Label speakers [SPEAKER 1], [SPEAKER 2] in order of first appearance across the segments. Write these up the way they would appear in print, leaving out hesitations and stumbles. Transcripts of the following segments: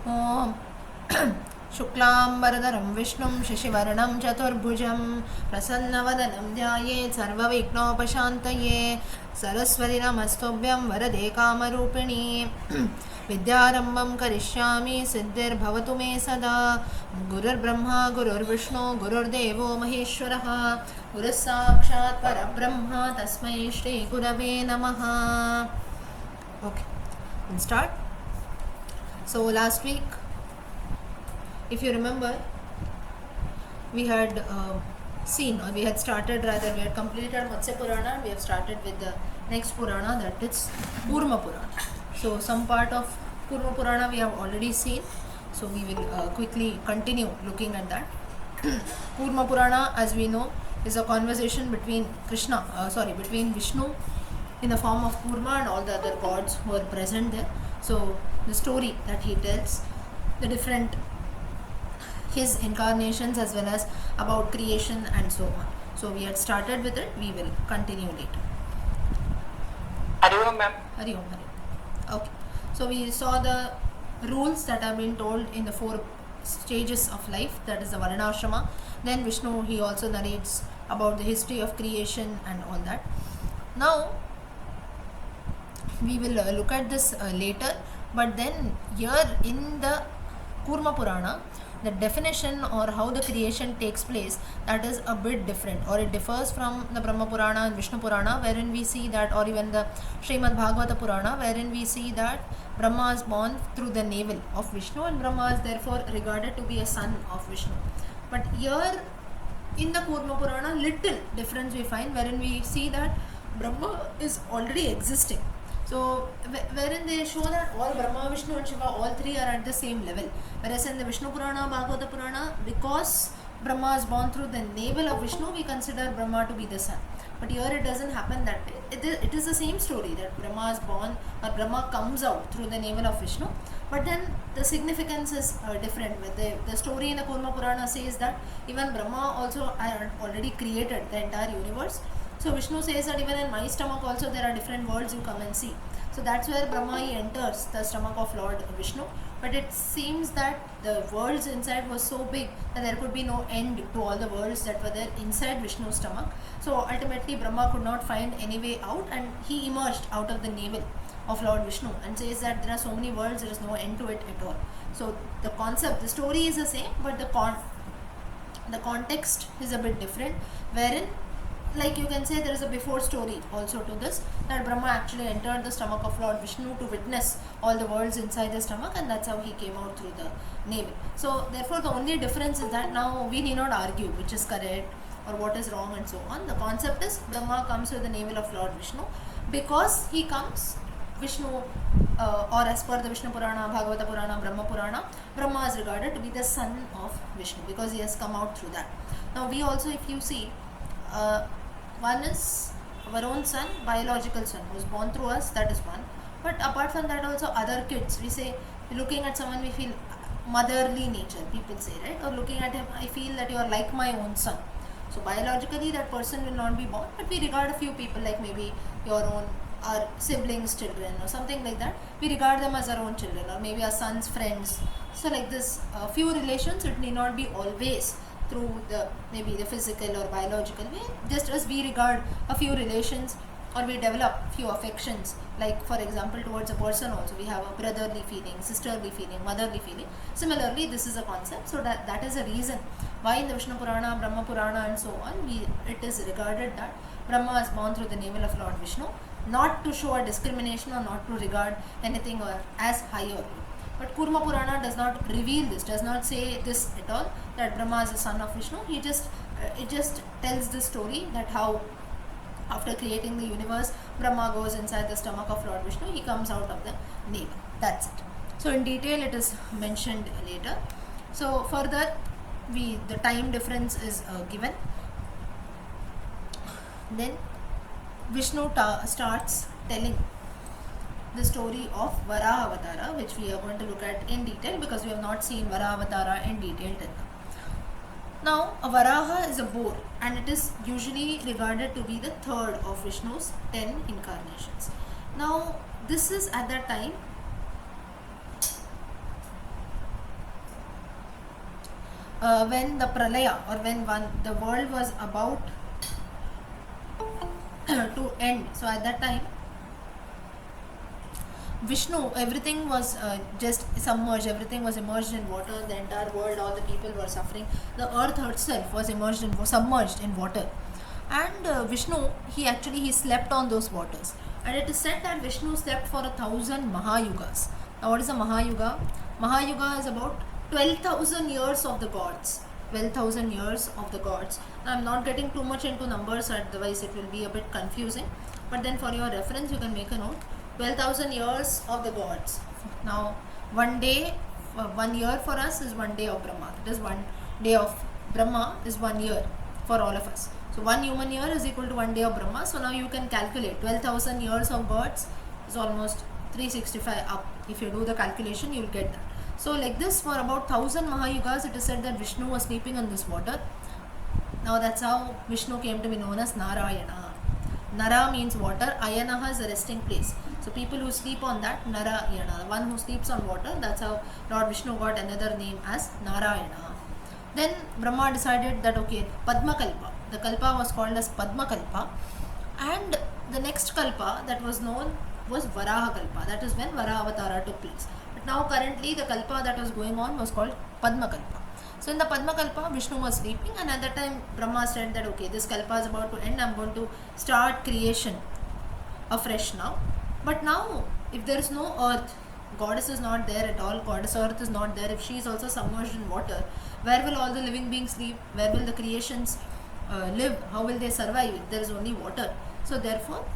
[SPEAKER 1] ॐ शुक्लाम्बरधरं विष्णुं शशिवर्णं चतुर्भुजं प्रसन्नवदनं ध्यायेत् सर्वविघ्नोपशान्तये सरस्वती नमस्तुभ्यं वरदे कामरूपिणी विद्यारम्भं करिष्यामि सिद्धिर्भवतु मे सदा गुरुर्ब्रह्मा गुरुर्विष्णु गुरुर्देवो महेश्वरः गुरुः साक्षात् परब्रह्म तस्मै श्रीगुरवे नमः. Okay, we'll start. So last week, if you remember, we had seen, or we had started, rather we had completed Matsya Purana, and we have started with the next Purana, that is Kurma Purana. So some part of Kurma Purana we have already seen, so we will quickly continue looking at that. Kurma Purana, as we know, is a conversation between between Vishnu in the form of Kurma and all the other gods who are present there. So the story that he tells, the different his incarnations as well as about creation and so on. So we had started with it, we will continue later.
[SPEAKER 2] Hari Om, ma'am.
[SPEAKER 1] Hari Om, Hari Om. Okay. So we saw the rules that have been told in the 4 stages of life, that is the Varnashrama. Then Vishnu, he also narrates about the history of creation and all that. Now we will look at this later, but then here in the Kurma Purana, the definition or how the creation takes place, that is a bit different, or it differs from the Brahma Purana and Vishnu Purana, wherein we see that, or even the Srimad Bhagavata Purana, wherein we see that Brahma is born through the navel of Vishnu, and Brahma is therefore regarded to be a son of Vishnu. But here in the Kurma Purana, little difference we find, wherein we see that Brahma is already existing. So, wherein they show that all Brahma, Vishnu and Shiva, all 3 are at the same level. Whereas in the Vishnu Purana, Bhagavata Purana, because Brahma is born through the navel of Vishnu, we consider Brahma to be the son. But here it doesn't happen that way. It is the same story, that Brahma is born, or Brahma comes out through the navel of Vishnu. But then the significance is different. The story in the Kurma Purana says that even Brahma also had already created the entire universe. So Vishnu says that even in my stomach also there are different worlds, you come and see. So that's where Brahma, he enters the stomach of Lord Vishnu. But it seems that the worlds inside was so big that there could be no end to all the worlds that were there inside Vishnu's stomach. So ultimately Brahma could not find any way out, and he emerged out of the navel of Lord Vishnu and says that there are so many worlds, there is no end to it at all. So the concept, the story is the same, but the context is a bit different, wherein, like you can say, there is a before story also to this, that Brahma actually entered the stomach of Lord Vishnu to witness all the worlds inside the stomach, and that's how he came out through the navel. So therefore the only difference is that now we need not argue which is correct or what is wrong and so on. The concept is Brahma comes through the navel of Lord Vishnu. Because he comes, Vishnu, or as per the Vishnu Purana, Bhagavata Purana, Brahma Purana, Brahma is regarded to be the son of Vishnu because he has come out through that. Now we also, if you see, one is our own son, biological son, who is born through us, that is one. But apart from that also other kids, we say, looking at someone we feel motherly nature, people say, right? Or looking at him, I feel that you are like my own son. So biologically that person will not be born, but we regard a few people like maybe your own, our siblings' children or something like that. We regard them as our own children, or maybe our son's friends. So like this, few relations, it need not be always through the maybe the physical or biological way. Just as we regard a few relations, or we develop few affections, like for example towards a person also we have a brotherly feeling, sisterly feeling, motherly feeling. Similarly this is a concept. So that is a reason why in the Vishnu Purana, Brahma Purana and so on, it is regarded that Brahma is born through the navel of Lord Vishnu, not to show a discrimination or not to regard anything or as higher. But Kurma Purana does not reveal this, does not say this at all, that Brahma is the son of Vishnu. It just tells the story that how after creating the universe, Brahma goes inside the stomach of Lord Vishnu, he comes out of the navel. That's it. So in detail it is mentioned later. So further, the time difference is given. Then Vishnu starts telling the story of Varaha Avatara, which we are going to look at in detail because we have not seen Varaha Avatara in detail till now. Now, a Varaha is a boar, and it is usually regarded to be the third of Vishnu's 10 incarnations. Now, this is at that time when the pralaya, or when the world was about to end. So at that time, Vishnu, everything was just submerged, everything was immersed in water, the entire world, all the people were suffering. The earth herself was submerged in water. And Vishnu, he slept on those waters. And it is said that Vishnu slept for 1,000 Mahayugas. Now, what is a Mahayuga? Mahayuga is about 12,000 years of the gods. 12,000 years of the gods. Now, I'm not getting too much into numbers, otherwise it will be a bit confusing. But then for your reference, you can make a note. 12,000 years of the gods. Now, 1 day, 1 year for us is 1 day of Brahma. That is 1 day of Brahma is 1 year for all of us. So, 1 human year is equal to 1 day of Brahma. So, now you can calculate 12,000 years of gods is almost 365 up. If you do the calculation, you will get that. So, like this, for about 1,000 Mahayugas, it is said that Vishnu was sleeping on this water. Now, that's how Vishnu came to be known as Narayana. Nara means water, Ayanaha is a resting place. So people who sleep on that, Narayana, the one who sleeps on water, that's how Lord Vishnu got another name as Narayana. Then Brahma decided that okay, Padma Kalpa, the Kalpa was called as Padma Kalpa, and the next Kalpa that was known was Varaha Kalpa, that is when Varaha Avatara took place. But now currently the Kalpa that was going on was called Padma Kalpa. So in the Padma Kalpa, Vishnu was sleeping, and at that time Brahma said that okay, this Kalpa is about to end, I'm going to start creation afresh now. But now, if there is no earth, goddess is not there at all, goddess earth is not there, if she is also submerged in water, where will all the living beings live? Where will the creations live? How will they survive if there is only water? So therefore,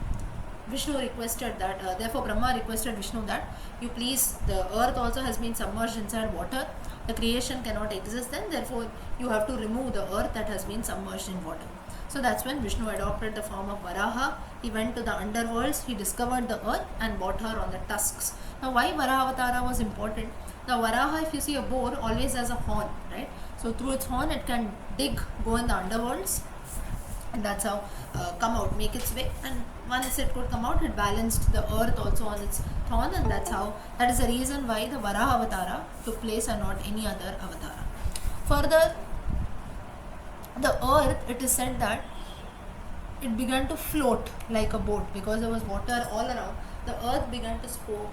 [SPEAKER 1] Vishnu requested that, therefore Brahma requested Vishnu that you please, the earth also has been submerged inside water, the creation cannot exist then, therefore you have to remove the earth that has been submerged in water. So that's when Vishnu adopted the form of Varaha. He went to the underworlds, he discovered the earth and brought her on the tusks. Now why Varaha Avatara was important? Now Varaha, if you see a boar, always has a horn, right? So through its horn it can dig, go in the underworlds, and that's how come out, make its way, and once it could come out, it balanced the earth also on its horn, and that is the reason why the Varaha Avatara took place and not any other Avatara. Further, the earth, it is said that it began to float like a boat because there was water all around. The earth began to float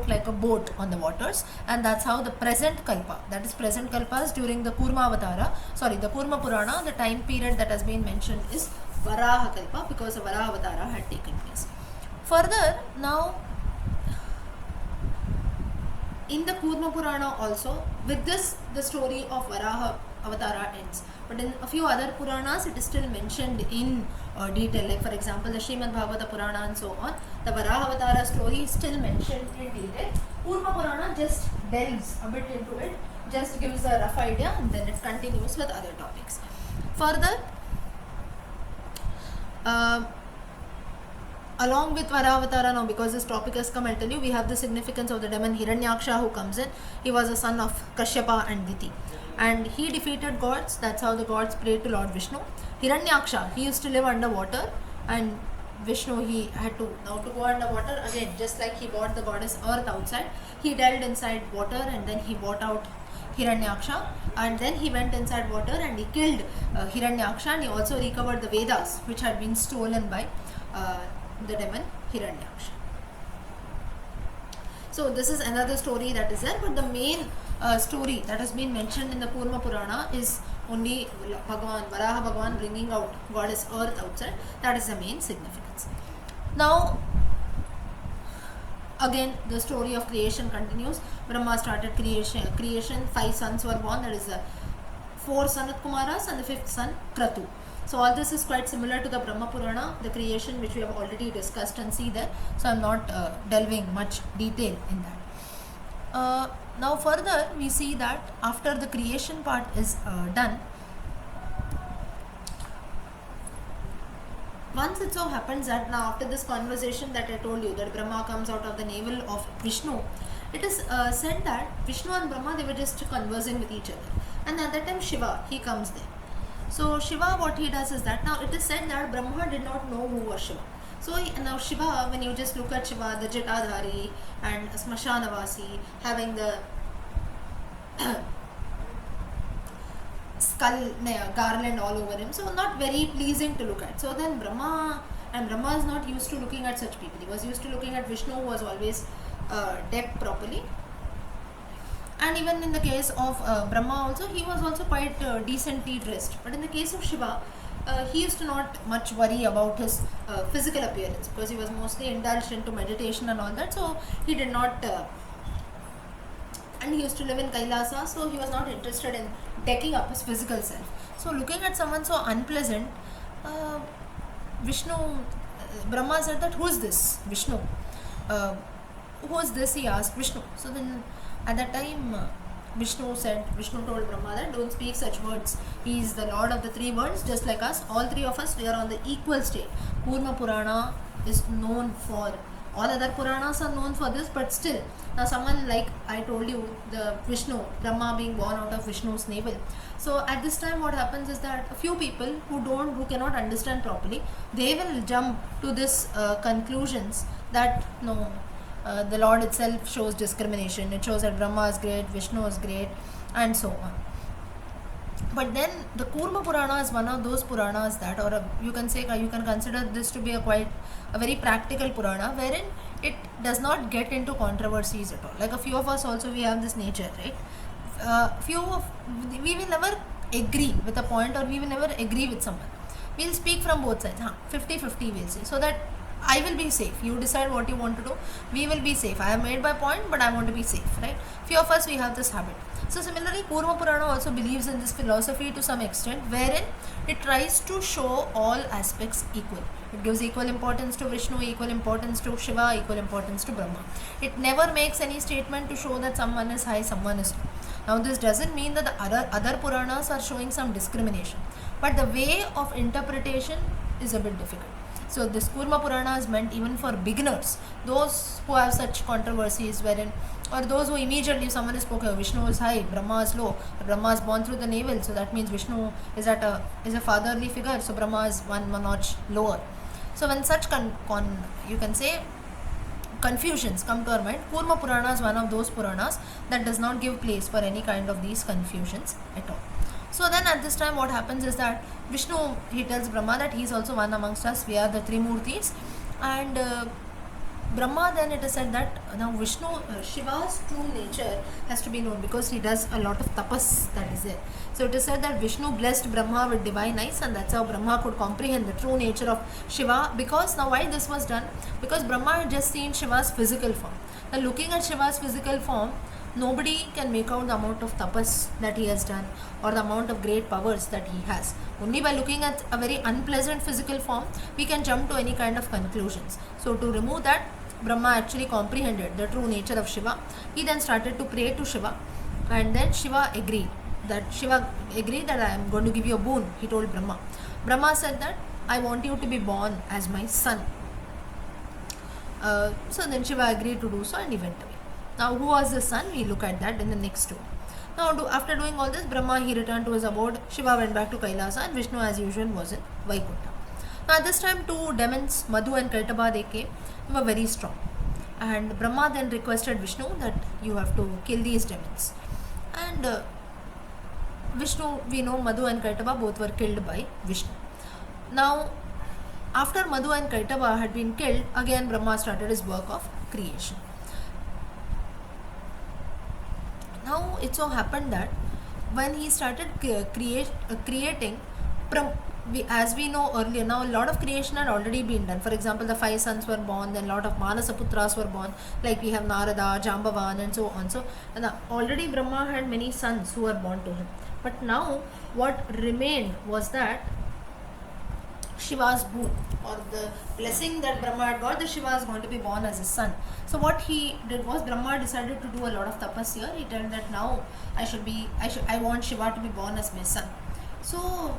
[SPEAKER 1] like a boat on the waters, and that's how the present Kalpa, that is present Kalpas during the Kurma Purana, the time period that has been mentioned is Varaha Kalpa because the Varaha Avatara had taken place. Further, now in the Kurma Purana also, with this the story of Varaha Avatara ends. But in a few other Puranas, it is still mentioned in detail. Like for example, the Srimad Bhagavata Purana and so on. The Varaha Avatara story is still mentioned in detail. Kurma Purana just delves a bit into it, just gives a rough idea, and then it continues with other topics. Further, along with Varaha Avatara now, because this topic has come, I'll tell you, we have the significance of the demon Hiranyaksha who comes in. He was a son of Kashyapa and Diti. And he defeated gods, that's how the gods prayed to Lord Vishnu. Hiranyaksha, he used to live underwater, and Vishnu, he had to go underwater again, just like he brought the goddess earth outside. He delved inside water and then he brought out Hiranyaksha, and then he went inside water and he killed Hiranyaksha, and he also recovered the Vedas which had been stolen by the demon Hiranyaksha. So this is another story that is there, but the main story that has been mentioned in the Kurma Purana is only Varaha Bhagavan bringing out goddess earth outside. That is the main significance. Now again the story of creation continues. Brahma started creation, 5 sons were born, that is the 4 Sanat Kumaras and the 5th son Kratu. So all this is quite similar to the Brahma Purana, the creation which we have already discussed and see there. So I am not delving much detail in that. Now further we see that after the creation part is done, once it so happens that now after this conversation that I told you, that Brahma comes out of the navel of Vishnu, it is said that Vishnu and Brahma, they were just conversing with each other, and at that time Shiva, he comes there. So Shiva, what he does is that, now it is said that Brahma did not know who was Shiva. So now Shiva, when you just look at Shiva, the Jatadhari and Smashanavasi, having the skull garland all over him, so not very pleasing to look at. So then Brahma is not used to looking at such people. He was used to looking at Vishnu, who was always decked properly. And even in the case of Brahma also, he was also quite decently dressed. But in the case of Shiva, he used to not much worry about his physical appearance, because he was mostly indulged into meditation and all that. So he did not, and he used to live in Kailasa, so he was not interested in decking up his physical self. So looking at someone so unpleasant, Brahma said that, who is this Vishnu? Who is this? He asked Vishnu. So then at that time, Vishnu told Brahma that, don't speak such words. He is the Lord of the three worlds, just like us. All three of us, we are on the equal state. Kurma Purana is known for, all other Puranas are known for this, but still, now someone like I told you, the Brahma being born out of Vishnu's navel. So at this time what happens is that a few people who cannot understand properly, they will jump to this conclusions that no, the Lord itself shows discrimination. It shows that Brahma is great, Vishnu is great, and so on. But then the Kurma Purana is one of those Puranas that, or you can consider this to be a very practical Purana, wherein it does not get into controversies at all. Like a few of us also, we have this nature, right? We will never agree with a point, or we will never agree with someone. We'll speak from both sides, 50-50 we'll say, so that I will be safe. You decide what you want to do. We will be safe. I have made my point, but I want to be safe, right? Few of us, we have this habit. So similarly, Kurma Purana also believes in this philosophy to some extent, wherein it tries to show all aspects equal. It gives equal importance to Vishnu, equal importance to Shiva, equal importance to Brahma. It never makes any statement to show that someone is high, someone is low. Now this doesn't mean that the other Puranas are showing some discrimination, but the way of interpretation is a bit difficult. So this Kurma Purana is meant even for beginners, those who have such controversies wherein, or those who immediately, if someone is spoken, Vishnu is high, Brahma is low, Brahma is born through the navel, so that means Vishnu is a fatherly figure, so Brahma is one notch lower. So when such you can say confusions come to our mind, Kurma Purana is one of those Puranas that does not give place for any kind of these confusions at all. So then at this time what happens is that Vishnu, he tells Brahma that he is also one amongst us, we are the three Murtis, and Brahma, then it is said that now Vishnu, Shiva's true nature has to be known, because he does a lot of tapas that is there. So it is said that Vishnu blessed Brahma with divine eyes, and that's how Brahma could comprehend the true nature of Shiva. Because now why this was done? Because Brahma had just seen Shiva's physical form. Now looking at Shiva's physical form, nobody can make out the amount of tapas that he has done, or the amount of great powers that he has. Only by looking at a very unpleasant physical form, we can jump to any kind of conclusions. So to remove that, Brahma actually comprehended the true nature of Shiva. He then started to pray to Shiva, and then Shiva agreed that I am going to give you a boon, he told Brahma. Brahma said that I want you to be born as my son. So then Shiva agreed to do so, and he went away. Now who was the son? We look at that in the next story. Now after doing all this, Brahma, he returned to his abode, Shiva went back to Kailasa, and Vishnu as usual was in Vaikuntha. Now at this time two demons, Madhu and Kaitaba, they came. They were very strong, and Brahma then requested Vishnu that you have to kill these demons. And Vishnu, we know Madhu and Kaitaba both were killed by Vishnu. Now after Madhu and Kaitaba had been killed, again Brahma started his work of creation. Now it so happened that when he started creating, as we know earlier, now a lot of creation had already been done. For example, the 5 sons were born, then a lot of Manasaputras were born, like we have Narada, Jambavan, and so on. So already Brahma had many sons who were born to him. But now what remained was that Shiva's boon, or the blessing that Brahma had got, that Shiva is going to be born as his son. So what he did was, Brahma decided to do a lot of tapas here. He told that now I want Shiva to be born as my son. So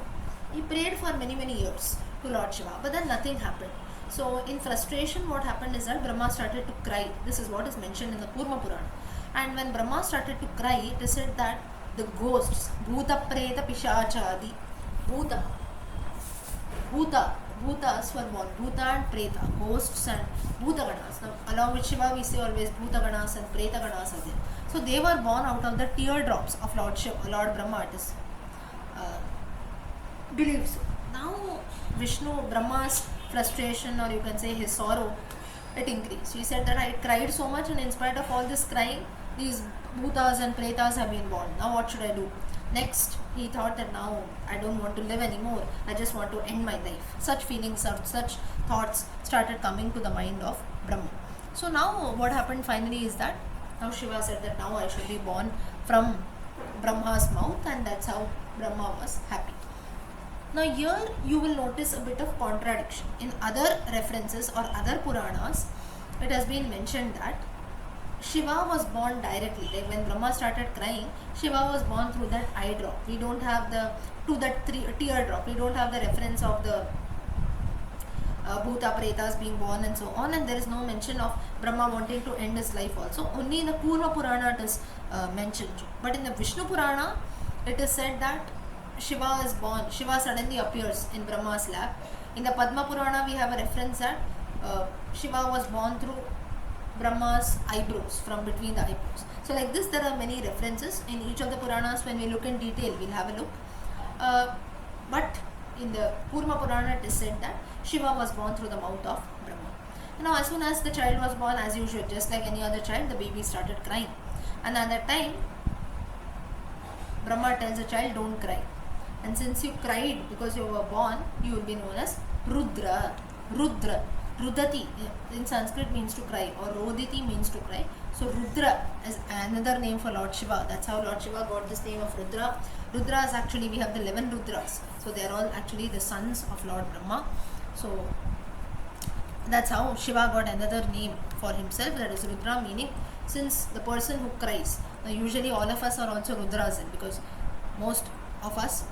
[SPEAKER 1] he prayed for many years to Lord Shiva, but then nothing happened. So in frustration, what happened is that Brahma started to cry. This is what is mentioned in the Kurma Purana. And when Brahma started to cry, it is said that the ghosts, Bhuta Preta Pishachadi, Bhutas were born. Bhuta and Preta, ghosts and Bhutaganas. Now, along with Shiva, we say always Bhutaganas and Pretaganas are there. So they were born out of the teardrops of Lord Shiva, Lord Brahma. It is believed so. Now, Vishnu, Brahma's frustration, or you can say his sorrow, it increased. He said that I cried so much, and in spite of all this crying, these Bhutas and Pretas have been born. Now, what should I do? Next, he thought that now I don't want to live anymore. I just want to end my life. Such feelings or such thoughts started coming to the mind of Brahma. So now, what happened finally is that now Shiva said that now I should be born from Brahma's mouth, and that's how Brahma was happy. Now here you will notice a bit of contradiction. In other references or other Puranas, it has been mentioned that Shiva was born directly. Like when Brahma started crying, Shiva was born through that eye drop. We don't have the tear drop. We don't have the reference of the Bhuta Pretas being born and so on, and there is no mention of Brahma wanting to end his life also. Only in the Kurma Purana it is mentioned. But in the Vishnu Purana, it is said that Shiva is born. Shiva suddenly appears in Brahma's lap. In the Padma Purana, we have a reference that Shiva was born through Brahma's eyebrows, from between the eyebrows. So like this, there are many references in each of the Puranas. When we look in detail, we'll have a look. But in the Kurma Purana, it is said that Shiva was born through the mouth of Brahma. Now, as soon as the child was born, as usual, just like any other child, the baby started crying. And at that time, Brahma tells the child, don't cry. And since you cried because you were born, you will be known as Rudra. Rudra. Rudati in Sanskrit means to cry, or Roditi means to cry. So Rudra is another name for Lord Shiva. That's how Lord Shiva got this name of Rudra. Rudra is actually, we have the 11 Rudras. So they are all actually the sons of Lord Brahma. So that's how Shiva got another name for himself, that is Rudra, meaning since the person who cries. Now usually all of us are also Rudras, because most of us,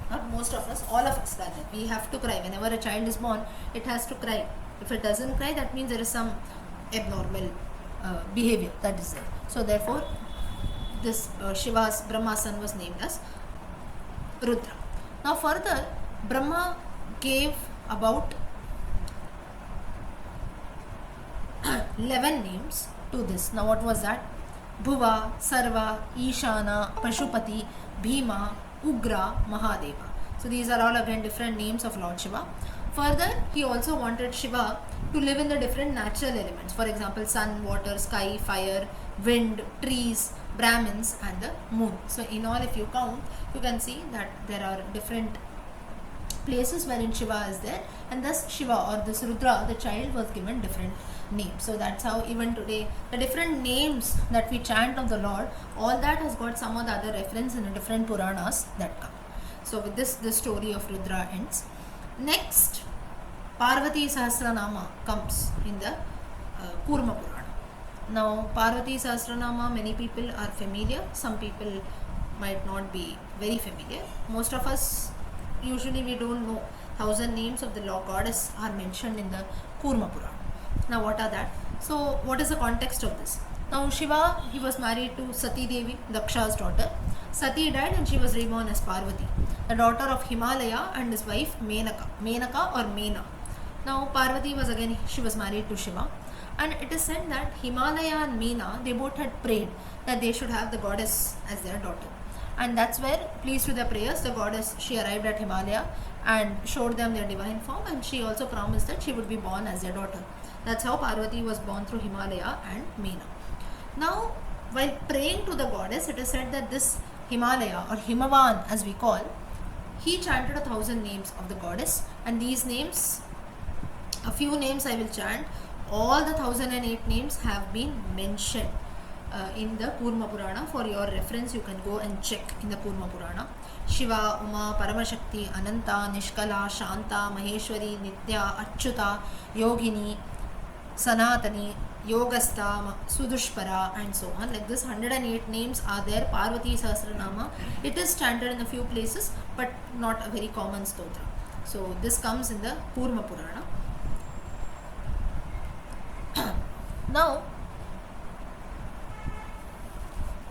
[SPEAKER 1] not most of us, all of us rather, we have to cry. Whenever a child is born, it has to cry. If it doesn't cry, that means there is some abnormal behavior that is there. So therefore, this Shiva's Brahma's son was named as Rudra. Now further, Brahma gave about 11 names to this. Now what was that? Bhuva, Sarva, Ishana, Pashupati, Bhima, Ugra, Mahadeva. So these are all again different names of Lord Shiva. Further, he also wanted Shiva to live in the different natural elements. For example, sun, water, sky, fire, wind, trees, Brahmins and the moon. So in all, if you count, you can see that there are different places wherein Shiva is there, and thus Shiva or this Rudra, the child, was given different names. So that's how even today the different names that we chant of the Lord, all that has got some or the other reference in the different Puranas that come. So with this, the story of Rudra ends. Next, Parvati Sahasranama comes in the Kurma Purana. Now Parvati Sahasranama, many people are familiar, some people might not be very familiar. Most of us, usually we don't know 1,000 names of the Lord Goddess are mentioned in the Kurma Purana. Now what are that? So what is the context of this? Now Shiva, he was married to Sati Devi, Daksha's daughter. Sati died and she was reborn as Parvati, the daughter of Himalaya and his wife Menaka or Mena. Now Parvati was again, she was married to Shiva, and it is said that Himalaya and Mena, they both had prayed that they should have the goddess as their daughter. And that's where, pleased with their prayers, the goddess, she arrived at Himalaya and showed them their divine form, and she also promised that she would be born as their daughter. That's how Parvati was born through Himalaya and Mena. Now, while praying to the goddess, it is said that this Himalaya, or Himavan as we call, he chanted 1,000 names of the goddess, and these names, a few names I will chant. All the 1,008 names have been mentioned in the Kurma Purana. For your reference, you can go and check in the Kurma Purana. Shiva, Uma, Paramashakti, Ananta, Nishkala, Shanta, Maheshwari, Nitya, Achyuta, Yogini, Sanatani, Yogastha, Sudushpara, and so on. Like this, 108 names are there. Parvati Sahasranama. It is chanted in a few places, but not a very common stotra. So this comes in the Kurma Purana. Now,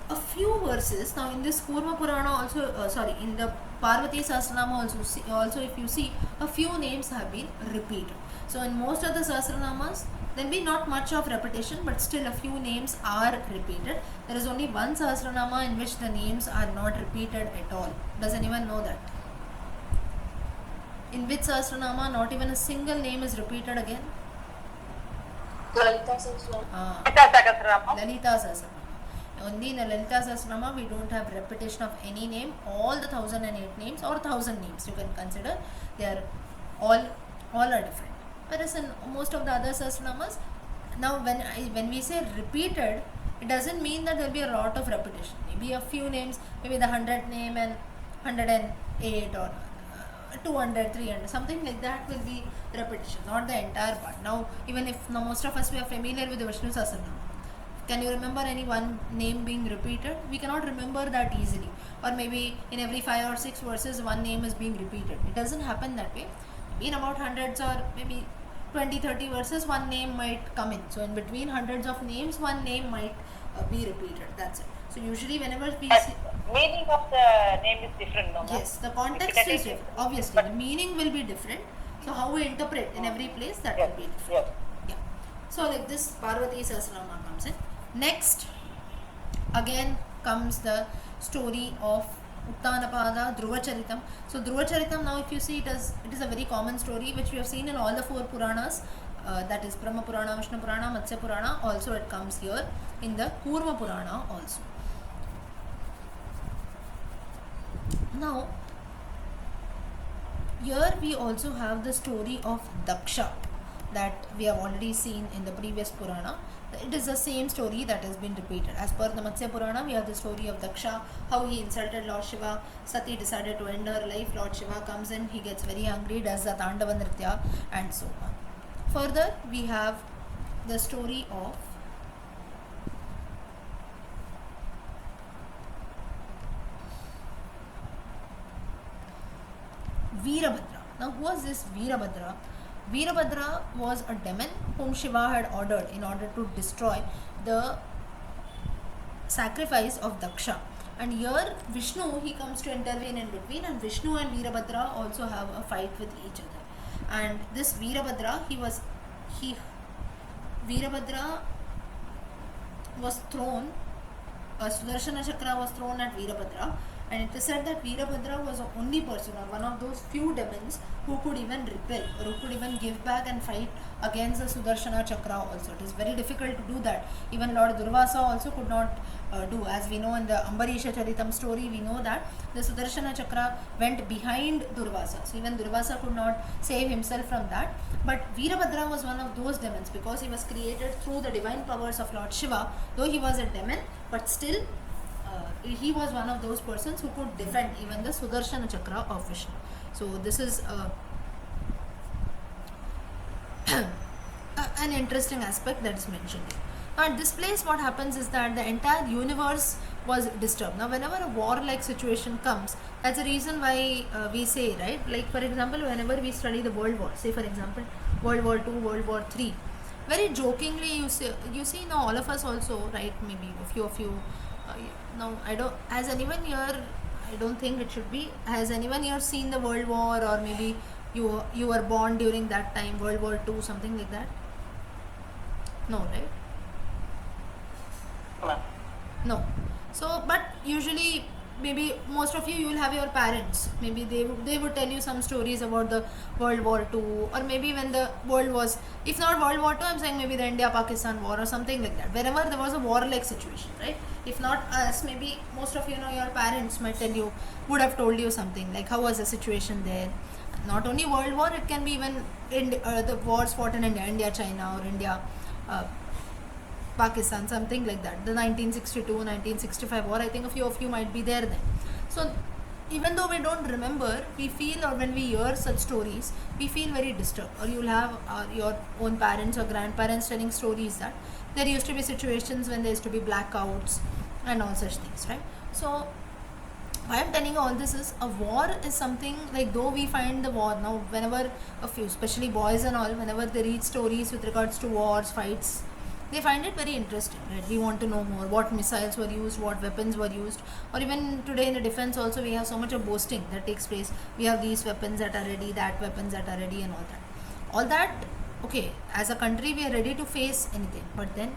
[SPEAKER 1] a few verses. Now in this Kurma Purana also, in the Parvati Sahasranama also if you see, a few names have been repeated. So in most of the Sahasranamas, there will be not much of repetition, but still a few names are repeated. There is only one Sahasranama in which the names are not repeated at all. Does anyone know that? In which Sahasranama not even a single name is repeated again?
[SPEAKER 3] Lalita Sahasranama.
[SPEAKER 1] Lalita Sahasranama. Only in the Lalita Sahasranama we don't have repetition of any name. All the 1008 names or 1000 names you can consider, they are all are different. Whereas in most of the other Sahasranamas, now when we say repeated, it doesn't mean that there will be a lot of repetition. Maybe a few names, maybe the 100th name and 108 or 200, 300, something like that will be repetition, not the entire part. Now, even if most of us we are familiar with the Vishnu Sahasranama, can you remember any one name being repeated? We cannot remember that easily. Or maybe in every 5 or 6 verses, one name is being repeated. It doesn't happen that way. Maybe in about hundreds or maybe 20, 30 verses, one name might come in. So in between hundreds of names, one name might be repeated. That's it. So usually whenever we see...
[SPEAKER 2] Meaning of the name is different, no?
[SPEAKER 1] Yes, the context is different. Obviously, the meaning will be different. So how we interpret in every place, that will be different.
[SPEAKER 2] Yes.
[SPEAKER 1] Yeah. So like this, Parvati Sahasranama comes in. Next, again comes the story of Uttanapada, Dhruvacharitam. So Dhruvacharitam, now if you see, it is a very common story which we have seen in all the 4 Puranas. That is Brahma Purana, Vishnu Purana, Matsya Purana. Also it comes here in the Kurma Purana also. Now, here we also have the story of Daksha that we have already seen in the previous Purana. It is the same story that has been repeated. As per the Matsya Purana, we have the story of Daksha, how he insulted Lord Shiva. Sati decided to end her life. Lord Shiva comes in, he gets very angry, does the Tandava Nritya, and so on. Further, we have the story of Veerabhadra. Now, who was this Veerabhadra? Veerabhadra was a demon whom Shiva had ordered in order to destroy the sacrifice of Daksha. And here Vishnu, he comes to intervene in between, and Vishnu and Veerabhadra also have a fight with each other. And this Veerabhadra, Veerabhadra was thrown, a Sudarshana Chakra was thrown at Veerabhadra, and it is said that Veerabhadra was the only person or one of those few demons who could even repel or who could even give back and fight against the Sudarshana Chakra also. It is very difficult to do that. Even Lord Durvasa also could not do. As we know in the Ambarisha Charitam story, we know that the Sudarshana Chakra went behind Durvasa. So even Durvasa could not save himself from that. But Veerabhadra was one of those demons because he was created through the divine powers of Lord Shiva. Though he was a demon, but still he was one of those persons who could defend even the Sudarshana Chakra of Vishnu. So this is an interesting aspect that is mentioned here. Now at this place what happens is that the entire universe was disturbed. Now whenever a war-like situation comes, that's the reason why we say, right, like for example, whenever we study the world war, say for example World War II, World War III, very jokingly you see now all of us also, right, maybe a few of you, now has anyone here, I don't think it should be, has anyone here seen the World War, or maybe you were born during that time, World War II, something like that? No, right? No. So, but usually maybe most of you will have your parents, maybe they would tell you some stories about the World War II, or maybe when the world was, if not World War II, I'm saying maybe the India-Pakistan war or something like that, wherever there was a war-like situation, right? If not us, maybe most of you know your parents might tell you, would have told you something like how was the situation there. Not only World War, it can be even in the wars fought in India, China, or India, Pakistan, something like that. The 1962, 1965 war, I think a few of you might be there then. So even though we don't remember, we feel, or when we hear such stories, we feel very disturbed. Or you'll have your own parents or grandparents telling stories that there used to be situations when there used to be blackouts and all such things, right? So why I'm telling you all this is, a war is something like, though we find the war now, whenever a few, especially boys and all, whenever they read stories with regards to wars, fights, they find it very interesting, right? We want to know more what missiles were used, what weapons were used, or even today in the defense also we have so much of boasting that takes place. We have these weapons that are ready, that weapons that are ready, and all that. Okay, as a country we are ready to face anything, but then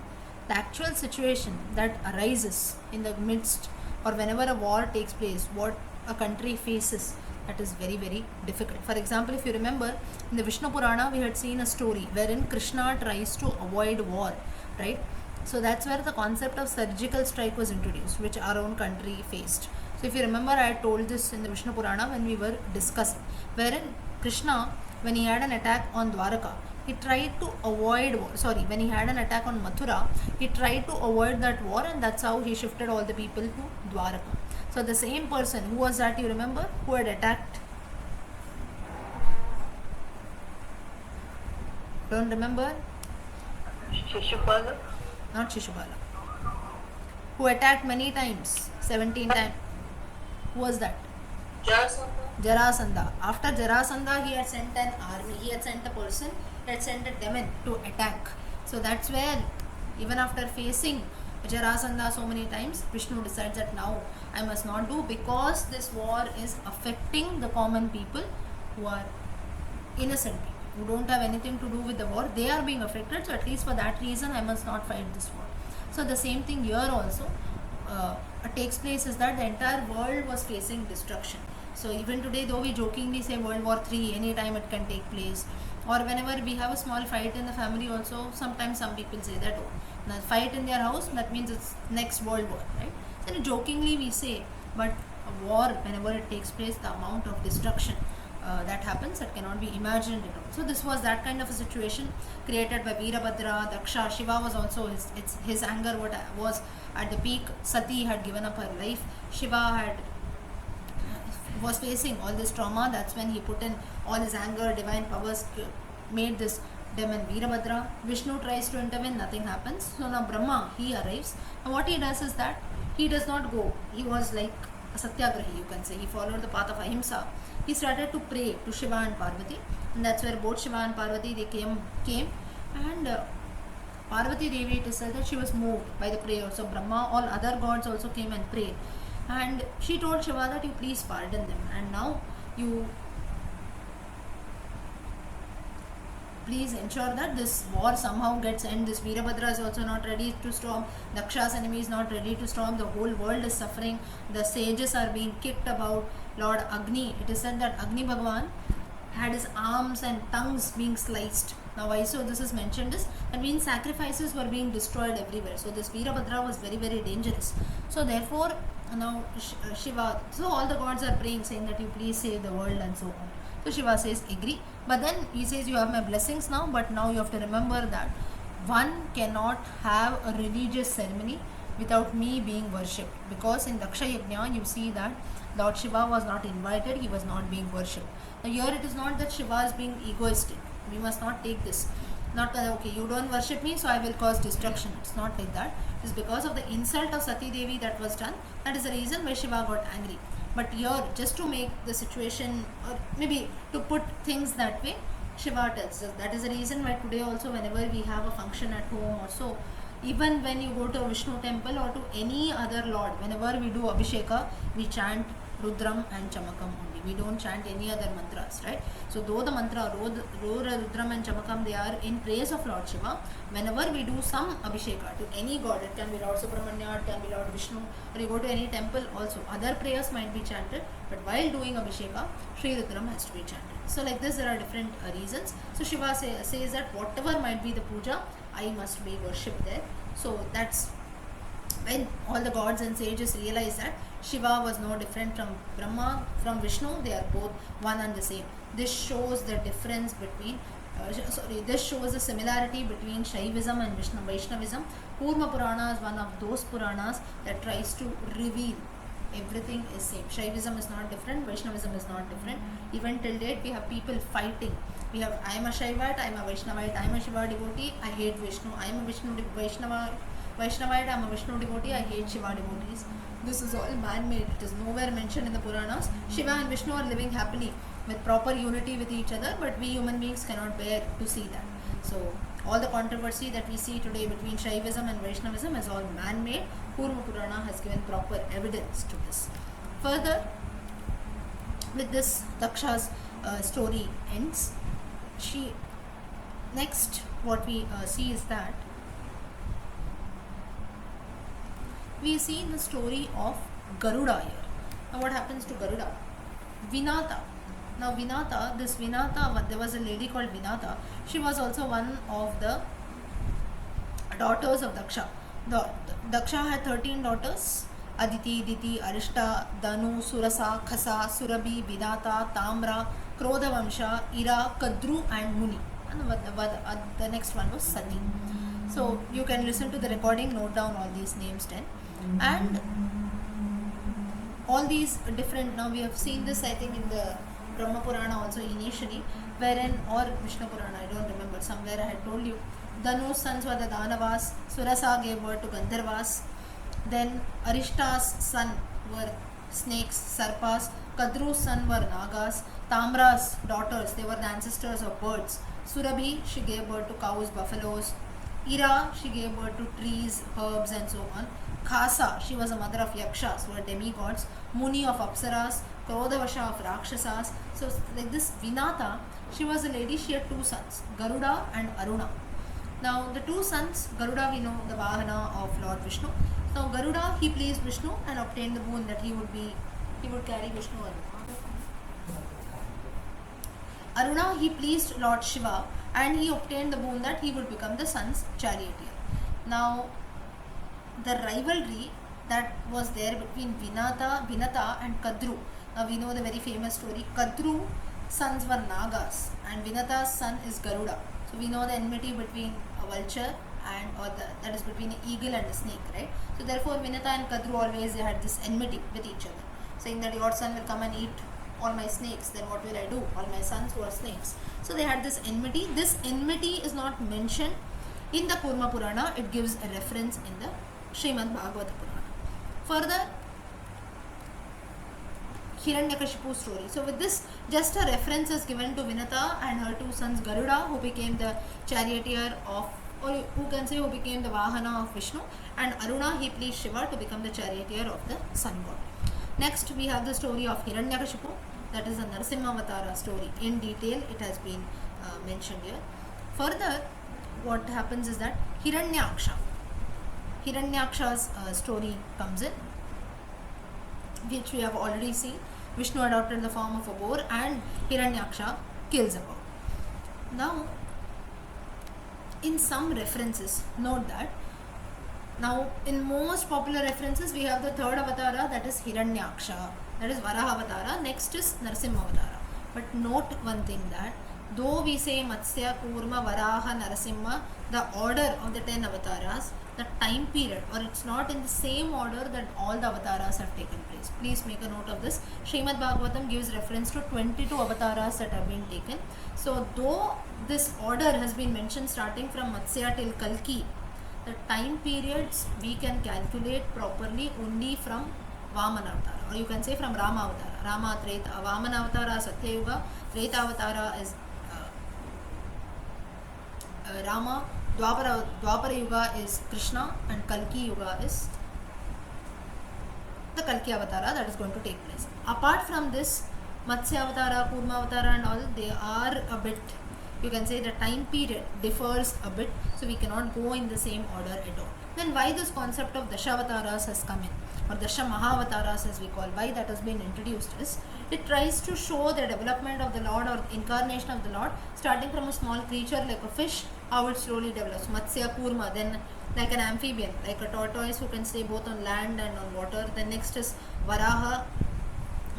[SPEAKER 1] the actual situation that arises in the midst or whenever a war takes place, what a country faces, that is very very difficult. For example, if you remember, in the Vishnu Purana we had seen a story wherein Krishna tries to avoid war, right? So that's where the concept of surgical strike was introduced, which our own country faced. So if you remember, I had told this in the Vishnu Purana when we were discussing, wherein Krishna, when he had an attack on Dwaraka, he tried to avoid war. Sorry, when he had an attack on Mathura, he tried to avoid that war, and that's how he shifted all the people to Dwaraka. So the same person, who was that, you remember, who had attacked? Don't remember?
[SPEAKER 2] Shishupala.
[SPEAKER 1] Not Shishupala. Who attacked many times, 17 times. Who was that? Jarasandha. After Jarasandha, he had sent an army, he had sent a person, he had sent a demon to attack. So that's where, even after facing Jarasandha so many times, Vishnu decides that now I must not do, because this war is affecting the common people who are innocent people, who don't have anything to do with the war. They are being affected, so at least for that reason I must not fight this war. So the same thing here also takes place, is that the entire world was facing destruction. So even today, though we jokingly say World War III, anytime it can take place, or whenever we have a small fight in the family also, sometimes some people say that, oh, now fight in their house, that means it's next world war, right? So jokingly we say, but a war, whenever it takes place, the amount of destruction that happens, that cannot be imagined at all. So this was that kind of a situation created by Veerabhadra, Daksha. Shiva was also, his anger was at the peak. Sati had given up her life. Shiva was facing all this trauma. That's when he put in all his anger, divine powers, made this demon Veerabhadra. Vishnu tries to intervene, nothing happens. So now Brahma, he arrives, and what he does is that he does not go. He was like a satyagrahi, you can say. He followed the path of ahimsa. He started to pray to Shiva and Parvati, and that's where both Shiva and Parvati, they came and Parvati Devi, it is said that she was moved by the prayer. So Brahma, all other gods also came and prayed, and she told Shiva that you please pardon them, and now you please ensure that this war somehow gets end. This Veerabhadra is also not ready to storm. Daksha's enemy is not ready to storm. The whole world is suffering. The sages are being kicked about. Lord Agni, it is said that Agni Bhagwan had his arms and tongues being sliced. Now why so this is mentioned is, that means sacrifices were being destroyed everywhere. So this Veerabhadra was very very dangerous. So therefore now Shiva, so all the gods are praying, saying that you please save the world and so on. So Shiva says agree, but then he says you have my blessings now, but now you have to remember that one cannot have a religious ceremony without me being worshipped, because in Daksha Yajna you see that Lord Shiva was not invited, he was not being worshipped. Now here it is not that Shiva is being egoistic. We must not take this. Not that, okay, you don't worship me, so I will cause destruction. It's not like that. It's because of the insult of Sati Devi that was done. That is the reason why Shiva got angry. But here, just to make the situation, or maybe to put things that way, Shiva tells us. That is the reason why today also, whenever we have a function at home or so, even when you go to a Vishnu temple or to any other lord, whenever we do Abhisheka, we chant Rudram and Chamakam only. We don't chant any other mantras, right? So though the mantra Rudram and Chamakam, they are in praise of Lord Shiva, whenever we do some Abhisheka to any god, it can be Lord Subramanya, it can be Lord Vishnu, or you go to any temple also, other prayers might be chanted, but while doing Abhisheka, Sri Rudram has to be chanted. So like this, there are different reasons. So Shiva says that whatever might be the puja, I must be worshipped there. So that's when all the gods and sages realize that Shiva was no different from Brahma, from Vishnu, they are both one and the same. This shows the difference between, this shows the similarity between Shaivism and Vaishnavism. Kurma Purana is one of those Puranas that tries to reveal everything is same. Shaivism is not different, Vaishnavism is not different. Even till date, we have people fighting. We have, I am a Shaivite, I am a Vaishnavite, I am a Shiva devotee, I hate Vishnu, I am a Vaishnavite, I am a Vishnu devotee, I hate Shiva devotees. This is all man-made. It is nowhere mentioned in the Puranas. Shiva and Vishnu are living happily with proper unity with each other, but we human beings cannot bear to see that. So all the controversy that we see today between Shaivism and Vaishnavism is all man-made. Kurma Purana has given proper evidence to this. Further, with this, Daksha's story ends. Next, what we see is that we see the story of Garuda here. Now, what happens to Garuda? Vinata. Now, Vinata, there was a lady called Vinata. She was also one of the daughters of Daksha. Daksha had 13 daughters: Aditi, Diti, Arishta, Danu, Surasa, Khasa, Surabhi, Vinata, Tamra, Krodhavamsha, Ira, Kadru, and Muni. And the next one was Sati. So you can listen to the recording, note down all these names then. And all these different, now we have seen this I think in the Brahma Purana also initially, wherein, or Vishnu Purana, I don't remember, somewhere I had told you, Danu's sons were the Danavas, Surasa gave birth to Gandharvas, then Arishta's son were snakes, Sarpas, Kadru's son were Nagas, Tamra's daughters, they were the ancestors of birds, Surabhi, she gave birth to cows, buffaloes, Ira, she gave birth to trees, herbs and so on, Khasa, she was a mother of Yakshas, who were demigods, Muni of Apsaras, Krodhavasha of Rakshasas. So like this Vinata, she was a lady, she had two sons, Garuda and Aruna. Now the two sons, Garuda we know the Vahana of Lord Vishnu. Now Garuda, he pleased Vishnu and obtained the boon that he would carry Vishnu Aruna, he pleased Lord Shiva and he obtained the boon that he would become the sun's charioteer. Now the rivalry that was there between Vinata and Kadru. Now we know the very famous story. Kadru sons were Nagas and Vinata's son is Garuda. So we know the enmity between a vulture and that is between an eagle and a snake, right? So therefore Vinata and Kadru always they had this enmity with each other, saying that your son will come and eat all my snakes, then what will I do? All my sons who are snakes. So they had this enmity. This enmity is not mentioned in the Kurma Purana, it gives a reference in the Srimad Bhagavata Purana. Further, Hiranyakashipu story. So with this, just a reference is given to Vinata and her two sons Garuda, who became the charioteer of, or who can say who became the Vahana of Vishnu, and Aruna, he pleased Shiva to become the charioteer of the sun god. Next we have the story of Hiranyakashipu, that is the Narasimha Avatara story. In detail it has been mentioned here. Further, what happens is that Hiranyaksha's story comes in, which we have already seen. Vishnu adopted the form of a boar and Hiranyaksha kills a boar. Now, in some references, note that, now in most popular references we have the third avatara, that is Hiranyaksha, that is Varaha Avatara, next is Narasimha Avatara. But note one thing, that though we say Matsya, Kurma, Varaha, Narasimha, the order of the 10 avatars, the time period, or it's not in the same order that all the avatars have taken place. Please make a note of this. Srimad Bhagavatam gives reference to 22 avatars that have been taken. So though this order has been mentioned starting from Matsya till Kalki, the time periods we can calculate properly only from Vamana Avatara, or you can say from Rama Avatara. Rama, Treta, Vamana Avatara, Satya Yuga, Treta Avatara is Rama, Dwapara Yuga is Krishna, and Kalki Yuga is the Kalki Avatara that is going to take place. Apart from this, Matsya Avatara, Kurma Avatara and all, they are a bit, you can say the time period differs a bit, so we cannot go in the same order at all. Then why this concept of Dashavataras has come in, or Dasha Mahavataras as we call, why that has been introduced is, it tries to show the development of the Lord or incarnation of the Lord, starting from a small creature like a fish, how it slowly develops. Matsya, Kurma, then like an amphibian, like a tortoise who can stay both on land and on water. Then next is Varaha,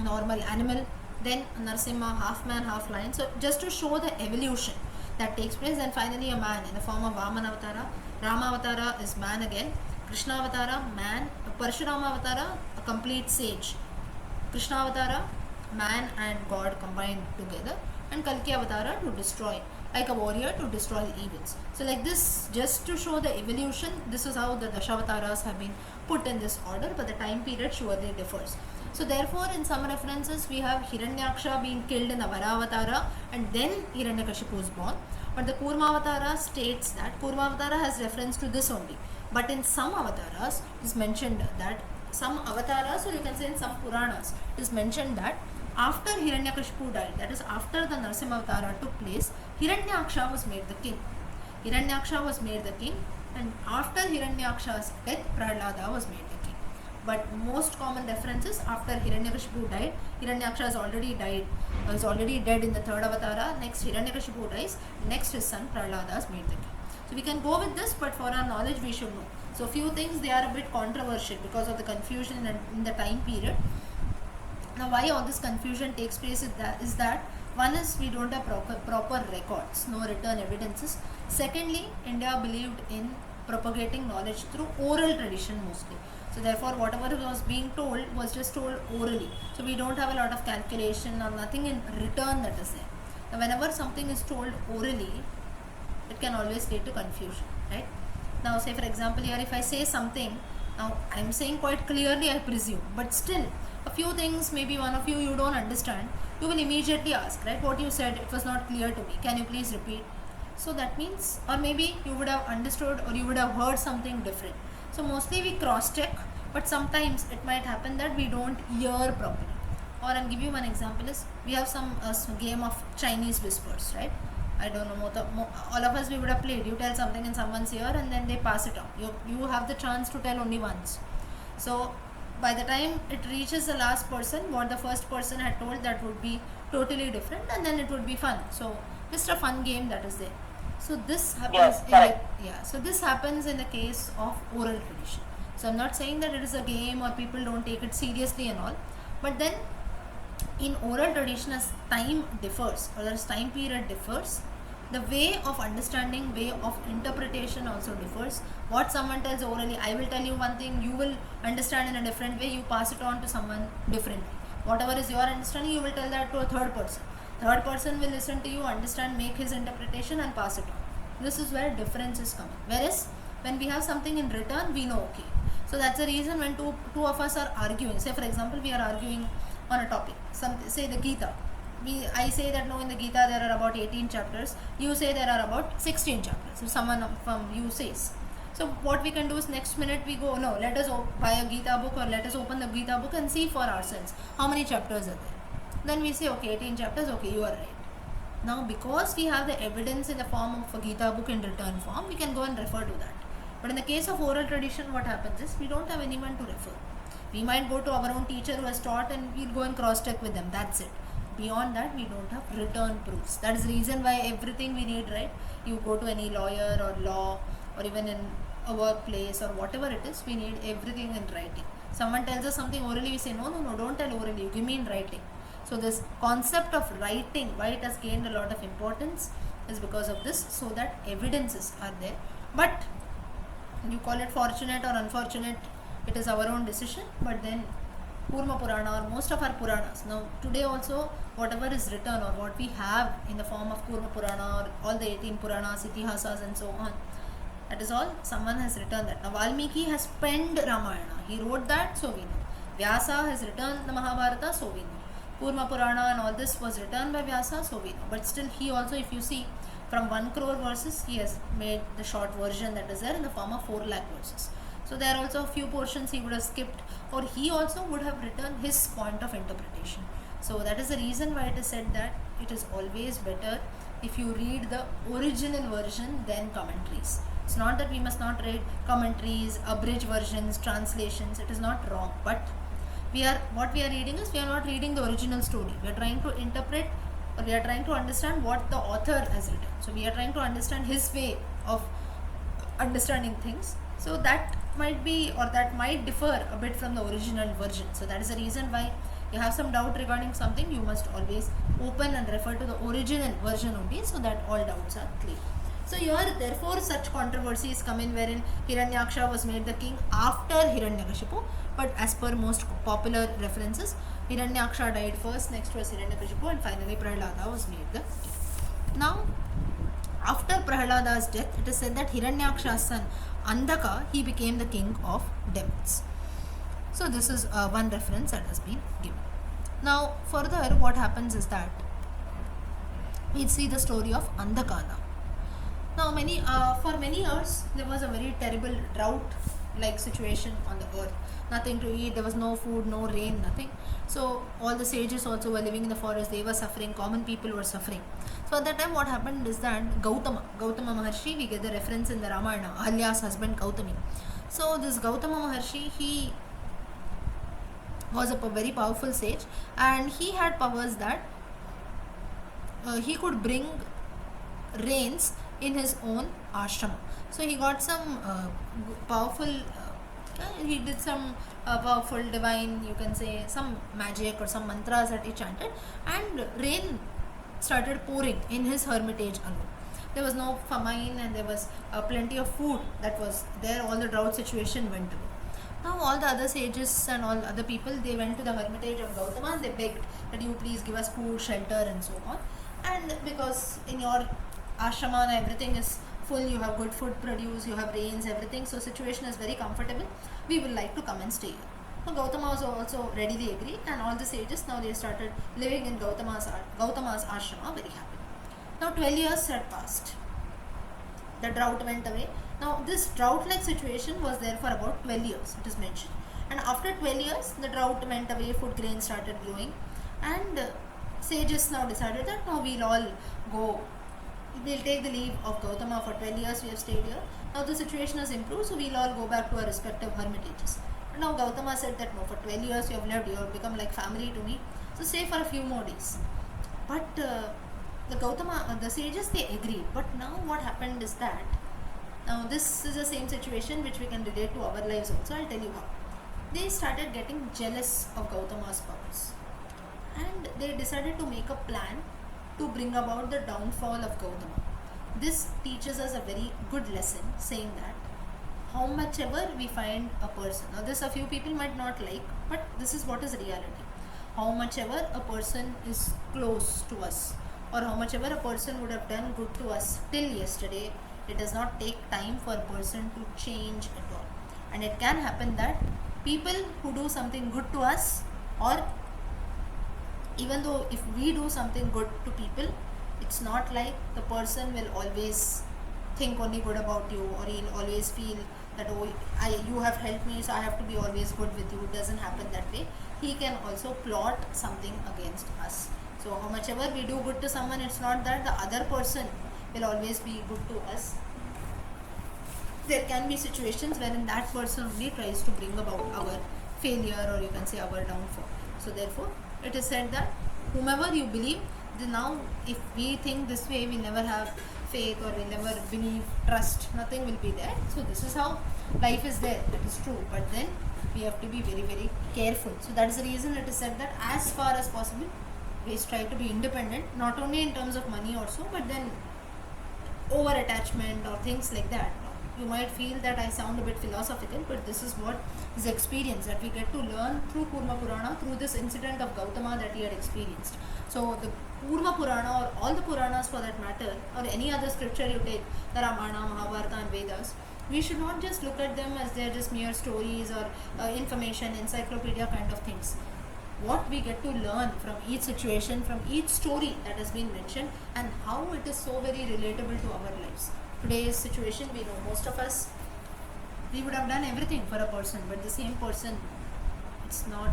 [SPEAKER 1] normal animal. Then Narasimha, half man, half lion. So just to show the evolution that takes place. And finally a man in the form of Vamana Avatara. Rama Avatara is man again. Krishna Avatara, man. Parashurama Avatara, a complete sage. Krishna Avatara, man and God combined together. And Kalki Avatara to destroy like a warrior to destroy the evils. So like this, just to show the evolution, this is how the Dashavataras have been put in this order, but the time period surely differs. So therefore, in some references, we have Hiranyaksha being killed in the Varavatara and then Hiranyakashipu is born. But the Kurmavatara states that Kurmavatara has reference to this only. But in some avatars, it is mentioned that some avatars, or you can say in some Puranas, it is mentioned that after Hiranyakashipu died, that is after the Narasimha Avatara took place, Hiranyaksha was made the king. Hiranyaksha was made the king, and after Hiranyaksha's death, Prahlada was made the king. But most common references, after Hiranyakashipu died, Hiranyaksha is already dead in the third avatara. Next Hiranyakashipu dies, next his son Prahlada is made the king. So we can go with this, but for our knowledge we should know. So few things, they are a bit controversial because of the confusion in the time period. Now why all this confusion takes place is that one is we don't have proper records, no written evidences. Secondly, India believed in propagating knowledge through oral tradition mostly. So therefore whatever was being told was just told orally. So we don't have a lot of calculation or nothing in return that is there. Now whenever something is told orally, it can always lead to confusion, right? Now say for example here, if I say something, now I am saying quite clearly I presume, but still a few things, maybe one of you don't understand, you will immediately ask, right, what you said, it was not clear to me, can you please repeat? So that means, or maybe you would have understood or you would have heard something different. So mostly we cross check, but sometimes it might happen that we don't hear properly. Or I'll give you one example is, we have some game of Chinese whispers, right? I don't know, all of us we would have played. You tell something in someone's ear and then they pass it on. You have the chance to tell only once. So by the time it reaches the last person, what the first person had told, that would be totally different, and then it would be fun. So just a fun game that is there. So this happens so this happens in the case of oral tradition. So I'm not saying that it is a game or people don't take it seriously and all, but then in oral tradition, as time differs or as time period differs, the way of understanding, way of interpretation also differs. What someone tells orally, I will tell you one thing, you will understand in a different way, you pass it on to someone differently. Whatever is your understanding, you will tell that to a third person. Third person will listen to you, understand, make his interpretation and pass it on. This is where difference is coming. Whereas when we have something in return, we know, okay. So that's the reason when two of us are arguing, say for example we are arguing on a topic, say the Gita. I say that no, in the Gita there are about 18 chapters, you say there are about 16 chapters, if someone from you says. So what we can do is next minute we go, no, let us buy a Gita book or let us open the Gita book and see for ourselves how many chapters are there. Then we say, okay, 18 chapters, okay, you are right. Now because we have the evidence in the form of a Gita book in written form, we can go and refer to that. But in the case of oral tradition, what happens is we don't have anyone to refer. We might go to our own teacher who has taught and we'll go and cross check with them, that's it. Beyond that, we don't have written proofs. That is the reason why everything we need, right? You go to any lawyer or law or even in a workplace or whatever it is, we need everything in writing. Someone tells us something orally, we say, no, don't tell orally, you give me in writing. So this concept of writing, why it has gained a lot of importance is because of this, so that evidences are there. But you call it fortunate or unfortunate, it is our own decision. But then Kurma Purana or most of our Puranas, now today also whatever is written or what we have in the form of Kurma Purana or all the 18 Puranas, Itihasas and so on, that is all someone has written that. Now Valmiki has penned Ramayana, he wrote that, so we know. Vyasa has written the Mahabharata, so we know. Kurma Purana and all this was written by Vyasa, so we know. But still he also, if you see, from 1 crore verses, he has made the short version that is there in the form of 4 lakh verses. So there are also a few portions he would have skipped, or he also would have written his point of interpretation. So that is the reason why it is said that it is always better if you read the original version than commentaries. It's not that we must not read commentaries, abridged versions, translations, it is not wrong, but what we are reading is, we are not reading the original story. We are trying to interpret, or we are trying to understand what the author has written. So we are trying to understand his way of understanding things. So that might be, or that might differ a bit from the original version. So that is the reason why you have some doubt regarding something, you must always open and refer to the original version only, so that all doubts are clear. So here, therefore, such controversies come in wherein Hiranyaksha was made the king after Hiranyakashipu, but as per most popular references, Hiranyaksha died first, next was Hiranyakashipu, and finally Prahlada was made the king. Now, after Prahlada's death, it is said that Hiranyaksha's son Andhaka, he became the king of demons. So this is one reference that has been given. Now further what happens is that we see the story of Andhaka now. Now for many years there was a very terrible drought like situation on the earth. Nothing to eat, there was no food, no rain, nothing. So all the sages also were living in the forest, they were suffering, common people were suffering. So at that time what happened is that Gautama Maharshi, we get the reference in the Ramayana, Ahalya's husband Gautami. So this Gautama Maharshi, he was a very powerful sage, and he had powers that he could bring rains in his own ashrama. So he got some powerful, he did some powerful divine, you can say some magic or some mantras that he chanted, and rain started pouring in his hermitage alone. There was no famine and there was plenty of food that was there. All the drought situation went away. Now all the other sages and all other people, they went to the hermitage of Gautama and they begged that you please give us food, shelter and so on. And because in your ashrama everything is full, you have good food produce, you have rains, everything, so situation is very comfortable, we would like to come and stay here. So Gautama was also readily agreed, and all the sages now they started living in Gautama's ashrama very happily. Now 12 years had passed. The drought went away. Now this drought like situation was there for about 12 years, it is mentioned. And after 12 years, the drought went away, food grains started growing, and sages now decided that now we'll all go, we'll take the leave of Gautama. For 12 years we have stayed here. Now the situation has improved, so we'll all go back to our respective hermitages. And now Gautama said that no, for 12 years you have lived, you have become like family to me, so stay for a few more days. But the sages, they agreed. But now what happened is that, now this is the same situation which we can relate to our lives also. I'll tell you how. They started getting jealous of Gautama's powers, and they decided to make a plan to bring about the downfall of Gautama. This teaches us a very good lesson, saying that how much ever we find a person, now this a few people might not like, but this is what is reality. How much ever a person is close to us, or how much ever a person would have done good to us till yesterday, it does not take time for a person to change at all. And it can happen that people who do something good to us, or even though if we do something good to people, it's not like the person will always think only good about you, or he'll always feel that oh, you have helped me, so I have to be always good with you. It doesn't happen that way. He can also plot something against us. So how much ever we do good to someone, it's not that the other person will always be good to us. There can be situations wherein that person only tries to bring about our failure, or you can say our downfall. So therefore it is said that whomever you believe, now if we think this way, we never have faith, or we never believe, trust, nothing will be there. So this is how life is there, that is true, but then we have to be very very careful. So that is the reason it is said that as far as possible we strive to be independent, not only in terms of money also, but then over attachment or things like that. You might feel that I sound a bit philosophical, but this is what is experience that we get to learn through Kurma Purana, through this incident of Gautama that he had experienced. So the Kurma Purana, or all the Puranas for that matter, or any other scripture you take, the Ramayana, Mahabharata and Vedas, we should not just look at them as they're just mere stories or information, encyclopedia kind of things. What we get to learn from each situation, from each story that has been mentioned, and how it is so very relatable to our lives. Today's situation, we know most of us, we would have done everything for a person, but the same person, it's not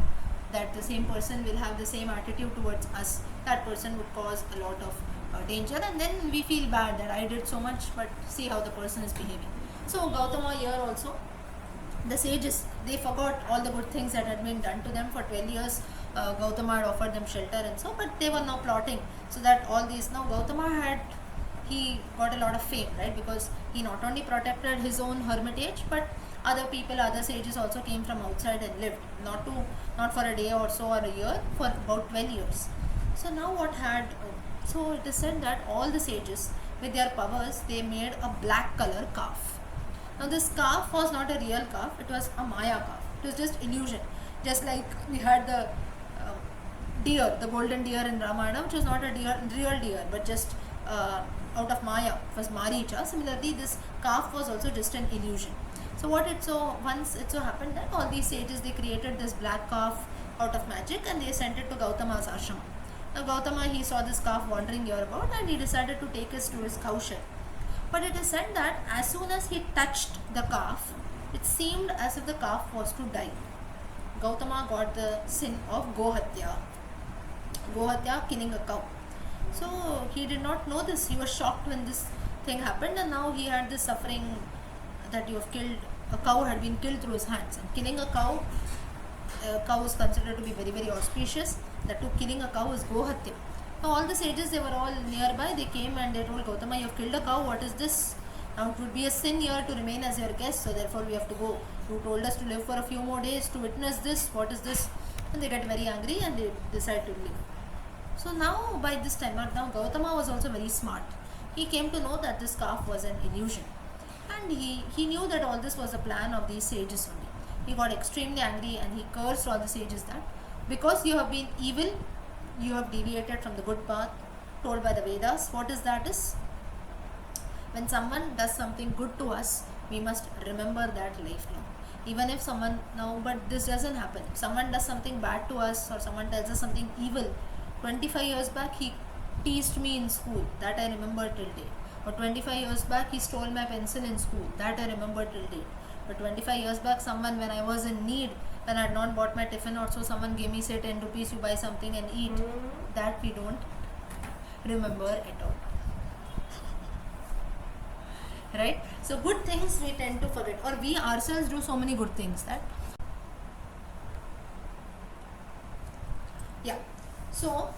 [SPEAKER 1] that the same person will have the same attitude towards us. That person would cause a lot of danger, and then we feel bad that I did so much, but see how the person is behaving. So Gautama here also, the sages, they forgot all the good things that had been done to them for 12 years. Gautama had offered them shelter and so, but they were now plotting so that all these, now Gautama he got a lot of fame, right? Because he not only protected his own hermitage, but other people, other sages also came from outside and lived, not for a day or so or a year, for about 12 years. So now so it is said that all the sages with their powers, they made a black color calf. Now this calf was not a real calf, it was a Maya calf. It was just illusion. Just like we had the deer, the golden deer in Ramayana, which was not a real deer, but just out of Maya, it was Maricha. Similarly, this calf was also just an illusion. So once it so happened that all these sages, they created this black calf out of magic and they sent it to Gautama's ashram. Now Gautama, he saw this calf wandering here about and he decided to take it to his cow shed. But it is said that as soon as he touched the calf, it seemed as if the calf was to die. Gautama got the sin of Gohatya. Gohatya, killing a cow. So he did not know this. He was shocked when this thing happened, and now he had this suffering that you have killed, a cow had been killed through his hands. And killing a cow is considered to be very, very auspicious. That to killing a cow is Gohatya. Now all the sages, they were all nearby. They came and they told Gautama, you have killed a cow, what is this? Now it would be a sin here to remain as your guest, so therefore we have to go. You told us to live for a few more days to witness this, what is this? And they get very angry and they decide to leave. So now by this time, now Gautama was also very smart. He came to know that this calf was an illusion. And he knew that all this was a plan of these sages only. He got extremely angry and he cursed all the sages that because you have been evil, you have deviated from the good path told by the Vedas. What is that is? When someone does something good to us, we must remember that lifelong. Even if someone, now, but this doesn't happen. If someone does something bad to us or someone tells us something evil, 25 years back he teased me in school, that I remember till date. Or 25 years back he stole my pencil in school, that I remember till date. But 25 years back someone, when I was in need, when I had not bought my tiffin or so, someone gave me say 10 rupees, you buy something and eat, that we don't remember at all. Right? So good things we tend to forget, or we ourselves do so many good things that so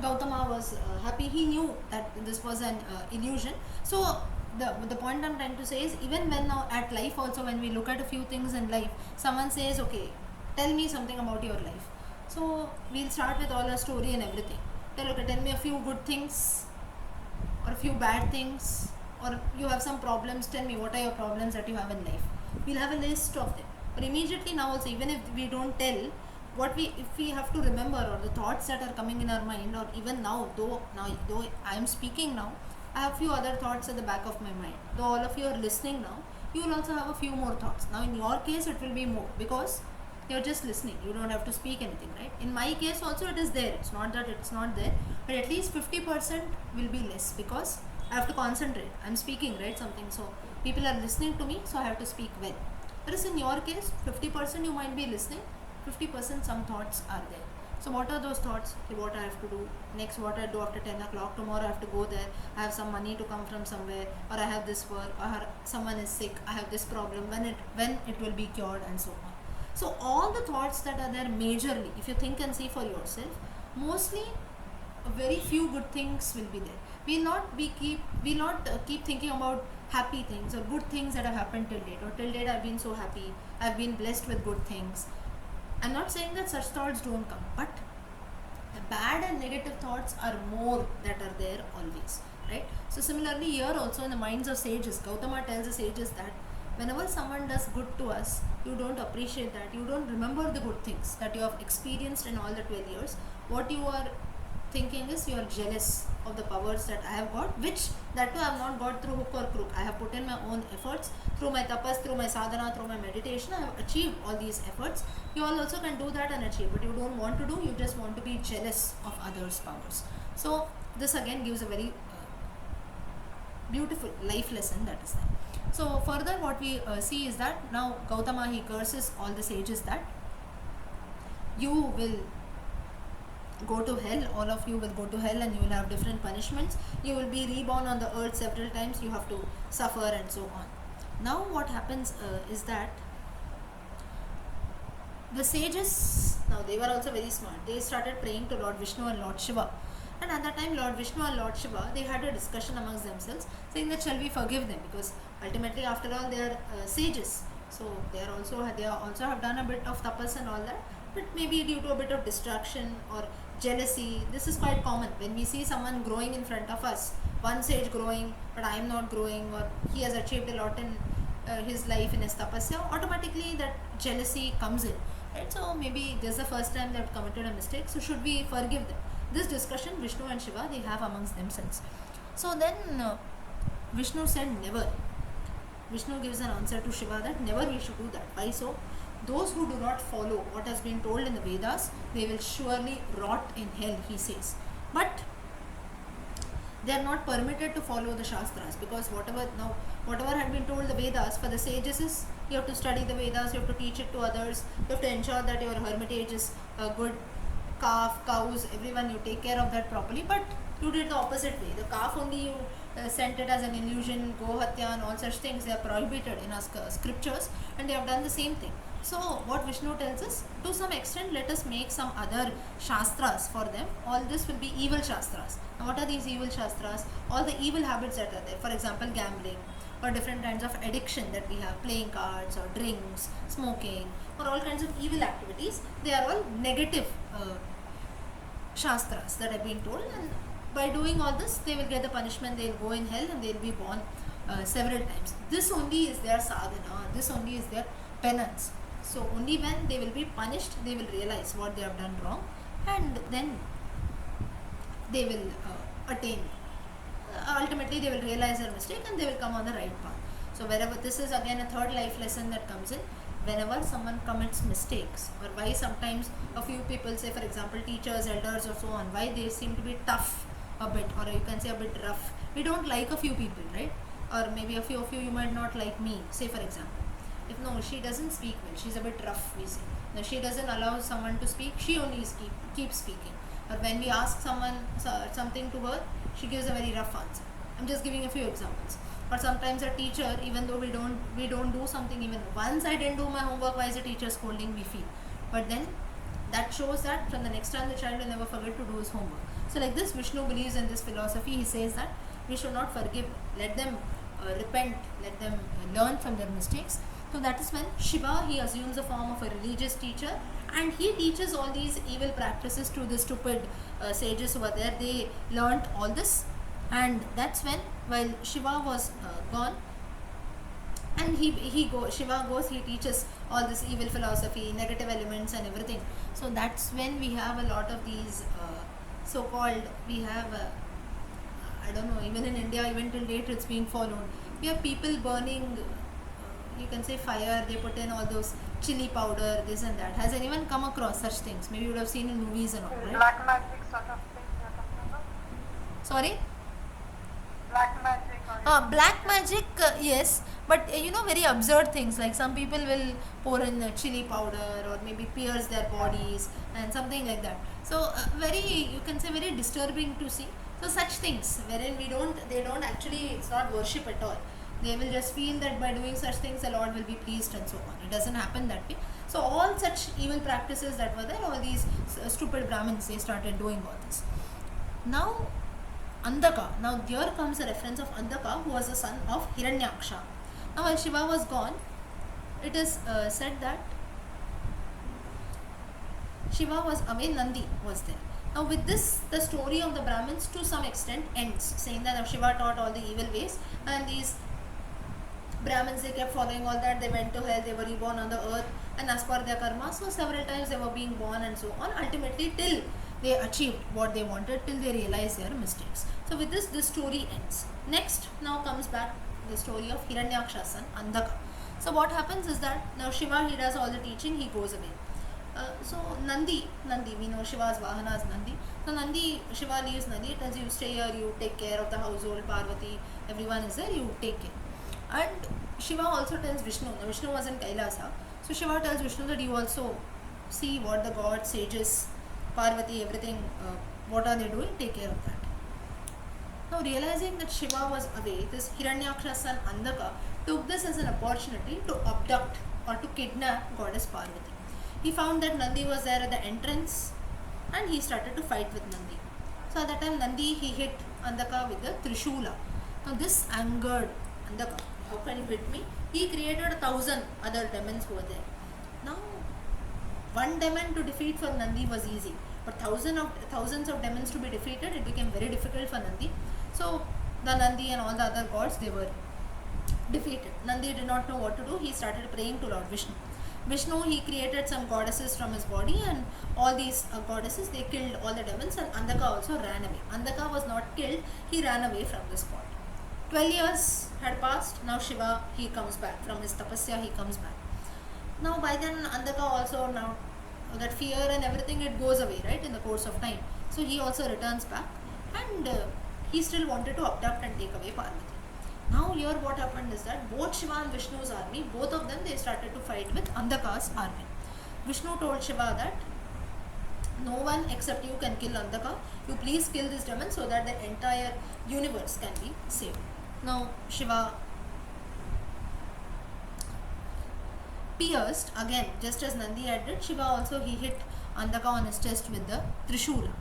[SPEAKER 1] Gautama was happy. He knew that this was an illusion. So the point I'm trying to say is, even when now at life also, when we look at a few things in life, someone says, okay, tell me something about your life. So we'll start with all our story and everything. Tell me a few good things or a few bad things, or you have some problems, tell me what are your problems that you have in life. We'll have a list of them. But immediately now also, even if we don't tell, if we have to remember, or the thoughts that are coming in our mind, or even now though I am speaking now, I have few other thoughts at the back of my mind. Though all of you are listening now, you will also have a few more thoughts. Now in your case it will be more, because you're just listening, you don't have to speak anything, right? In my case also it is there, it's not that it's not there, but at least 50% will be less, because I have to concentrate. I'm speaking, right, something, so people are listening to me, so I have to speak well. Whereas in your case, 50% you might be listening, 50% some thoughts are there. So what are those thoughts? Okay, what I have to do next, what I do after 10 o'clock, tomorrow I have to go there, I have some money to come from somewhere, or I have this work, or someone is sick, I have this problem, when it will be cured, and so on. So all the thoughts that are there majorly, if you think and see for yourself, mostly very few good things will be there. We'll not keep thinking about happy things or good things that have happened till date, or till date I've been so happy, I've been blessed with good things. I'm not saying that such thoughts don't come, but the bad and negative thoughts are more that are there always, right? So similarly here also in the minds of sages, Gautama tells the sages that whenever someone does good to us, you don't appreciate that, you don't remember the good things that you have experienced in all the 12 years. What you are thinking is you are jealous of the powers that I have got, which that too I have not got through hook or crook. I have put in my own efforts, through my tapas, through my sadhana, through my meditation, I have achieved all these efforts. You all also can do that and achieve, but you don't want to do, you just want to be jealous of others' powers. So this again gives a very beautiful life lesson that is there. So further what we see is that now Gautama, he curses all the sages that you will go to hell, all of you will go to hell, and you will have different punishments. You will be reborn on the earth several times, you have to suffer, and so on. Now what happens is that the sages, now they were also very smart, they started praying to Lord Vishnu and Lord Shiva. And at that time Lord Vishnu and Lord Shiva, they had a discussion amongst themselves, saying that shall we forgive them, because ultimately after all they are sages, so they also have done a bit of tapas and all that, but maybe due to a bit of distraction or jealousy, this is quite common when we see someone growing in front of us, one sage growing but I am not growing, or he has achieved a lot in his life in his tapasya, automatically that jealousy comes in, right? So maybe this is the first time they have committed a mistake, so should we forgive them? this discussion Vishnu and Shiva they have amongst themselves. So then Vishnu said never. Vishnu gives an answer to Shiva that never we should do that. Why so? Those who do not follow what has been told in the Vedas, they will surely rot in hell, he says. But they are not permitted to follow the Shastras, because whatever had been told the Vedas for the sages is you have to study the Vedas, you have to teach it to others, you have to ensure that your hermitage is a good calf, cows, everyone, you take care of that properly. But you did the opposite way. The calf only you sent it as an illusion, go hatya and all such things, they are prohibited in our scriptures, and they have done the same thing. So what Vishnu tells us, to some extent let us make some other shastras for them. All this will be evil shastras. Now what are these evil shastras? All the evil habits that are there, for example gambling, or different kinds of addiction that we have, playing cards or drinks, smoking, or all kinds of evil activities, they are all negative shastras that have been told, and by doing all this they will get the punishment, they will go in hell and they will be born several times. This only is their sadhana, this only is their penance. So only when they will be punished they will realize what they have done wrong, and then they will attain, ultimately they will realize their mistake and they will come on the right path. So wherever, this is again a third life lesson that comes in, whenever someone commits mistakes, or why sometimes a few people, say for example teachers, elders or so on, why they seem to be tough a bit, or you can say a bit rough. We don't like a few people, right? Or maybe a few of you might not like me, say for example. If no, she doesn't speak well, she's a bit rough, we say. Now she doesn't allow someone to speak, she only keeps speaking. Or when we ask someone something to her, she gives a very rough answer. I'm just giving a few examples. Or sometimes a teacher, even though we don't do something, even once I didn't do my homework, why is the teacher scolding, we feel. But then that shows that from the next time the child will never forget to do his homework. So like this, Vishnu believes in this philosophy. He says that we should not forgive, let them repent, let them learn from their mistakes. So that is when Shiva, he assumes the form of a religious teacher, and he teaches all these evil practices to the stupid sages who are there. They learnt all this, and that's when, while Shiva was gone, and Shiva goes, he teaches all this evil philosophy, negative elements and everything. So that's when we have a lot of these so-called, we have I don't know, even in India, even till date it's being followed. We have people burning, you can say fire, they put in all those chili powder, this and that. Has anyone come across such things? Maybe you would have seen in movies and all, right?
[SPEAKER 2] Black magic sort of thing you're talking about?
[SPEAKER 1] Sorry?
[SPEAKER 2] Black magic or
[SPEAKER 1] Black magic, yes, but very absurd things, like some people will pour in chili powder or maybe pierce their bodies and something like that. So very, you can say very disturbing to see. So such things wherein they don't actually, it's not worship at all. They will just feel that by doing such things the Lord will be pleased and so on. It doesn't happen that way. So all such evil practices that were there, all these stupid Brahmins, they started doing all this. Now Andaka, now here comes a reference of Andaka, who was the son of Hiranyaksha. Now while Shiva was gone, it is said that Shiva was away, Nandi was there. Now with this, the story of the Brahmins to some extent ends, saying that Shiva taught all the evil ways, and these Brahmins, they kept following all that, they went to hell, they were reborn on the earth, and as per their karma, so several times they were being born and so on, ultimately till they achieved what they wanted, till they realized their mistakes. So with this story ends. Next, now comes back the story of Hiranyaksha's son, Andaka. So what happens is that now Shiva, he does all the teaching, he goes away. So Nandi, we know Shiva's Vahana is Nandi. So Nandi, Shiva leaves Nandi, tells you stay here, you take care of the household, Parvati, everyone is there, you take care. And Shiva also tells Vishnu, now Vishnu was in Kailasa, so Shiva tells Vishnu that you also see what the gods, sages, Parvati, everything, what are they doing, take care of that. Now realizing that Shiva was away, this Hiranyaksha's son Andaka took this as an opportunity to abduct or to kidnap goddess Parvati. He found that Nandi was there at the entrance and he started to fight with Nandi. So at that time Nandi, he hit Andaka with the Trishula. Now this angered Andaka. How can you hit me? He created 1,000 other demons who were there. Now one demon to defeat for Nandi was easy, but thousands of demons to be defeated, it became very difficult for Nandi. So the Nandi and all the other gods, they were defeated. Nandi did not know what to do. He started praying to Lord Vishnu. Vishnu, he created some goddesses from his body, and all these goddesses, they killed all the demons, and Andhaka also ran away. Andhaka was not killed, he ran away from the spot. 12 years had passed. Now Shiva, he comes back from his tapasya, he comes back. Now by then Andhaka also, now that fear and everything, it goes away, right, in the course of time. So he also returns back, and he still wanted to abduct and take away Parvati. Now here what happened is that both Shiva and Vishnu's army, both of them, they started to fight with Andhaka's army. Vishnu told Shiva that no one except you can kill Andhaka. You please kill this demon so that the entire universe can be saved. Now Shiva pierced again, just as Nandi had did. Shiva also, he hit Andhaka on his chest with the Trishula,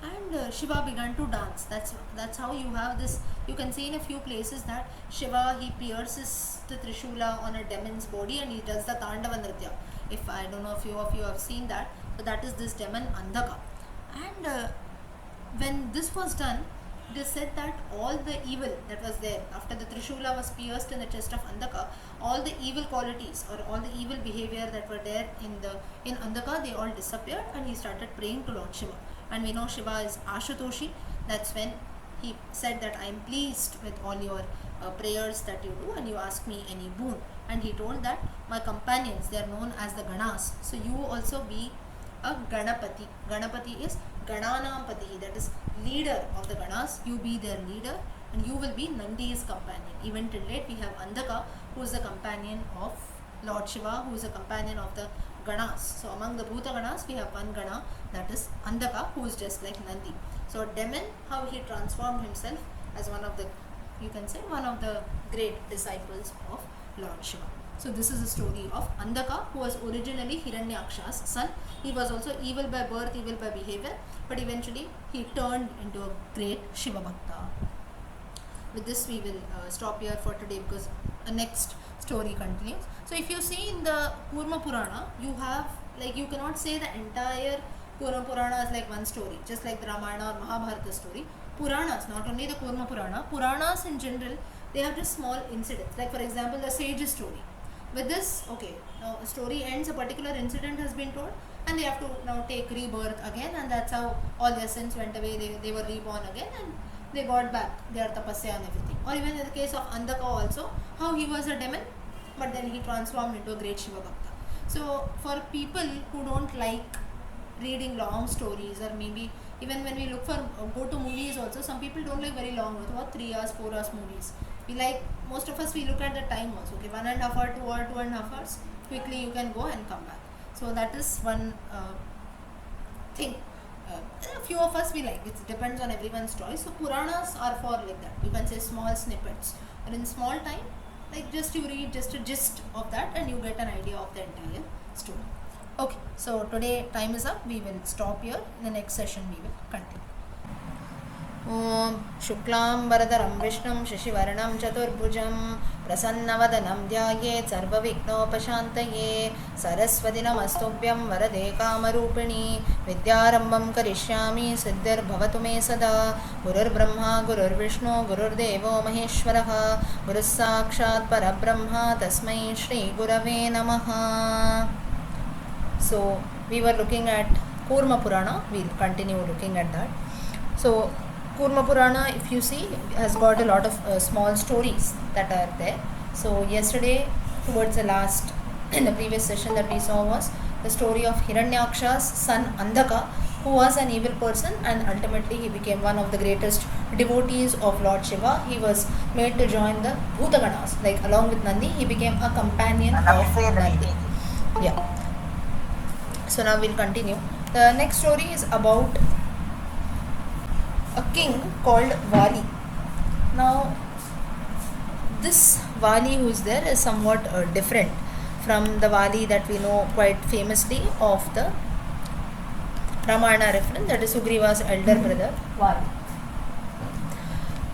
[SPEAKER 1] and Shiva began to dance. That's how you have this. You can see in a few places that Shiva, he pierces the Trishula on a demon's body and he does the Tandava Nritya. If I don't know if few of you have seen that, but that is this demon Andhaka. And when this was done, it is said that all the evil that was there after the Trishula was pierced in the chest of Andhaka, all the evil qualities or all the evil behavior that were there in Andhaka, they all disappeared, and he started praying to Lord Shiva. And we know Shiva is Ashutoshi. That's when he said that I am pleased with all your prayers that you do, and you ask me any boon. And he told that my companions, they are known as the Ganas, so you also be a Ganapati. Ganapati is Gananampati, that is leader of the Ganas. You be their leader, and you will be Nandi's companion. Even till date we have Andhaka, who is the companion of Lord Shiva, who is a companion of the Ganas. So among the Bhuta Ganas, we have one Gana, that is Andhaka, who is just like Nandi. So demon, how he transformed himself as one of the, you can say, one of the great disciples of Lord Shiva. So this is the story of Andhaka, who was originally Hiranyaksha's son. He was also evil by birth, evil by behavior, but eventually he turned into a great Shiva Bhakta. With this we will stop here for today, because the next story continues. So if you see in the Kurma Purana, you have, like, you cannot say the entire Kurma Purana is like one story, just like the Ramayana or Mahabharata story. Puranas, not only the Kurma Purana, Puranas in general, they have just small incidents. Like for example, the sage's story. With this, okay, now a story ends, a particular incident has been told, and they have to now take rebirth again, and that's how all their sins went away. They were reborn again, and they got back their tapasya and everything. Or even in the case of Andhaka also, how he was a demon, but then he transformed into a great Shiva Bhakta. So for people who don't like reading long stories, or maybe even when we look for go to movies also, some people don't like very long, about 3 hours, 4 hours movies. We like, most of us, we look at the time also, okay, 1.5 hours, 2 hours, 2.5 hours, quickly you can go and come back. So that is one thing. A few of us we like, it depends on everyone's choice. So Puranas are for like that, you can say small snippets, and in small time, like just you read just a gist of that and you get an idea of the entire story. Okay, so today time is up, we will stop here. In the next session we will continue. Om Shuklam Varadaram Vishnum Shashivaranam Chaturbhujam Prasanavadhanam Dhyayet Sarvavighnopashantaye Saraswati Namastubhyam Varade Kamarupini Vidyarambam Karishyami Siddhir Bhavatu Me Sada Gurur Brahma Gurur Vishnu Gurur Devo Maheshwaraha Gurus Sakshat Parabrahma Tasmai Shri Gurave Namaha. So we were looking at Kurma Purana, we will continue looking at that. So Kurma Purana, if you see, has got a lot of small stories that are there. So yesterday, towards the last, in the previous session that we saw, was the story of Hiranyaksha's son Andhaka, who was an evil person, and ultimately he became one of the greatest devotees of Lord Shiva. He was made to join the Bhutaganas, like along with Nandi, he became a companion of Nandi. Yeah. So now we'll continue. The next story is about a king called Vali. Now this Vali who is there is somewhat different from the Vali that we know quite famously of the Ramayana reference, that is Sugriva's elder brother Vali.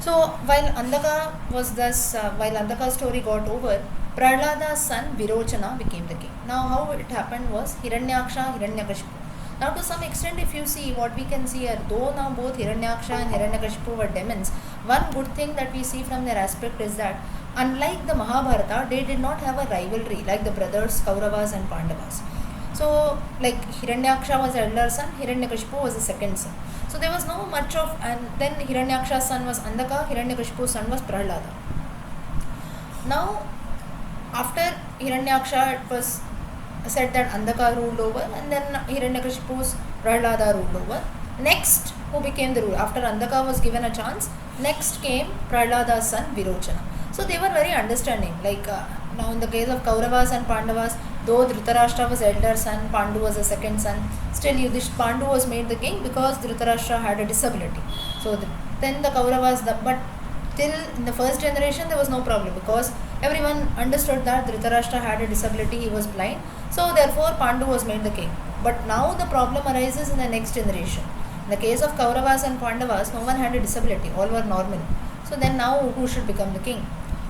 [SPEAKER 1] So while Andhaka's story got over, Prahlada's son Virochana became the king. Now how it happened was Hiranyaksha, Hiranyakashipu. Now to some extent, if you see, what we can see here, though now both Hiranyaksha and Hiranyakashipu were demons, one good thing that we see from their aspect is that unlike the Mahabharata, they did not have a rivalry like the brothers Kauravas and Pandavas. So, like Hiranyaksha was the elder son, Hiranyakashipu was the second son. So there was no much of, and then Hiranyaksha's son was Andaka, Hiranyakashipu's son was Prahlada. Now, after Hiranyaksha, it was said that Andaka ruled over, and then Hiranyakashipu's Prahlada ruled over. Next, who became the ruler? After Andaka was given a chance, next came Prahlada's son Virochana. So they were very understanding. Like now in the case of Kauravas and Pandavas, though Dhritarashtra was elder son, Pandu was the second son, still Pandu was made the king because Dhritarashtra had a disability. So then the Kauravas, but till in the first generation there was no problem because everyone understood that Dhritarashtra had a disability, he was blind. So therefore Pandu was made the king. But now the problem arises in the next generation. In the case of Kauravas and Pandavas, no one had a disability, all were normal. So then now who should become the king?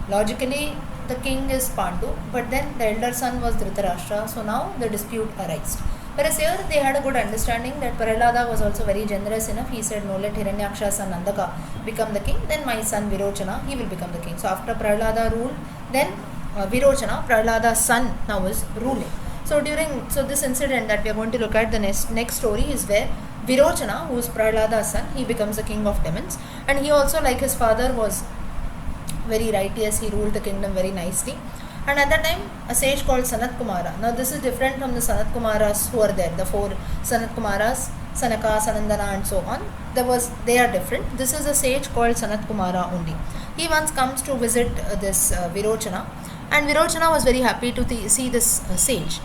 [SPEAKER 1] Logically, the king is Pandu, but then the elder son was Dhritarashtra, so now the dispute arises. Whereas here they had a good understanding that Prahlada was also very generous enough. He said, no, let Hiranyaksha's son Andaka become the king, then my son Virochana, he will become the king. So after Prahlada ruled, then Virochana, Prahlada's son, now is ruling. So this incident that we are going to look at, the next story is where Virochana, who is Prahlada's son, he becomes the king of demons, and he also, like his father, was very righteous. He ruled the kingdom very nicely. And at that time, a sage called Sanat Kumara. Now this is different from the Sanat Kumaras who are there. The four Sanat Kumaras, Sanaka, Sanandana and so on. They are different. This is a sage called Sanat Kumara only. He once comes to visit this Virochana, and Virochana was very happy to see this sage.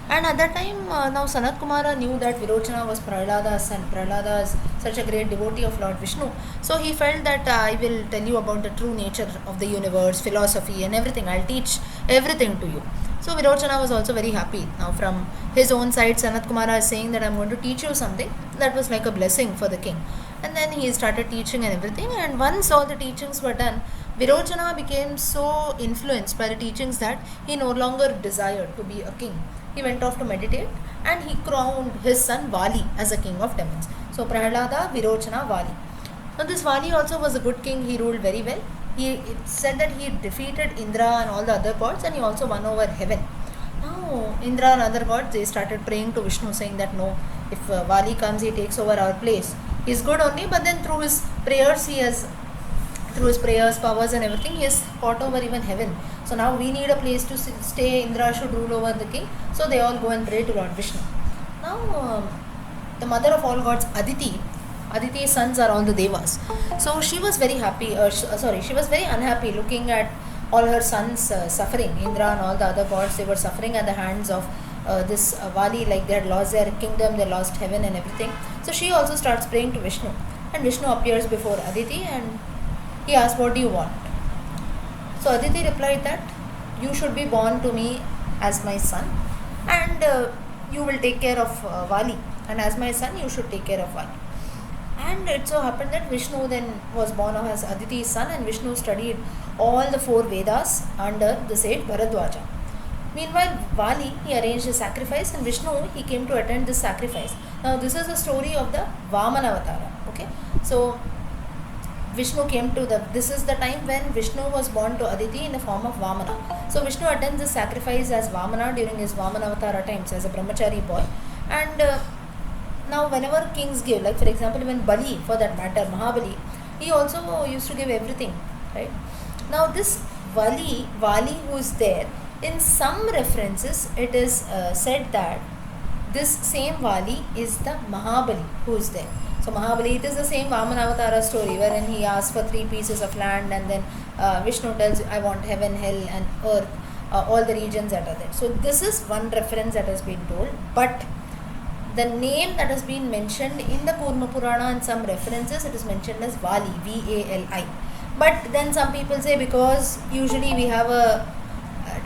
[SPEAKER 1] And at that time, now Sanat Kumara knew that Virochana was Prahlada's son. Prahlada is such a great devotee of Lord Vishnu. So he felt that I will tell you about the true nature of the universe, philosophy and everything. I'll teach everything to you. So Virochana was also very happy. Now from his own side, Sanat Kumara is saying that I'm going to teach you something. That was like a blessing for the king. And then he started teaching and everything. And once all the teachings were done, Virochana became so influenced by the teachings that he no longer desired to be a king. He went off to meditate and he crowned his son Vali as a king of demons. So Prahlada, Virochana, Vali. Now this Vali also was a good king. He ruled very well. It said that he defeated Indra and all the other gods, and he also won over heaven. Now Indra and other gods, they started praying to Vishnu, saying that no, if Vali comes, he takes over our place. He's good only, but then through his prayers, powers and everything, he has fought over even heaven. So now we need a place to stay. Indra should rule over the king. So they all go and pray to Lord Vishnu. Now the mother of all gods, Aditi's sons are all the devas. So she was very happy, she was very unhappy looking at all her sons suffering. Indra and all the other gods, they were suffering at the hands of this Vali, like they had lost their kingdom, they lost heaven and everything. So she also starts praying to Vishnu. And Vishnu appears before Aditi and he asks, what do you want? So Aditi replied that you should be born to me as my son, and you will take care of Vali, and as my son you should take care of Vali. And it so happened that Vishnu then was born as Aditi's son, and Vishnu studied all the 4 Vedas under the sage Bharadwaja. Meanwhile, Vali, he arranged a sacrifice, and Vishnu, he came to attend this sacrifice. Now this is the story of the Vamana Avatara. Okay, so Vishnu came to this is the time when Vishnu was born to Aditi in the form of Vamana. So Vishnu attends the sacrifice as Vamana during his Vamana Avatara times as a brahmachari boy. And now whenever kings give, like for example even Bali, for that matter, Mahabali, he also used to give everything, right? Now this Vali who is there, in some references it is said that this same Vali is the Mahabali who is there. So Mahabali, it is the same Vamana Avatara story wherein he asks for 3 pieces of land, and then Vishnu tells, I want heaven, hell and earth, all the regions that are there. So this is one reference that has been told, but the name that has been mentioned in the Kurma Purana and some references, it is mentioned as Vali, V-A-L-I. But then some people say, because usually we have a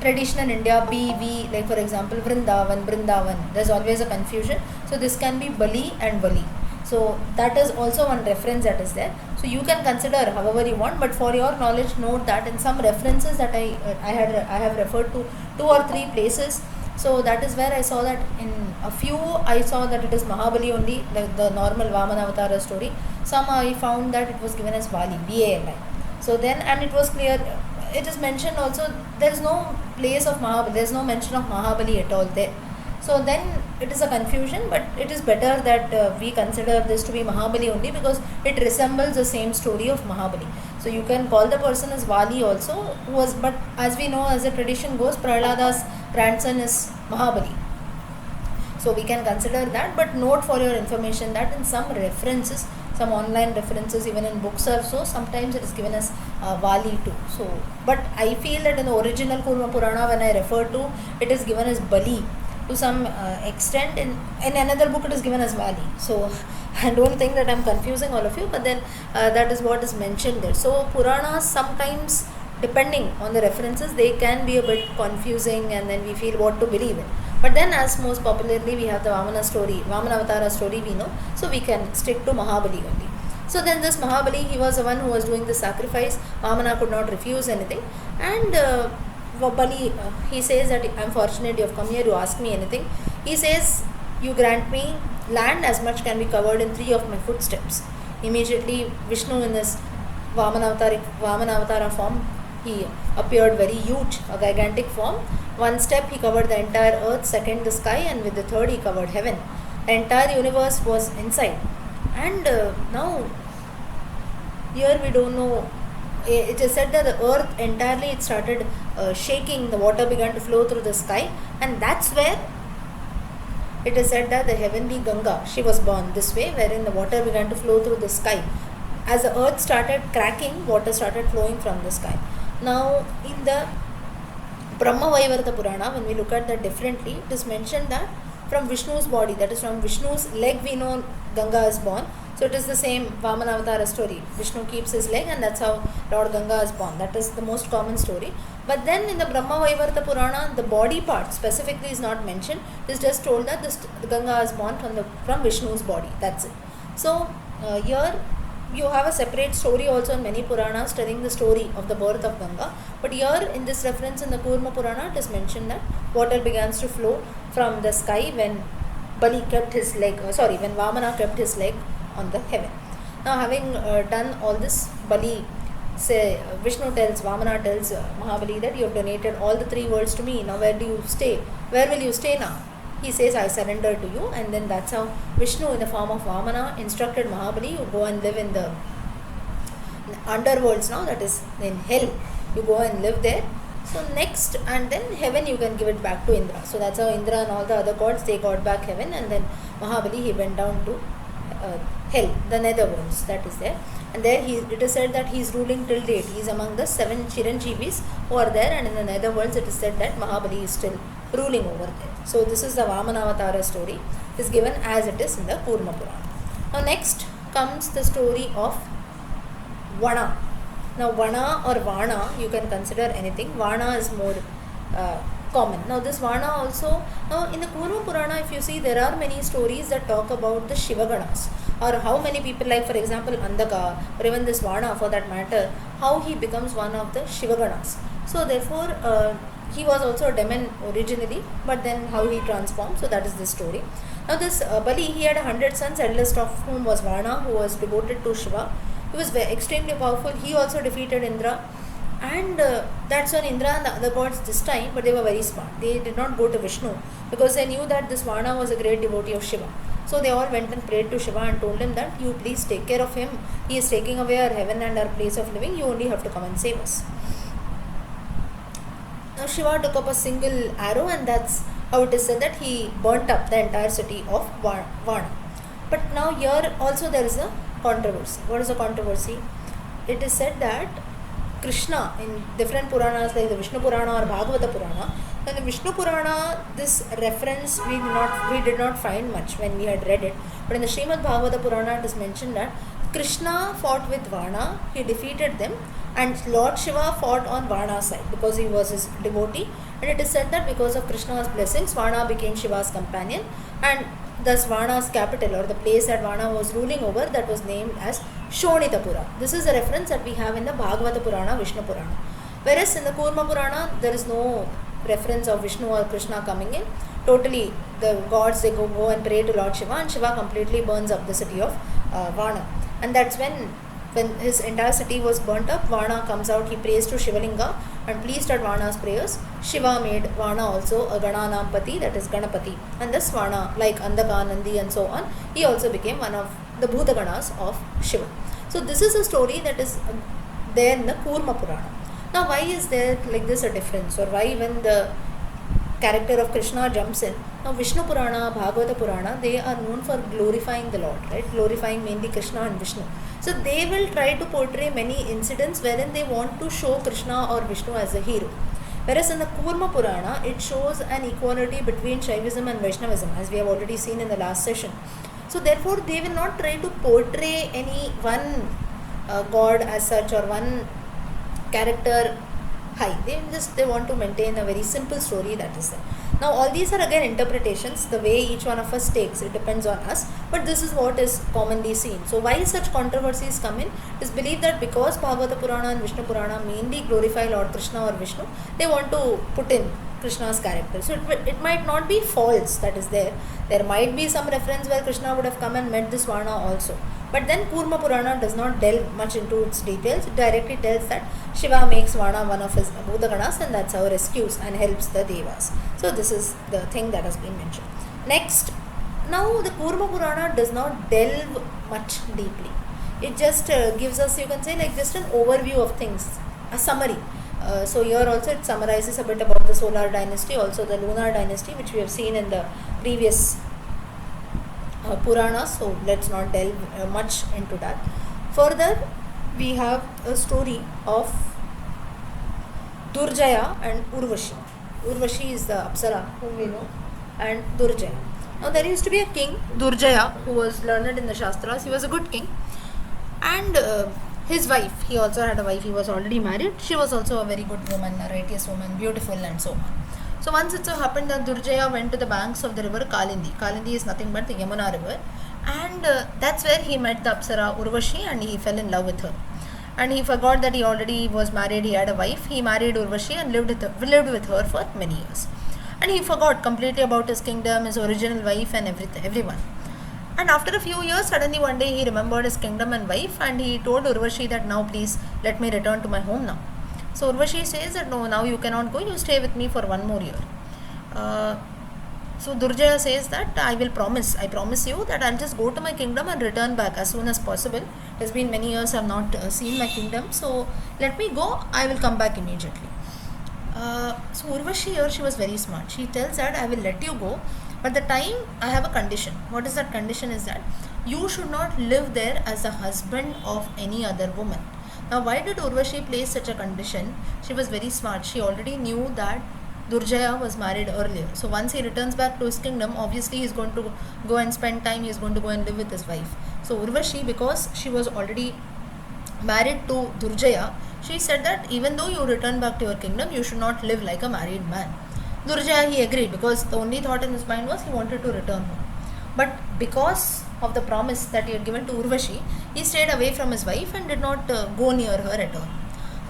[SPEAKER 1] tradition in India, B-V, like for example Vrindavan, there's always a confusion. So this can be Bali and Vali. So that is also one reference that is there. So you can consider however you want, but for your knowledge, note that in some references that I have referred to 2 or 3 places. So that is where I saw that in a few I saw that it is Mahabali only, like the normal Vamana Avatara story. Some I found that it was given as Vali, V-A-L-I. So then, and it was clear, it is mentioned also, there is no place of Mahabali, there is no mention of Mahabali at all there. So then it is a confusion, but it is better that we consider this to be Mahabali only, because it resembles the same story of Mahabali. So you can call the person as Vali also, who was, but as we know, as the tradition goes, Prahlada's grandson is Mahabali. So we can consider that, but note for your information that in some references, some online references, even in books or so, sometimes it is given as Vali too. So, but I feel that in the original Kurma Purana, when I refer to, it is given as Bali to some extent. In another book, it is given as Vali. So I don't think that I'm confusing all of you, but then that is what is mentioned there. So Puranas sometimes, depending on the references, they can be a bit confusing, and then we feel what to believe in. But then, as most popularly we have the Vamana story, Vamana Avatara story we know, so we can stick to Mahabali only. So then this Mahabali, he was the one who was doing the sacrifice. Vamana could not refuse anything, and Bali, he says that I'm fortunate you have come here, you ask me anything. He says, you grant me land as much can be covered in 3 of my footsteps. Immediately Vishnu, in this Vamana Avatara form, he appeared very huge, a gigantic form. One step he covered the entire earth, second the sky, and with the third he covered heaven. The entire universe was inside. And now here we don't know, it is said that the earth entirely, it started shaking, the water began to flow through the sky, and that's where it is said that the heavenly Ganga, she was born this way, wherein the water began to flow through the sky. As the earth started cracking, water started flowing from the sky. Now in the Brahma Vaivarta Purana, when we look at that differently, it is mentioned that from Vishnu's body, that is from Vishnu's leg, we know Ganga is born. So it is the same Vamana Avatara story. Vishnu keeps his leg, and that's how Lord Ganga is born. That is the most common story. But then in the Brahma Vaivarta Purana, the body part specifically is not mentioned. It is just told that the Ganga is born from Vishnu's body. That's it. So here you have a separate story also in many Puranas telling the story of the birth of Ganga. But here in this reference in the Kurma Purana, it is mentioned that water begins to flow from the sky when Bali kept his leg, when Vamana kept his leg on the heaven. Now having done all this, Vishnu tells, Vamana tells Mahabali that you have donated all the 3 worlds to me. Now where do you stay? Where will you stay now? He says, I surrender to you. And then that's how Vishnu, in the form of Vamana, instructed Mahabali, you go and live in the underworlds now, that is in hell. You go and live there. So next, and then heaven you can give it back to Indra. So that's how Indra and all the other gods, they got back heaven, and then Mahabali, he went down to hell, the netherworlds that is there. And there it is said that he is ruling till date. He is among the 7 Chiranjeevis who are there, and in the netherworlds it is said that Mahabali is still ruling over there. So this is the Vamana Avatara story. It is given as it is in the Kurma Purana. Now next comes the story of Vana. Now Vana or Vana, you can consider anything. Vana is more common. Now this Vana also, now in the Kurma Purana, if you see, there are many stories that talk about the Shivaganas, or how many people, like for example Andaka, or even this Vana for that matter, how he becomes one of the Shivaganas. So therefore he was also a demon originally, but then how he transformed. So that is the story. Now this Bali, he had 100 sons, eldest of whom was Vana, who was devoted to Shiva. He was extremely powerful. He also defeated Indra, and that's when Indra and the other gods this time, but they were very smart. They did not go to Vishnu because they knew that this Vana was a great devotee of Shiva. So they all went and prayed to Shiva and told him that you please take care of him. He is taking away our heaven and our place of living. You only have to come and save us. Now Shiva took up a single arrow, and that's how it is said that he burnt up the entire city of Vana. But now here also there is a controversy. What is the controversy? It is said that Krishna, in different Puranas like the Vishnu Purana or Bhagavata Purana, in the Vishnu Purana this reference we did not find much when we had read it, but in the Srimad Bhagavata Purana it is mentioned that Krishna fought with Vana, he defeated them, and Lord Shiva fought on Vana's side because he was his devotee, and it is said that because of Krishna's blessings, Vana became Shiva's companion, and thus Vana's capital, or the place that Vana was ruling over, that was named as Shonitapura. This is a reference that we have in the Bhagavata Purana, Vishnu Purana. Whereas in the Kurma Purana, there is no reference of Vishnu or Krishna coming in. Totally, the gods, they go and pray to Lord Shiva, and Shiva completely burns up the city of Vana. And that's when his entire city was burnt up, Vana comes out, he prays to Shivalinga, and pleased at Vana's prayers, Shiva made Vana also a Gananampati, that is Ganapati. And thus Vana, like Andaka, Nandi and so on, he also became one of the Bhutaganas of Shiva. So this is a story that is there in the Kurma Purana. Now why is there like this a difference, or why when the character of Krishna jumps in? Now Vishnu Purana, Bhagavata Purana, they are known for glorifying the Lord, right? Glorifying mainly Krishna and Vishnu. So they will try to portray many incidents wherein they want to show Krishna or Vishnu as a hero. Whereas in the Kurma Purana, it shows an equality between Shaivism and Vaishnavism, as we have already seen in the last session. So therefore, they will not try to portray any one god as such, or one character high. They want to maintain a very simple story that is there. Now all these are again interpretations, the way each one of us takes, it depends on us, but this is what is commonly seen. So why such controversies come in is believed that because Bhagavata Purana and Vishnu Purana mainly glorify Lord Krishna or Vishnu, they want to put in Krishna's character. So it might not be false that is there. There might be some reference where Krishna would have come and met this Vana also. But then Kurma Purana does not delve much into its details. It directly tells that Shiva makes Vana one of his Bhutaganas, and that's how rescues and helps the Devas. So this is the thing that has been mentioned. Next, now the Kurma Purana does not delve much deeply. It just gives us, you can say, like just an overview of things, a summary. So here also it summarizes a bit about the solar dynasty, also the lunar dynasty, which we have seen in the previous Puranas, so let's not delve much into that. Further, we have a story of Durjaya and Urvashi. Urvashi is the Apsara whom we know, and Durjaya. Now there used to be a king, Durjaya, who was learned in the Shastras. He was a good king, and his wife, he also had a wife, he was already married. She was also a very good woman, a righteous woman, beautiful and so on. So once it so happened that Durjaya went to the banks of the river Kalindi. Kalindi is nothing but the Yamuna river, and that's where he met the Apsara Urvashi, and he fell in love with her. And he forgot that he already was married, he had a wife. He married Urvashi and lived with her for many years. And he forgot completely about his kingdom, his original wife and everyone. And after a few years, suddenly one day he remembered his kingdom and wife, and he told Urvashi that now please let me return to my home now. So Urvashi says that no, now you cannot go, you stay with me for one more year. So Durjaya says that I promise you that I'll just go to my kingdom and return back as soon as possible. It has been many years I have not seen my kingdom, so let me go, I will come back immediately. So Urvashi here, she was very smart. She tells that I will let you go, but the time I have a condition. What is that condition? Is that you should not live there as a husband of any other woman. Now why did Urvashi place such a condition? She was very smart. She already knew that Durjaya was married earlier. So once he returns back to his kingdom, obviously he is going to go and spend time, he is going to go and live with his wife. So Urvashi, because she was already married to Durjaya, she said that even though you return back to your kingdom, you should not live like a married man. Durjaya, he agreed, because the only thought in his mind was he wanted to return home. But because of the promise that he had given to Urvashi, he stayed away from his wife and did not go near her at all.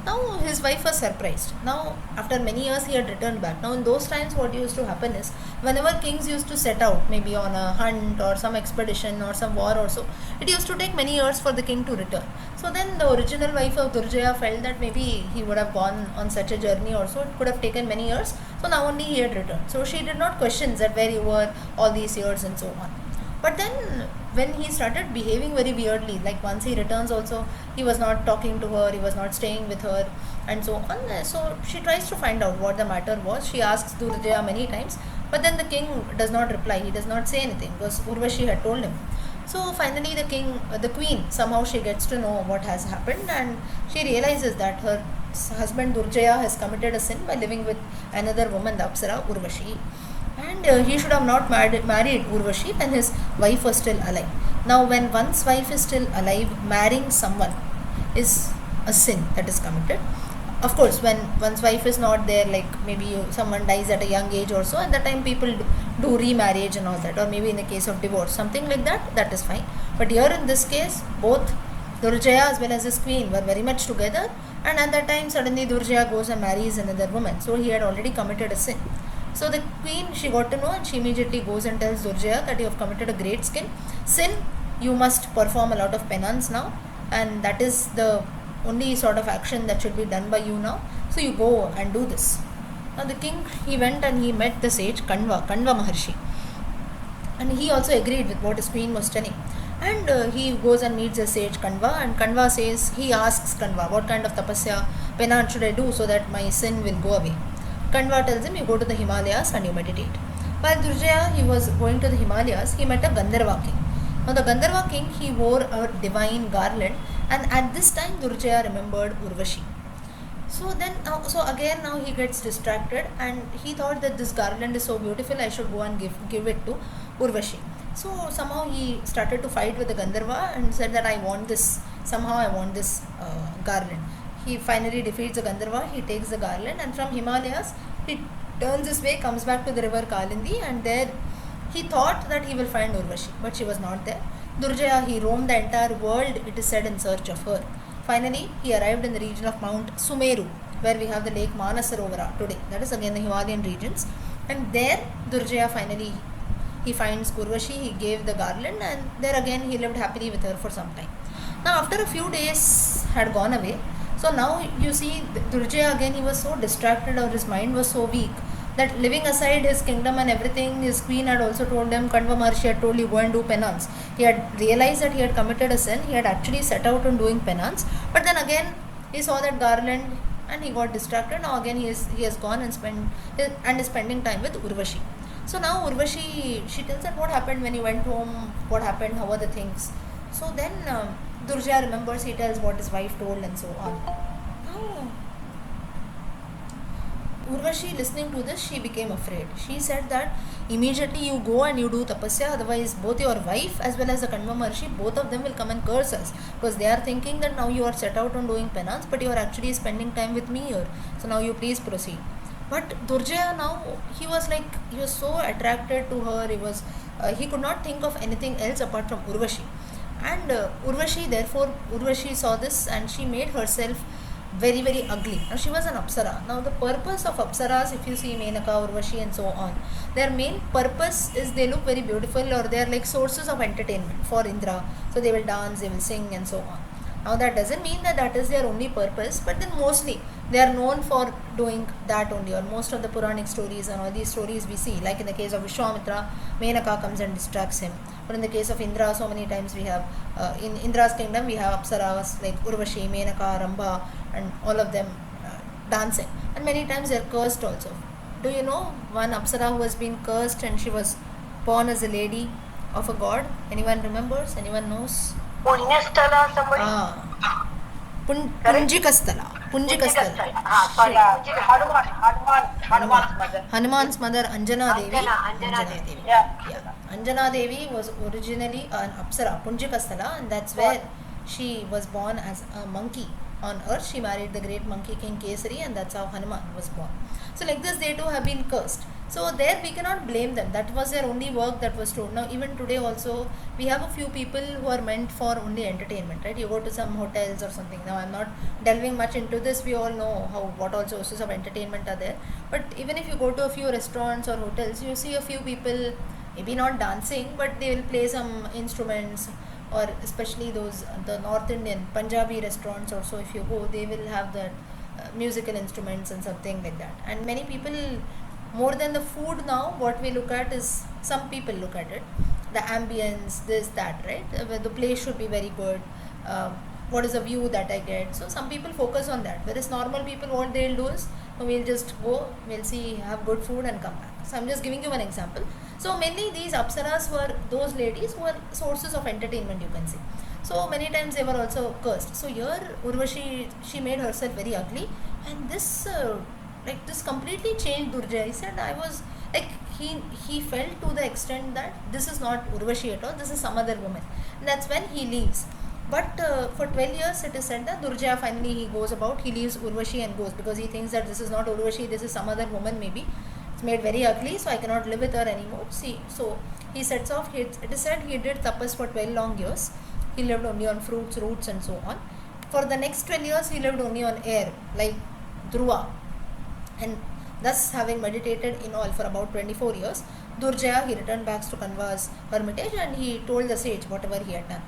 [SPEAKER 1] Now his wife was surprised. Now after many years he had returned back. Now in those times what used to happen is, whenever kings used to set out, maybe on a hunt or some expedition or some war or so, it used to take many years for the king to return. So then the original wife of Durjaya felt that maybe he would have gone on such a journey also, it could have taken many years. So now only he had returned. So she did not question that where you were all these years and so on. But then when he started behaving very weirdly, like once he returns also, he was not talking to her, he was not staying with her and so on. So she tries to find out what the matter was. She asks Durjaya many times, but then the king does not reply, he does not say anything, because Urvashi had told him. So finally the queen, somehow she gets to know what has happened, and she realizes that her husband Durjaya has committed a sin by living with another woman, the Apsara Urvashi. And he should have not married Urvashi when his wife was still alive. Now when one's wife is still alive, marrying someone is a sin that is committed. Of course, when one's wife is not there, like maybe someone dies at a young age or so, at that time people do remarriage and all that, or maybe in the case of divorce, something like that, that is fine. But here in this case, both Durjaya as well as his queen were very much together, and at that time suddenly Durjaya goes and marries another woman. So he had already committed a sin. So the queen, she got to know, and she immediately goes and tells Durjaya that you have committed a great sin. You must perform a lot of penance now, and that is the only sort of action that should be done by you now. So you go and do this. Now the king, he went and he met the sage Kanva Maharshi. And he also agreed with what his queen was telling. And he goes and meets the sage Kanva, and Kanva says, he asks Kanva, what kind of tapasya, penance should I do so that my sin will go away? Kanva tells him, you go to the Himalayas and you meditate. While Durjaya, he was going to the Himalayas, he met a Gandharva king. Now the Gandharva king, he wore a divine garland, and at this time Durjaya remembered Urvashi. So then, so again now he gets distracted, and he thought that this garland is so beautiful, I should go and give it to Urvashi. So somehow he started to fight with the Gandharva and said that I want this garland. He finally defeats the Gandharva, he takes the garland, and from Himalayas he turns his way, comes back to the river Kalindi, and there he thought that he will find Urvashi, but she was not there. Durjaya, he roamed the entire world, it is said, in search of her. Finally, he arrived in the region of Mount Sumeru, where we have the lake Manasarovara today. That is again the Himalayan regions. And there, Durjaya finally, he finds Urvashi, he gave the garland, and there again he lived happily with her for some time. Now, after a few days had gone away, so now you see Durjaya again, he was so distracted, or his mind was so weak, that leaving aside his kingdom and everything, his queen had also told him, Kanva Maharshi had told you, go and do penance. He had realized that he had committed a sin, he had actually set out on doing penance, but then again he saw that garland and he got distracted. Now again he has gone and is spending time with Urvashi. So now Urvashi, she tells that what happened when you went home, what happened, how were the things. So then Durjaya remembers, he tells what his wife told and so on. Now Urvashi, listening to this, she became afraid. She said that immediately you go and you do tapasya, otherwise both your wife as well as the Kanva Maharshi, both of them will come and curse us, because they are thinking that now you are set out on doing penance, but you are actually spending time with me here. So now you please proceed. But Durjaya now, he was so attracted to her, he could not think of anything else apart from Urvashi. And Urvashi saw this and she made herself very, very ugly. Now she was an Apsara. Now the purpose of Apsaras, if you see Menaka, Urvashi and so on, their main purpose is they look very beautiful, or they are like sources of entertainment for Indra. So they will dance, they will sing and so on. Now that doesn't mean that is their only purpose, but then mostly they are known for doing that only, or most of the Puranic stories and all these stories we see, like in the case of Vishwamitra, Menaka comes and distracts him. But in the case of Indra, so many times we have, in Indra's kingdom we have Apsaras like Urvashi, Menaka, Ramba and all of them dancing. And many times they are cursed also. Do you know one Apsara who has been cursed and she was born as a lady of a god? Anyone remembers? Anyone knows?
[SPEAKER 2] Punyasthala, somebody?
[SPEAKER 1] Punjikasthala.
[SPEAKER 2] Hanuman's mother.
[SPEAKER 1] Hanuman's mother, Anjana Devi.
[SPEAKER 2] Anjana Devi.
[SPEAKER 1] Yeah. Anjana Devi was originally an Apsara, Punjikasthala, and that's where she was born as a monkey on earth. She married the great monkey king Kesari, and that's how Hanuman was born. So like this, they too have been cursed. So there we cannot blame them. That was their only work that was told. Now even today also, we have a few people who are meant for only entertainment, right? You go to some hotels or something. Now I'm not delving much into this. We all know what all sources of entertainment are there. But even if you go to a few restaurants or hotels, you see a few people, maybe not dancing, but they will play some instruments, or especially the North Indian, Punjabi restaurants also, if you go, they will have the musical instruments and something like that. And many people, more than the food now, what we look at is, some people look at it, the ambience, this, that, right? The place should be very good. What is the view that I get? So some people focus on that. Whereas normal people, what they'll do is, we'll just go, we'll see, have good food and come back. So I'm just giving you one example. So mainly these Apsaras were those ladies who were sources of entertainment, you can say. So many times they were also cursed. So here Urvashi, she made herself very ugly, and this this completely changed Durjaya. He said, I was like, he felt to the extent that this is not Urvashi at all, this is some other woman. And that's when he leaves. But for 12 years it is said that Durjaya finally he goes about, he leaves Urvashi and goes, because he thinks that this is not Urvashi, this is some other woman maybe. It's made very ugly, so I cannot live with her anymore. See, so he sets off. It is said he did tapas for 12 long years. He lived only on fruits, roots and so on. For the next 12 years he lived only on air, like Dhruva. And thus, having meditated in all for about 24 years, Durjaya, he returned back to Kanva's hermitage and he told the sage whatever he had done.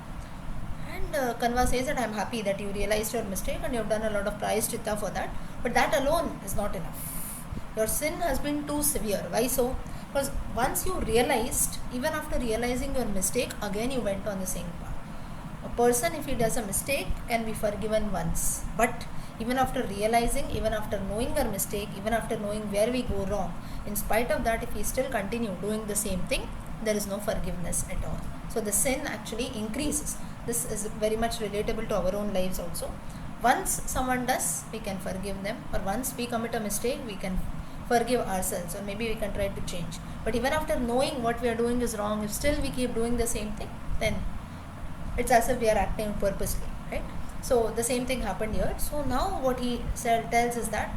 [SPEAKER 1] And Kanva says that I am happy that you realized your mistake and you have done a lot of prayaschitta for that. But that alone is not enough. Your sin has been too severe. Why so? Because once you realized, even after realizing your mistake, again you went on the same path. A person, if he does a mistake, can be forgiven once. But even after realizing, even after knowing our mistake, even after knowing where we go wrong, in spite of that, if we still continue doing the same thing, there is no forgiveness at all. So the sin actually increases. This is very much relatable to our own lives also. Once someone does, we can forgive them, or once we commit a mistake, we can forgive ourselves, or maybe we can try to change. But even after knowing what we are doing is wrong, if still we keep doing the same thing, then it's as if we are acting purposely, right? So the same thing happened here. So now what he tells is that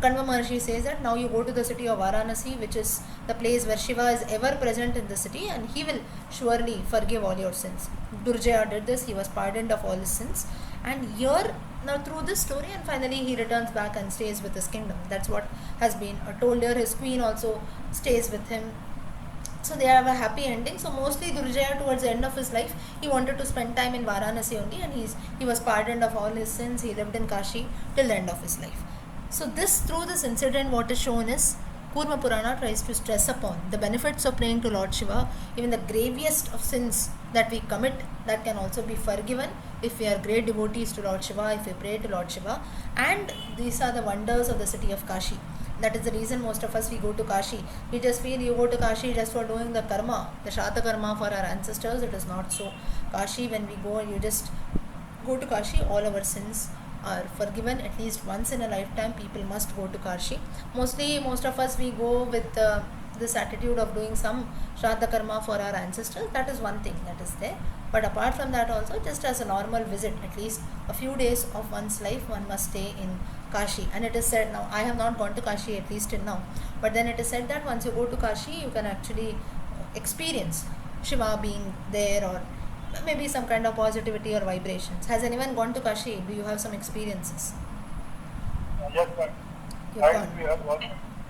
[SPEAKER 1] Kanva Maharshi says that now you go to the city of Varanasi, which is the place where Shiva is ever present in the city, and he will surely forgive all your sins. Durjaya did this, he was pardoned of all his sins. And here, now through this story, and finally he returns back and stays with his kingdom. That's what has been told here. His queen also stays with him. So they have a happy ending. So mostly Durjaya, towards the end of his life, he wanted to spend time in Varanasi only, and he was pardoned of all his sins. He lived in Kashi till the end of his life. So through this incident, what is shown is Kurma Purana tries to stress upon the benefits of praying to Lord Shiva. Even the gravest of sins that we commit, that can also be forgiven if we are great devotees to Lord Shiva, if we pray to Lord Shiva. And these are the wonders of the city of Kashi. That is the reason most of us, we go to Kashi. We just feel you go to Kashi just for doing the karma, the Shraddha karma for our ancestors. It is not so. Kashi, when we go, you just go to Kashi, all our sins are forgiven. At least once in a lifetime, people must go to Kashi. Mostly, most of us, we go with this attitude of doing some Shraddha karma for our ancestors. That is one thing that is there. But apart from that also, just as a normal visit, at least a few days of one's life, one must stay in Kashi. And it is said, now I have not gone to Kashi at least till now, but then it is said that once you go to Kashi, you can actually experience Shiva being there, or maybe some kind of positivity or vibrations. Has anyone gone to Kashi? Do you have some experiences?
[SPEAKER 3] Yes, sir.
[SPEAKER 1] You've
[SPEAKER 3] Right,
[SPEAKER 1] gone?
[SPEAKER 3] we have one.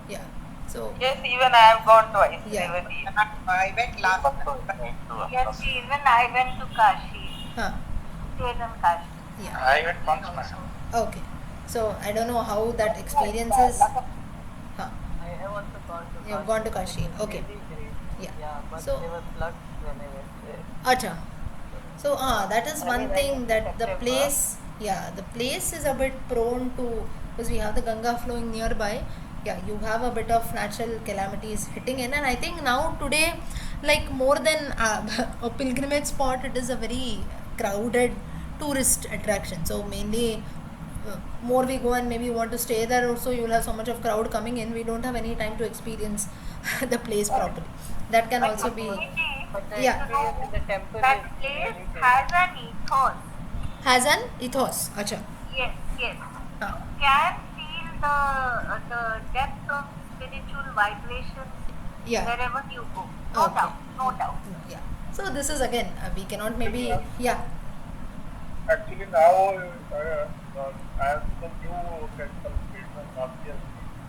[SPEAKER 1] Yeah. So
[SPEAKER 2] Yes, even I have gone twice.
[SPEAKER 1] Yeah.
[SPEAKER 2] I went last time. Yes, even I went to Kashi. Stayed in Kashi.
[SPEAKER 1] yeah.
[SPEAKER 3] I went once myself.
[SPEAKER 1] Okay. So I don't know how that experience is.
[SPEAKER 4] I have also gone to
[SPEAKER 1] You've gone to Kashi. Okay.
[SPEAKER 4] Very great.
[SPEAKER 1] Yeah.
[SPEAKER 4] Yeah, but
[SPEAKER 1] So-
[SPEAKER 4] there were floods when I went there.
[SPEAKER 1] Acha. So that is one thing, that the place, the place is a bit prone to, because we have the Ganga flowing nearby. Yeah, you have a bit of natural calamities hitting in, and I think now today, like more than a pilgrimage spot, it is a very crowded tourist attraction. So mainly, more we go and maybe you want to stay there also, you will have so much of crowd coming in. We don't have any time to experience the place properly. That can also be.
[SPEAKER 4] But the
[SPEAKER 1] Yeah.
[SPEAKER 4] experience in the temple
[SPEAKER 2] That
[SPEAKER 4] is
[SPEAKER 2] place
[SPEAKER 4] very good.
[SPEAKER 2] has an ethos.
[SPEAKER 1] Has an ethos. Acha.
[SPEAKER 2] Yes, yes.
[SPEAKER 1] Ah.
[SPEAKER 2] You can feel the depth of spiritual vibrations
[SPEAKER 1] Yeah.
[SPEAKER 2] wherever you go. No
[SPEAKER 1] Okay.
[SPEAKER 2] doubt, no doubt.
[SPEAKER 1] Yeah. So this is again, we cannot maybe, yeah.
[SPEAKER 3] Actually, now I have the new temple in North Year.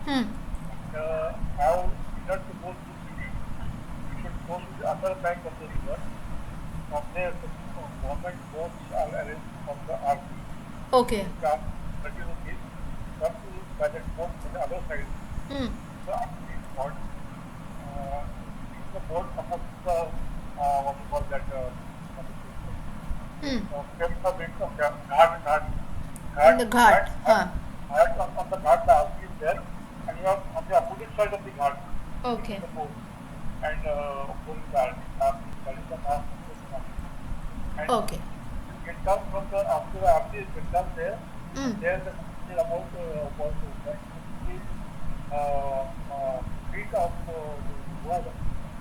[SPEAKER 1] Hmm.
[SPEAKER 3] Now, not to go to the city, you should go to the other bank of the river. From there, the government boats are arranged from the army.
[SPEAKER 1] Okay.
[SPEAKER 3] Come, 30 rupees, come to by that boat from the other side.
[SPEAKER 1] Hmm.
[SPEAKER 3] The army boat, the boat supposed to, what you call that,
[SPEAKER 1] Hmm.
[SPEAKER 3] temple bit of ghat.
[SPEAKER 1] In the ghat. Huh.
[SPEAKER 3] On the ghat, the army is there, and you are on the opposite side of the ghat.
[SPEAKER 1] Okay.
[SPEAKER 3] The boat. And going the army, that is the last. And
[SPEAKER 1] Okay.
[SPEAKER 3] you get down from the, after the army is get down there,
[SPEAKER 1] Hmm.
[SPEAKER 3] there the is about feet of road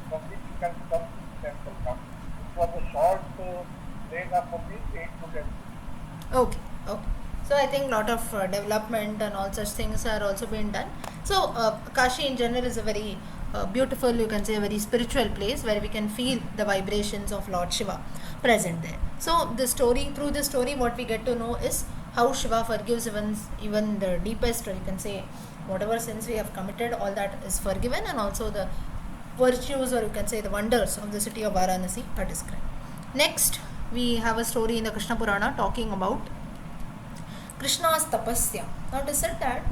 [SPEAKER 3] from which you can come to the temple now. It was a short lane of only 8 to 10 feet.
[SPEAKER 1] Okay. Okay. So I think lot of development and all such things are also being done. So Kashi in general is a very beautiful, you can say a very spiritual place where we can feel the vibrations of Lord Shiva present there. So the story, through this story, what we get to know is how Shiva forgives even the deepest, or you can say whatever sins we have committed, all that is forgiven, and also the virtues, or you can say the wonders of the city of Varanasi are described. Next, we have a story in the Krishna Purana talking about Krishna's tapasya. Now it is said that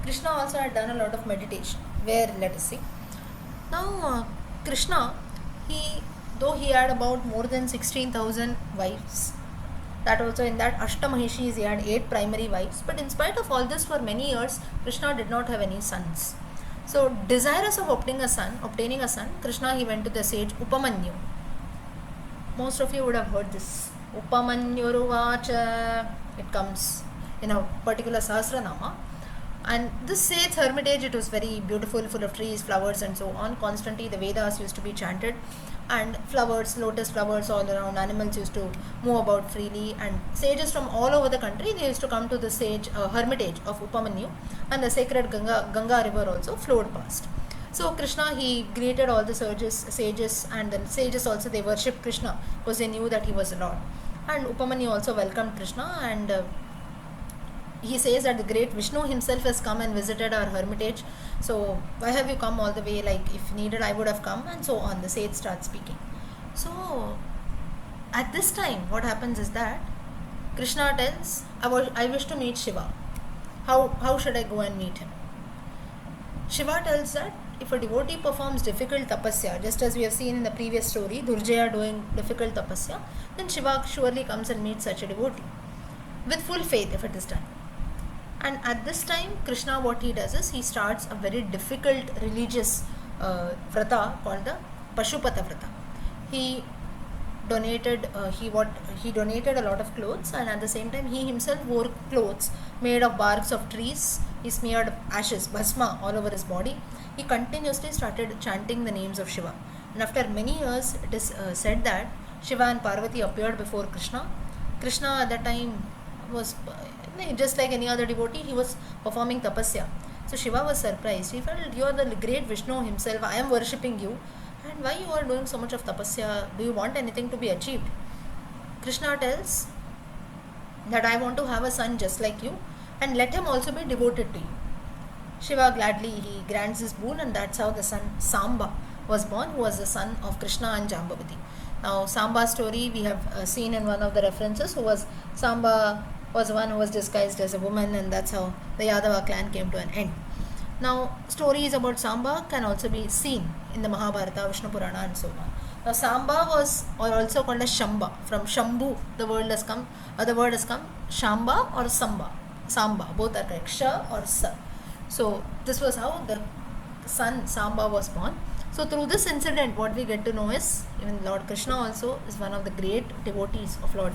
[SPEAKER 1] Krishna also had done a lot of meditation, where, let us see. Now Krishna, though he had about more than 16,000 wives, that also in that Ashtamahishis he had 8 primary wives, but in spite of all this, for many years Krishna did not have any sons. So desirous of obtaining a son, Krishna, he went to the sage Upamanyu. Most of you would have heard this. Upamanyuruvacha. It comes in a particular Sahasranama. And this sage's hermitage, it was very beautiful, full of trees, flowers and so on. Constantly the Vedas used to be chanted, and flowers, lotus flowers all around, animals used to move about freely, and sages from all over the country, they used to come to the sage hermitage of Upamanyu, and the sacred Ganga river also flowed past. So Krishna, he greeted all the sages, and the sages also, they worshipped Krishna because they knew that he was the Lord. And Upamanyu also welcomed Krishna, and he says that the great Vishnu himself has come and visited our hermitage. So why have you come all the way? Like, if needed, I would have come, and so on. The sage starts speaking. So at this time, what happens is that Krishna tells, I wish to meet Shiva. How should I go and meet him? Shiva tells that if a devotee performs difficult tapasya, just as we have seen in the previous story, Durjaya doing difficult tapasya, then Shiva surely comes and meets such a devotee with full faith if it is done. And at this time, Krishna, what he does is he starts a very difficult religious vrata called the Pashupata vrata. He donated a lot of clothes, and at the same time he himself wore clothes made of barks of trees. He smeared ashes, bhasma, all over his body. He continuously started chanting the names of Shiva. And after many years, it is said that Shiva and Parvati appeared before Krishna. Krishna at that time was just like any other devotee, he was performing tapasya. So Shiva was surprised. He felt, you are the great Vishnu himself, I am worshipping you, and why you are doing so much of tapasya? Do you want anything to be achieved? Krishna tells that I want to have a son just like you, and let him also be devoted to you. Shiva gladly, he grants his boon, and that's how the son Samba was born, who was the son of Krishna and Jambavati. Now Samba's story we have seen in one of the references, Samba was one who was disguised as a woman, and that's how the Yadava clan came to an end. Now stories about Samba can also be seen in the Mahabharata, Vishnu Purana and so on. Now Samba was also called as Shamba. From Shambhu the word has come, Shamba or Samba, both are correct, Sha or Sa. So this was how the son Samba was born. So through this incident, what we get to know is even Lord Krishna also is one of the great devotees of Lord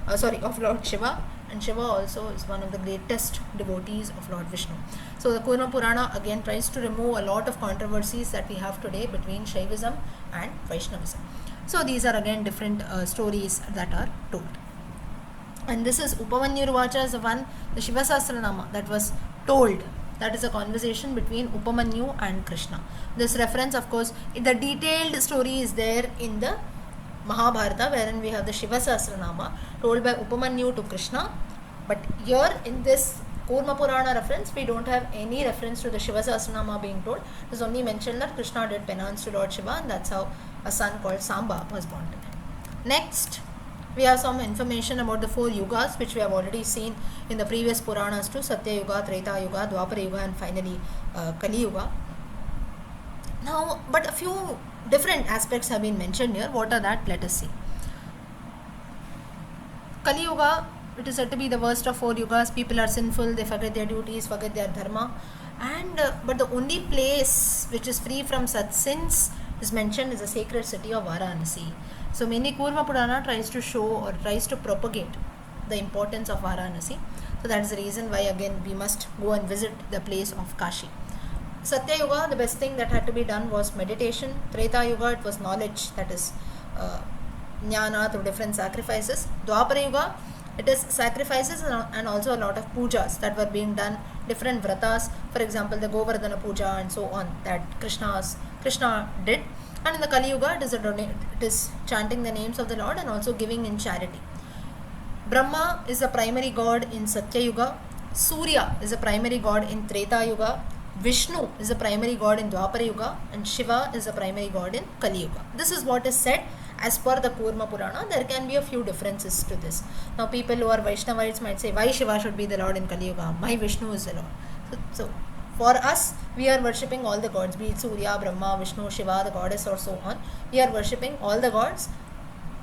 [SPEAKER 1] of Lord Shiva, and Shiva also is one of the greatest devotees of Lord Vishnu. So the Kurma Purana again tries to remove a lot of controversies that we have today between Shaivism and Vaishnavism. So these are again different stories that are told. And this is Upamanyuruvacha is the Shiva Sahasranama that was told. That is a conversation between Upamanyu and Krishna. This reference, of course, the detailed story is there in the Mahabharata, wherein we have the Shiva Sahasranama told by Upamanyu to Krishna. But here in this Kurma Purana reference, we don't have any reference to the Shiva Sahasranama being told. It is only mentioned that Krishna did penance to Lord Shiva, and that's how a son called Samba was born to him. Next, we have some information about the 4 yugas, which we have already seen in the previous Puranas too: Satya Yuga, Treta Yuga, Dwapara Yuga, and finally Kali Yuga. Now, but a few different aspects have been mentioned here. What are that? Let us see. Kali Yuga, it is said to be the worst of 4 yugas. People are sinful, they forget their duties, forget their dharma, and but the only place which is free from such sins is mentioned is the sacred city of Varanasi. So mainly Kurma Purana tries to show or tries to propagate the importance of Varanasi. So that is the reason why again we must go and visit the place of Kashi. Satya Yuga, the best thing that had to be done was meditation. Treta Yuga, it was knowledge, that is jnana through different sacrifices. Dwapara Yuga, it is sacrifices and also a lot of pujas that were being done, different vratas, for example the Govardhana puja and so on, that Krishna did. And in the Kali Yuga, it is chanting the names of the Lord and also giving in charity. Brahma is the primary god in Satya Yuga. Surya is the primary god in Treta Yuga. Vishnu is the primary god in Dwapara Yuga and Shiva is the primary god in Kali Yuga. This is what is said as per the Kurma Purana. There can be a few differences to this. Now people who are Vaishnavites might say, why Shiva should be the lord in Kali Yuga? Why Vishnu is the lord? So for us, we are worshipping all the gods, be it Surya, Brahma, Vishnu, Shiva, the goddess or so on. We are worshipping all the gods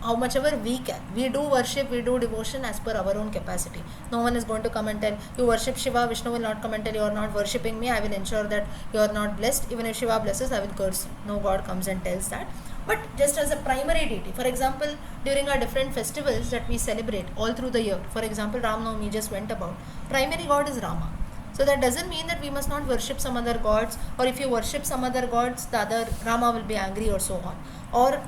[SPEAKER 1] how much ever we can. We do worship, we do devotion as per our own capacity. No one is going to come and tell you worship Shiva. Vishnu will not come and tell you are not worshipping me. I will ensure that you are not blessed. Even if Shiva blesses, I will curse you. No god comes and tells that. But just as a primary deity, for example, during our different festivals that we celebrate all through the year, for example, Ram Navami just went about, primary god is Rama. So that doesn't mean that we must not worship some other gods, or if you worship some other gods, the other Rama will be angry or so on. Or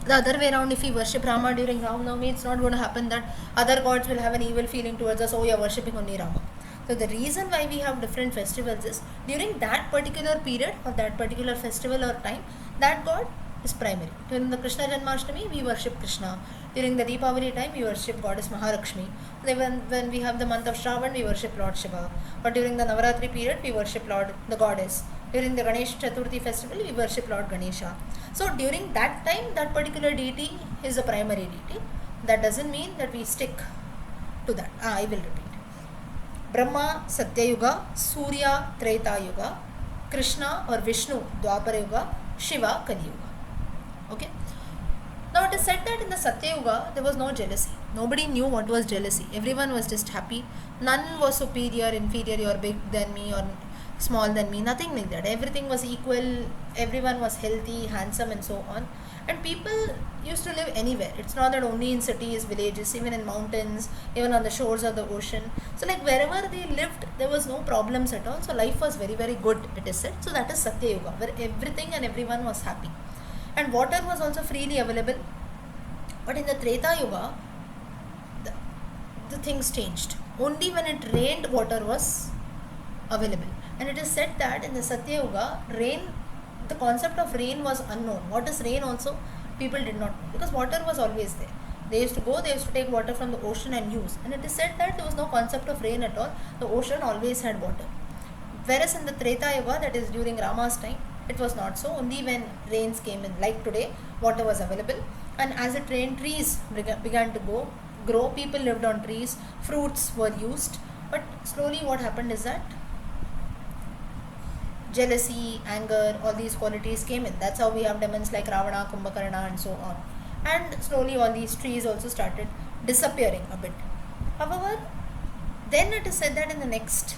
[SPEAKER 1] the other way around, if we worship Rama during Ram Navami, it's not going to happen that other gods will have an evil feeling towards us, oh, you are worshipping only Rama. So the reason why we have different festivals is during that particular period or that particular festival or time, that god is primary. During the Krishna Janmashtami, we worship Krishna. During the Deepavali time, we worship goddess Mahalakshmi. Then when we have the month of Shravan, we worship Lord Shiva. Or during the Navaratri period, we worship Lord the goddess. During the Ganesh Chaturthi festival, we worship Lord Ganesha. So during that time, that particular deity is a primary deity. That doesn't mean that we stick to that. I will repeat. Brahma, Satya Yuga, Surya, Treta Yuga, Krishna or Vishnu, Dwapara Yuga, Shiva, Kali Yuga. Okay. Now it is said that in the Satya Yuga, there was no jealousy. Nobody knew what was jealousy. Everyone was just happy. None was superior, inferior, you are big than me or small than me. Nothing like that. Everything was equal. Everyone was healthy, handsome and so on. And people used to live anywhere. It's not that only in cities, villages, even in mountains, even on the shores of the ocean. So like wherever they lived, there was no problems at all. So life was very, very good, it is said. So that is Satya Yuga, where everything and everyone was happy. And water was also freely available. But in the Treta Yuga, the things changed. Only when it rained, water was available. And it is said that in the Satya Yuga, rain, the concept of rain was unknown. What is rain also? People did not know, because water was always there. They used to take water from the ocean and use. And it is said that there was no concept of rain at all. The ocean always had water. Whereas in the Treta Yuga, that is during Rama's time, it was not so. Only when rains came in, like today, water was available. And as it rained, trees began to grow. People lived on trees. Fruits were used. But slowly what happened is that jealousy, anger, all these qualities came in. That's how we have demons like Ravana, Kumbhakarna and so on. And slowly all these trees also started disappearing a bit. However, then it is said that in the next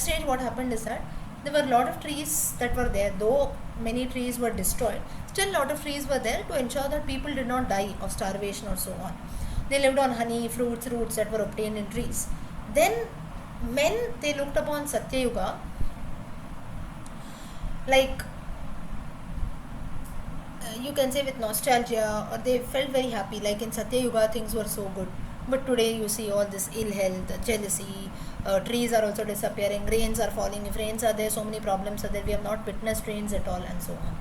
[SPEAKER 1] stage what happened is that there were a lot of trees that were there. Though many trees were destroyed, still a lot of trees were there to ensure that people did not die of starvation or so on. They lived on honey, fruits, roots that were obtained in trees. Then men, they looked upon Satya Yuga like you can say with nostalgia, or they felt very happy, like in Satya Yuga things were so good. But today you see all this ill health, jealousy, trees are also disappearing, rains are falling. If rains are there, so many problems are there. We have not witnessed rains at all and so on.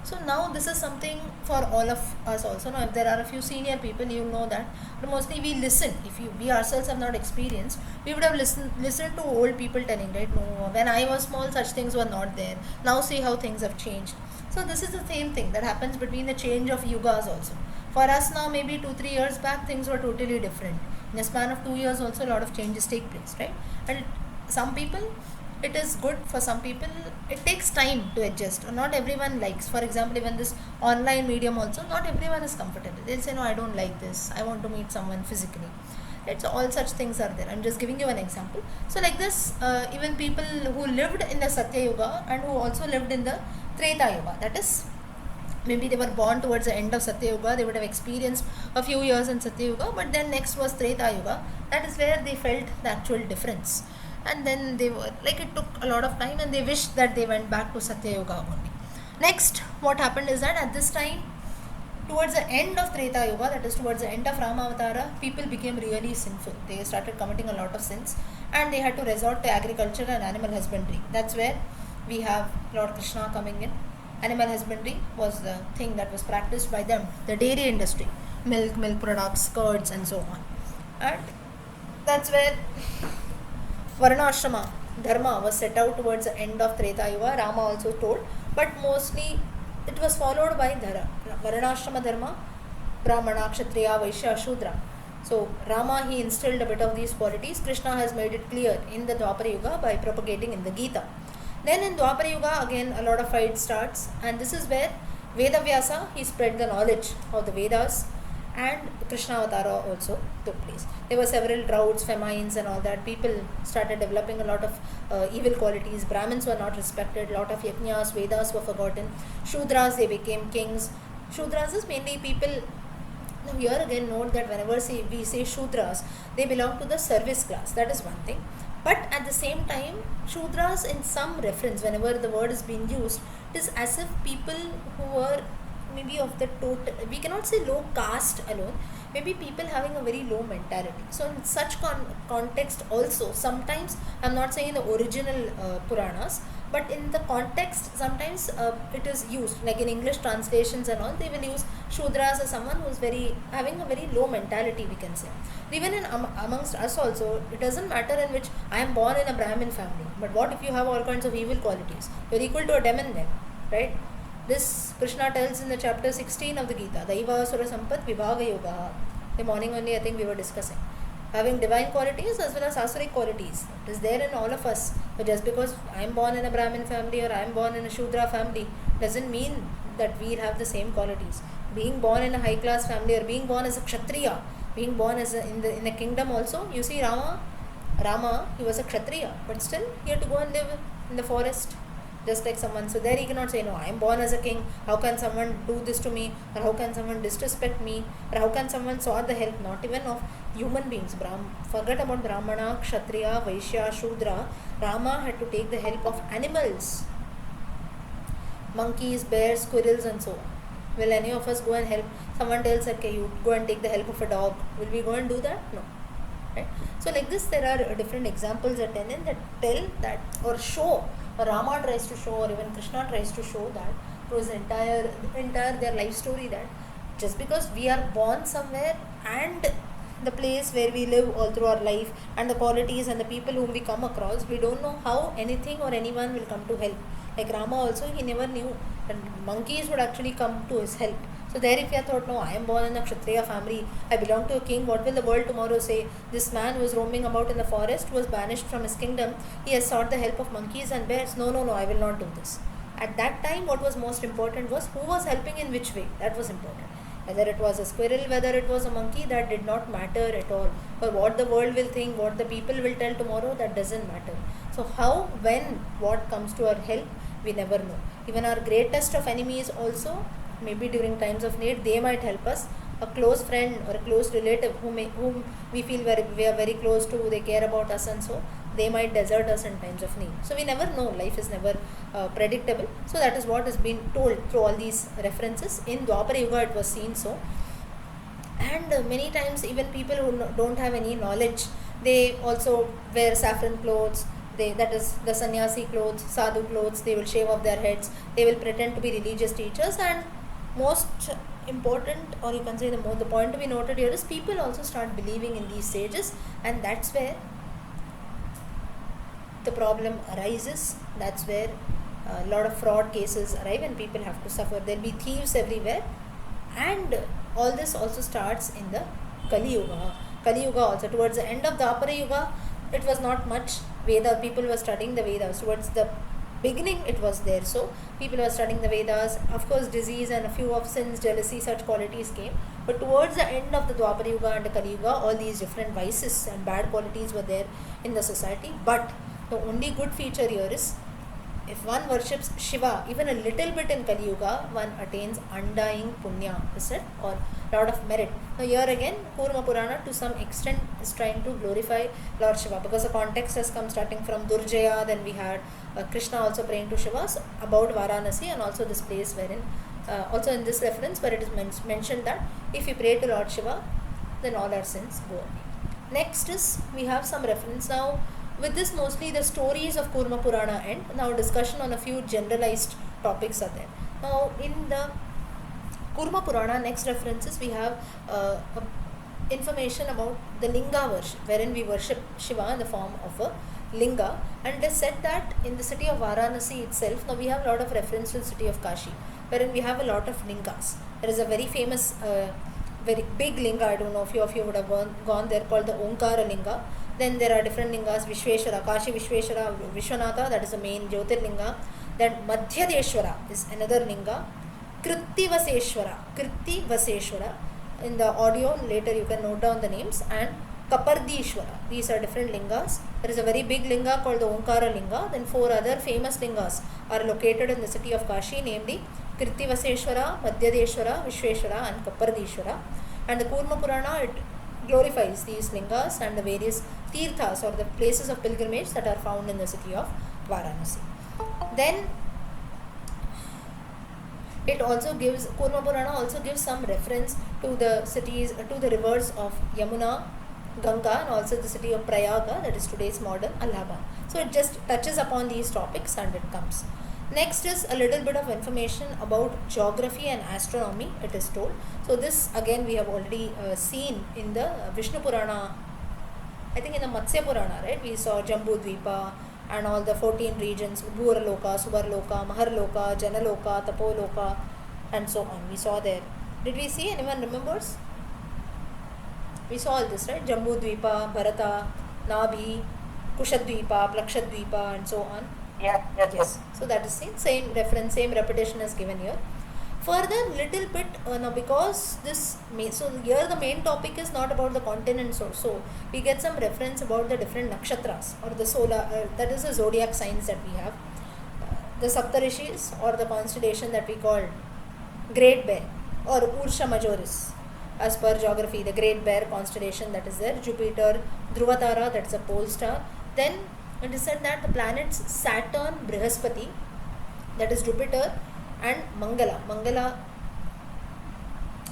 [SPEAKER 1] So now this is something for all of us also. Now if there are a few senior people, you know that. But mostly we listen. If we ourselves have not experienced, we would have listened to old people telling, right? No, when I was small, such things were not there. Now see how things have changed. So this is the same thing that happens between the change of yugas also. For us now, maybe 2-3 years back, things were totally different. In a span of 2 years also, a lot of changes take place, right? And some people, it is good. For some people, it takes time to adjust. Or not everyone likes. For example, even this online medium also, not everyone is comfortable. They'll say, no, I don't like this. I want to meet someone physically. Right? So all such things are there. I'm just giving you an example. So like this, even people who lived in the Satya Yuga and who also lived in the Treta Yuga, that is, maybe they were born towards the end of Satya Yuga, they would have experienced a few years in Satya Yuga, but then next was Treta Yuga. That is where they felt the actual difference. And then they were, like, it took a lot of time and they wished that they went back to Satya Yuga only. Next, what happened is that at this time, towards the end of Treta Yuga, that is towards the end of Rama Avatara, people became really sinful. They started committing a lot of sins and they had to resort to agriculture and animal husbandry. That's where we have Lord Krishna coming in. Animal husbandry was the thing that was practiced by them, the dairy industry, milk products, curds and so on. And that's where Varnashrama Dharma was set out towards the end of Treta Yuga, Rama also told, but mostly it was followed by Varnashrama Dharma, Brahmana, Kshatriya, Vaishya, Shudra. So Rama, he instilled a bit of these qualities. Krishna has made it clear in the Dwapara Yuga by propagating in the Gita. Then in Dwapara Yuga, again a lot of fight starts, and this is where Vedavyasa, he spread the knowledge of the Vedas, and Krishna Avatara also took place. There were several droughts, famines and all that. People started developing a lot of evil qualities. Brahmins were not respected. A lot of yajnas, Vedas were forgotten. Shudras, they became kings. Shudras is mainly people. Now here again note that whenever we say Shudras, they belong to the service class. That is one thing. But at the same time, Shudras in some reference, whenever the word is being used, it is as if people who were maybe of the total, we cannot say low caste alone, maybe people having a very low mentality. So in such context also, sometimes, I'm not saying in the original Puranas, but in the context sometimes it is used, like in English translations and all, they will use Shudras as someone who is having a very low mentality, we can say. Even in amongst us also, it doesn't matter in which I am born in a Brahmin family, but what if you have all kinds of evil qualities? You're equal to a demon then, right? This Krishna tells in the chapter 16 of the Gita, Daiva Asura Sampat Vibhaga Yoga. The morning only I think we were discussing. Having divine qualities as well as asuric qualities. It is there in all of us. But just because I am born in a Brahmin family or I am born in a Shudra family doesn't mean that we have the same qualities. Being born in a high class family or being born as a Kshatriya, being born as in a kingdom also, you see Rama, he was a Kshatriya, but still he had to go and live in the forest. Just like someone, so there he cannot say, no, I am born as a king, how can someone do this to me, or how can someone disrespect me, or how can someone sought the help, not even of human beings. Forget about Brahmana, Kshatriya, Vaishya, Shudra. Rama had to take the help of animals, monkeys, bears, squirrels and so on. Will any of us go and help? Someone tells, okay, you go and take the help of a dog. Will we go and do that? No. Right? So like this, there are different examples that tell that or show. Rama tries to show, or even Krishna tries to show that through his entire their life story, that just because we are born somewhere and the place where we live all through our life and the qualities and the people whom we come across, we don't know how anything or anyone will come to help. Like Rama also, he never knew that monkeys would actually come to his help. So there if you thought, no, I am born in a Kshatriya family, I belong to a king, what will the world tomorrow say? This man who was roaming about in the forest was banished from his kingdom, he has sought the help of monkeys and bears. No, I will not do this. At that time, what was most important was who was helping in which way. That was important. Whether it was a squirrel, whether it was a monkey, that did not matter at all. Or what the world will think, what the people will tell tomorrow, that doesn't matter. So how, when, what comes to our help, we never know. Even our greatest of enemies also, maybe during times of need, they might help us. A close friend or a close relative whom we feel we are very close to, they care about us and so, they might desert us in times of need. So we never know, life is never predictable. So that is what has been told through all these references. In Dwapara Yuga it was seen so. And many times even people who don't have any knowledge, they also wear saffron clothes, that is the sannyasi clothes, sadhu clothes, they will shave off their heads, they will pretend to be religious teachers. And most important, or you can say the point to be noted here is people also start believing in these sages, and that's where the problem arises. That's where a lot of fraud cases arrive and people have to suffer. There will be thieves everywhere, and all this also starts in the Kali Yuga. Kali Yuga also, towards the end of the Dwapara Yuga, it was not much Veda, people were studying the Vedas. Towards the beginning it was there, so people were studying the Vedas. Of course disease and a few of sins, jealousy, such qualities came, but towards the end of the Dwapara Yuga and the Kali Yuga, all these different vices and bad qualities were there in the society. But the only good feature here is, if one worships Shiva even a little bit in Kali Yuga, one attains undying punya, is it, or lot of merit. Now here again, Kurma Purana to some extent is trying to glorify Lord Shiva, because the context has come starting from Durjaya, then we had Krishna also praying to Shiva about Varanasi, and also this place wherein, also in this reference where it is mentioned that if you pray to Lord Shiva, then all our sins go away. Next is, we have some reference now. With this, mostly the stories of Kurma Purana end. Now discussion on a few generalized topics are there. Now in the Kurma Purana, next references we have information about the Linga worship, wherein we worship Shiva in the form of a linga, and it is said that in the city of Varanasi itself, now we have a lot of reference to the city of Kashi, wherein we have a lot of lingas. There is a very famous, very big linga, I don't know if few of you would have gone there, called the Omkara linga. Then there are different lingas, Vishweshwara, Kashi Vishweshwara, Vishwanatha, that is the main Jyotirlinga. Then Madhyadeshwara is another linga. Krittivaseshwara, in the audio later you can note down the names, and Kapardishwara. These are different lingas. There is a very big linga called the Omkara linga. Then 4 other famous lingas are located in the city of Kashi, namely Krittivaseshwara, Madhyadeshwara, Vishweshwara and Kapardishwara. And the Kurma Purana, it glorifies these lingas and the various tirthas or the places of pilgrimage that are found in the city of Varanasi. Then it also gives, Kurma Purana also gives some reference to the cities, to the rivers of Yamuna, Ganga, and also the city of Prayaga, that is today's modern Allahabad. So it just touches upon these topics and it comes. Next is a little bit of information about geography and astronomy, it is told. So this again we have already seen in the Vishnu Purana, I think in the Matsya Purana, right? We saw Jambu Dvipa and all the 14 regions, Bhuraloka, Subarloka, Maharloka, Janaloka, Tapoloka and so on. We saw there. Did we see? Anyone remembers? We saw all this, right? Jambu Dvipa, Bharata, Nabhi, Kushadvipa, Plakshadvipa and so on. Yes. So that is same reference, same repetition is given here. Further, little bit now because this so here the main topic is not about the continents or so. We get some reference about the different nakshatras or the solar that is the zodiac signs that we have. The Saptarishis or the constellation that we call Great Bear or Ursa Majoris. As per geography, the Great Bear constellation that is there, Jupiter, Dhruvatara, that is a pole star. Then it is said that the planets Saturn, Brihaspati, that is Jupiter, and Mangala,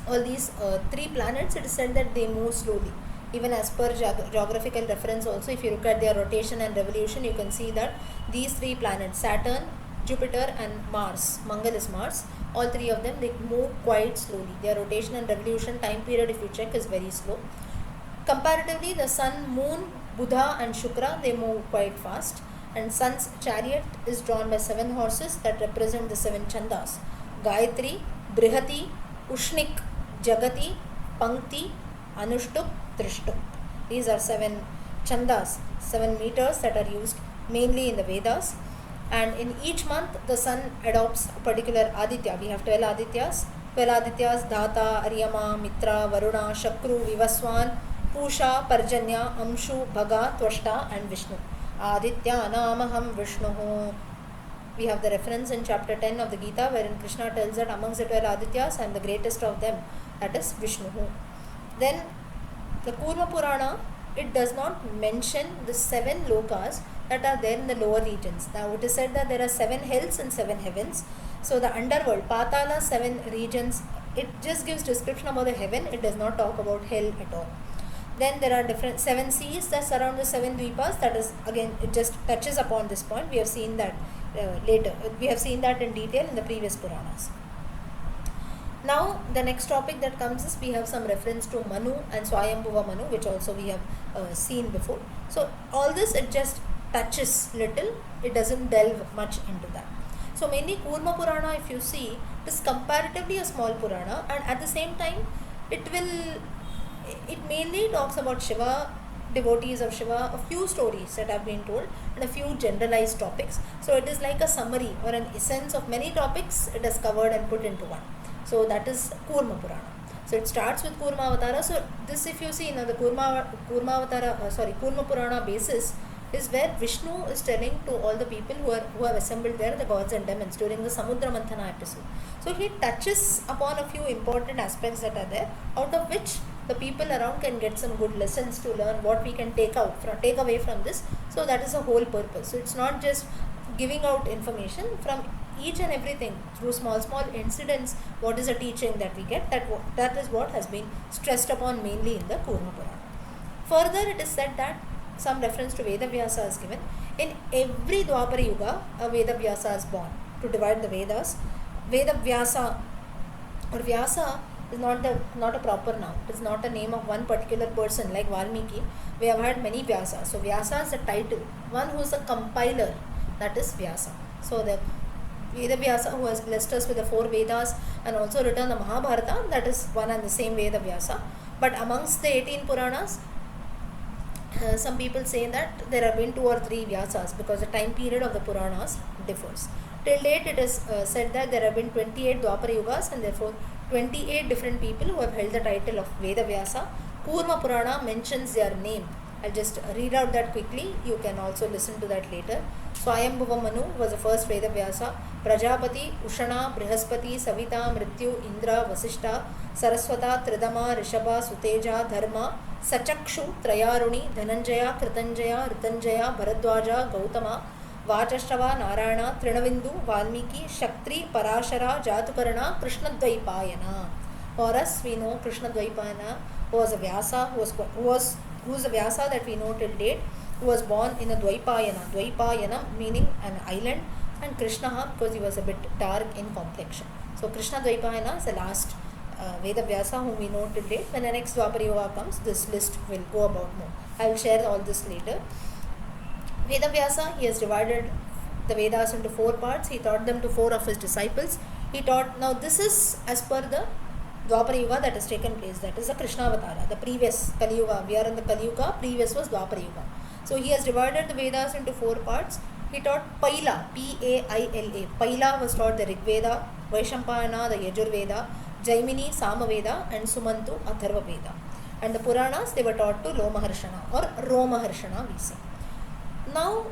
[SPEAKER 1] all these 3 planets, it is said that they move slowly. Even as per geographical reference also, if you look at their rotation and revolution, you can see that these 3 planets, Saturn, Jupiter and Mars, Mangal is Mars, all 3 of them, they move quite slowly. Their rotation and revolution time period, if you check, is very slow. Comparatively, the Sun, Moon, Buddha and Shukra, they move quite fast. And Sun's chariot is drawn by 7 horses that represent the 7 chandas: Gayatri, Brihati, Ushnik, Jagati, Pankti, Anushtup, Trishtup. These are 7 chandas, 7 meters that are used mainly in the Vedas. And in each month, the sun adopts a particular Aditya. We have 12 Adityas. 12 Adityas: Dhata, Aryama, Mitra, Varuna, Shakru, Vivaswan, Pusha, Parjanya, Amshu, Bhaga, Twashta and Vishnu. Aditya Namaham Vishnu. We have the reference in chapter 10 of the Gita wherein Krishna tells that amongst the 12 Adityas I am the greatest of them, that is Vishnu. Then the Kurma Purana, it does not mention the 7 lokas that are there in the lower regions. Now it is said that there are 7 hells and 7 heavens. So the underworld, Patala, 7 regions, it just gives description about the heaven, it does not talk about hell at all. Then there are different 7 seas that surround the 7 dvipas, that is again it just touches upon this point. We have seen that later, we have seen that in detail in the previous Puranas. Now the next topic that comes is we have some reference to Manu and Swayambhuva Manu, which also we have seen before. So all this it just touches little, it doesn't delve much into that. So mainly Kurma Purana, if you see, it is comparatively a small Purana, and at the same time it mainly talks about Shiva, devotees of Shiva, a few stories that have been told and a few generalized topics. So it is like a summary or an essence of many topics it is covered and put into one. So that is Kurma Purana. So it starts with Kurma Avatara. So this, if you see now the Kurma Purana basis is where Vishnu is telling to all the people who have assembled there, the gods and demons, during the Samudra Manthana episode. So he touches upon a few important aspects that are there, out of which the people around can get some good lessons to learn what we can take away from this. So that is the whole purpose. So it's not just giving out information from each and everything through small incidents. What is a teaching that we get? That is what has been stressed upon mainly in the Kurma Purana. Further, it is said that some reference to Veda Vyasa is given. In every Dwapara Yuga, a Veda Vyasa is born to divide the Vedas. Veda Vyasa or Vyasa It is not a proper noun. It is not a name of one particular person like Valmiki. We have had many Vyasas. So Vyasa is a title. One who is a compiler, that is Vyasa. So the Veda Vyasa who has blessed us with the 4 Vedas and also written the Mahabharata, that is one and the same Veda Vyasa. But amongst the 18 Puranas, some people say that there have been 2 or 3 Vyasas because the time period of the Puranas differs. Till date, it is said that there have been 28 Dwapara Yugas and therefore 28 different people who have held the title of Veda Vyasa. Kurma Purana mentions their name. I'll just read out that quickly. You can also listen to that later. Swayambhuva Manu was the first Veda Vyasa. Prajapati, Ushana, Brihaspati, Savita, Mrityu, Indra, Vasishta, Saraswata, Tridama, Rishabha, Suteja, Dharma, Sachakshu, Trayaruni, Dhananjaya, Kritanjaya, Ritanjaya, Bharadwaja, Gautama, Vachashtava, Narayana, Trinavindu, Valmiki, Shaktri, Parashara, Jatukarana, Krishnadvaipayana. For us, we know Krishnadvaipayana was a Vyasa, who is a Vyasa that we know till date, who was born in a Dvaipayana. Dvaipayana meaning an island, and Krishna because he was a bit dark in complexion. So Krishna Dvaipayana is the last Veda Vyasa whom we know till date. When the next Dwapara Yuga comes, this list will go about more. I will share all this later. Veda Vyasa, he has divided the Vedas into 4 parts. He taught them to 4 of his disciples. He taught, now this is as per the Dwapara Yuga that has taken place. That is the Krishna Avatara, the previous Kali Yuga. We are in the Kali Yuga, previous was Dwapara Yuga. So he has divided the Vedas into 4 parts. He taught Paila, P-A-I-L-A. Paila was taught the Rig Veda, Vaishampayana, the Yajur Veda, Jaimini, Samaveda, and Sumantu, Atharva Veda. And the Puranas, they were taught to Lomaharshana or Romaharshana, we say. Now,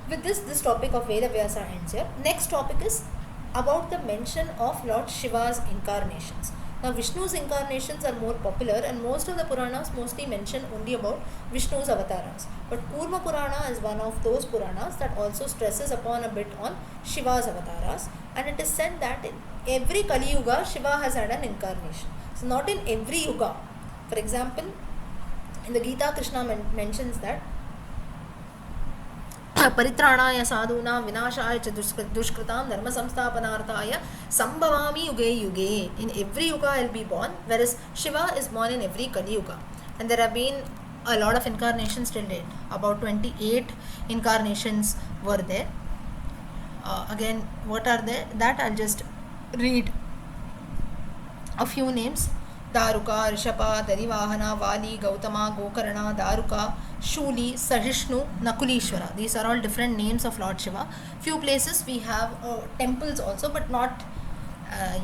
[SPEAKER 1] with this topic of Veda Vyasa ends here. Next topic is about the mention of Lord Shiva's incarnations. Now, Vishnu's incarnations are more popular, and most of the Puranas mostly mention only about Vishnu's avatars. But Kurma Purana is one of those Puranas that also stresses upon a bit on Shiva's avatars, and it is said that in every Kali Yuga, Shiva has had an incarnation. So, not in every Yuga. For example, in the Gita, Krishna mentions that परित्राणाय साधूनां विनाशाय च दुष्कृतां धर्म संस्थापनार्थाय संभवामि युगे युगे. In every yuga I will be born, whereas Shiva is born in every Kali Yuga. And there have been a lot of incarnations till date. About 28 incarnations were there. Again, what are they? That I'll just read a few names. Daruka, Rishapa, Darivahana, Vali, Gautama, Gokarna, Daruka, Shuli, Sahishnu, Nakulishwara. These are all different names of Lord Shiva. Few places we have temples also, but not,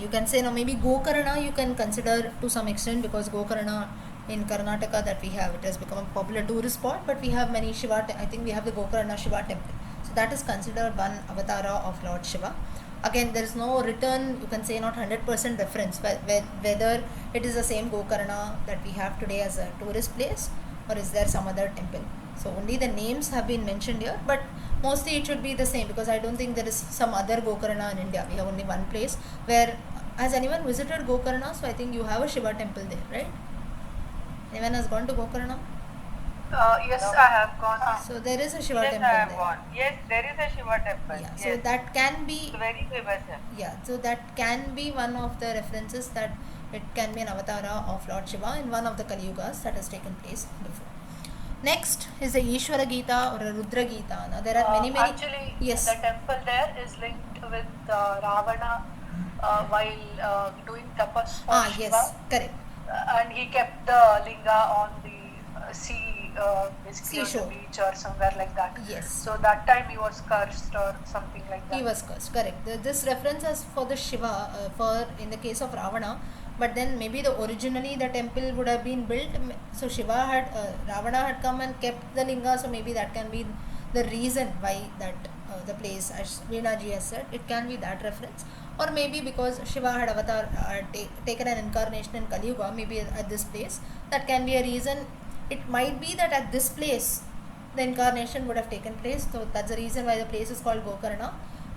[SPEAKER 1] you can say, no, maybe Gokarna you can consider to some extent, because Gokarna in Karnataka that we have, it has become a popular tourist spot, but we have many Shiva, I think we have the Gokarna Shiva temple. So that is considered one avatara of Lord Shiva. Again, there is no written, you can say, not 100% reference whether it is the same Gokarna that we have today as a tourist place, or is there some other temple. So only the names have been mentioned here, but mostly it should be the same, because I don't think there is some other Gokarna in India. We have only one place where, has anyone visited Gokarna? So I think you have a Shiva temple there, right? Anyone has gone to Gokarna?
[SPEAKER 2] Yes, I have gone.
[SPEAKER 1] So there is a Shiva
[SPEAKER 2] Yes,
[SPEAKER 1] temple
[SPEAKER 2] I have
[SPEAKER 1] there.
[SPEAKER 2] gone. Yes, there is a Shiva temple.
[SPEAKER 1] Yeah,
[SPEAKER 2] Yes.
[SPEAKER 1] so that can be,
[SPEAKER 2] It's very famous.
[SPEAKER 1] yeah, so that can be one of the references, that it can be an avatara of Lord Shiva in one of the Kali Yugas that has taken place before. Next is the Ishvara Gita or a Rudra Gita. Now there are many
[SPEAKER 2] Actually,
[SPEAKER 1] yes,
[SPEAKER 2] the temple there is linked with Ravana while doing tapas for Shiva.
[SPEAKER 1] yes, correct.
[SPEAKER 2] And he kept the linga on the sea, basically on
[SPEAKER 1] Seashore.
[SPEAKER 2] the beach or somewhere like that.
[SPEAKER 1] Yes.
[SPEAKER 2] So that time he was cursed or something like that.
[SPEAKER 1] He was cursed, correct. This reference is for the Shiva, for in the case of Ravana, but then maybe originally the temple would have been built, so Shiva had, Ravana had come and kept the linga, so maybe that can be the reason why that the place, as Veena ji has said, it can be that reference. Or maybe because Shiva had taken an incarnation in Kali Yuga, maybe at this place, that can be a reason. It might be that at this place the incarnation would have taken place, so that's the reason why the place is called Gokarna.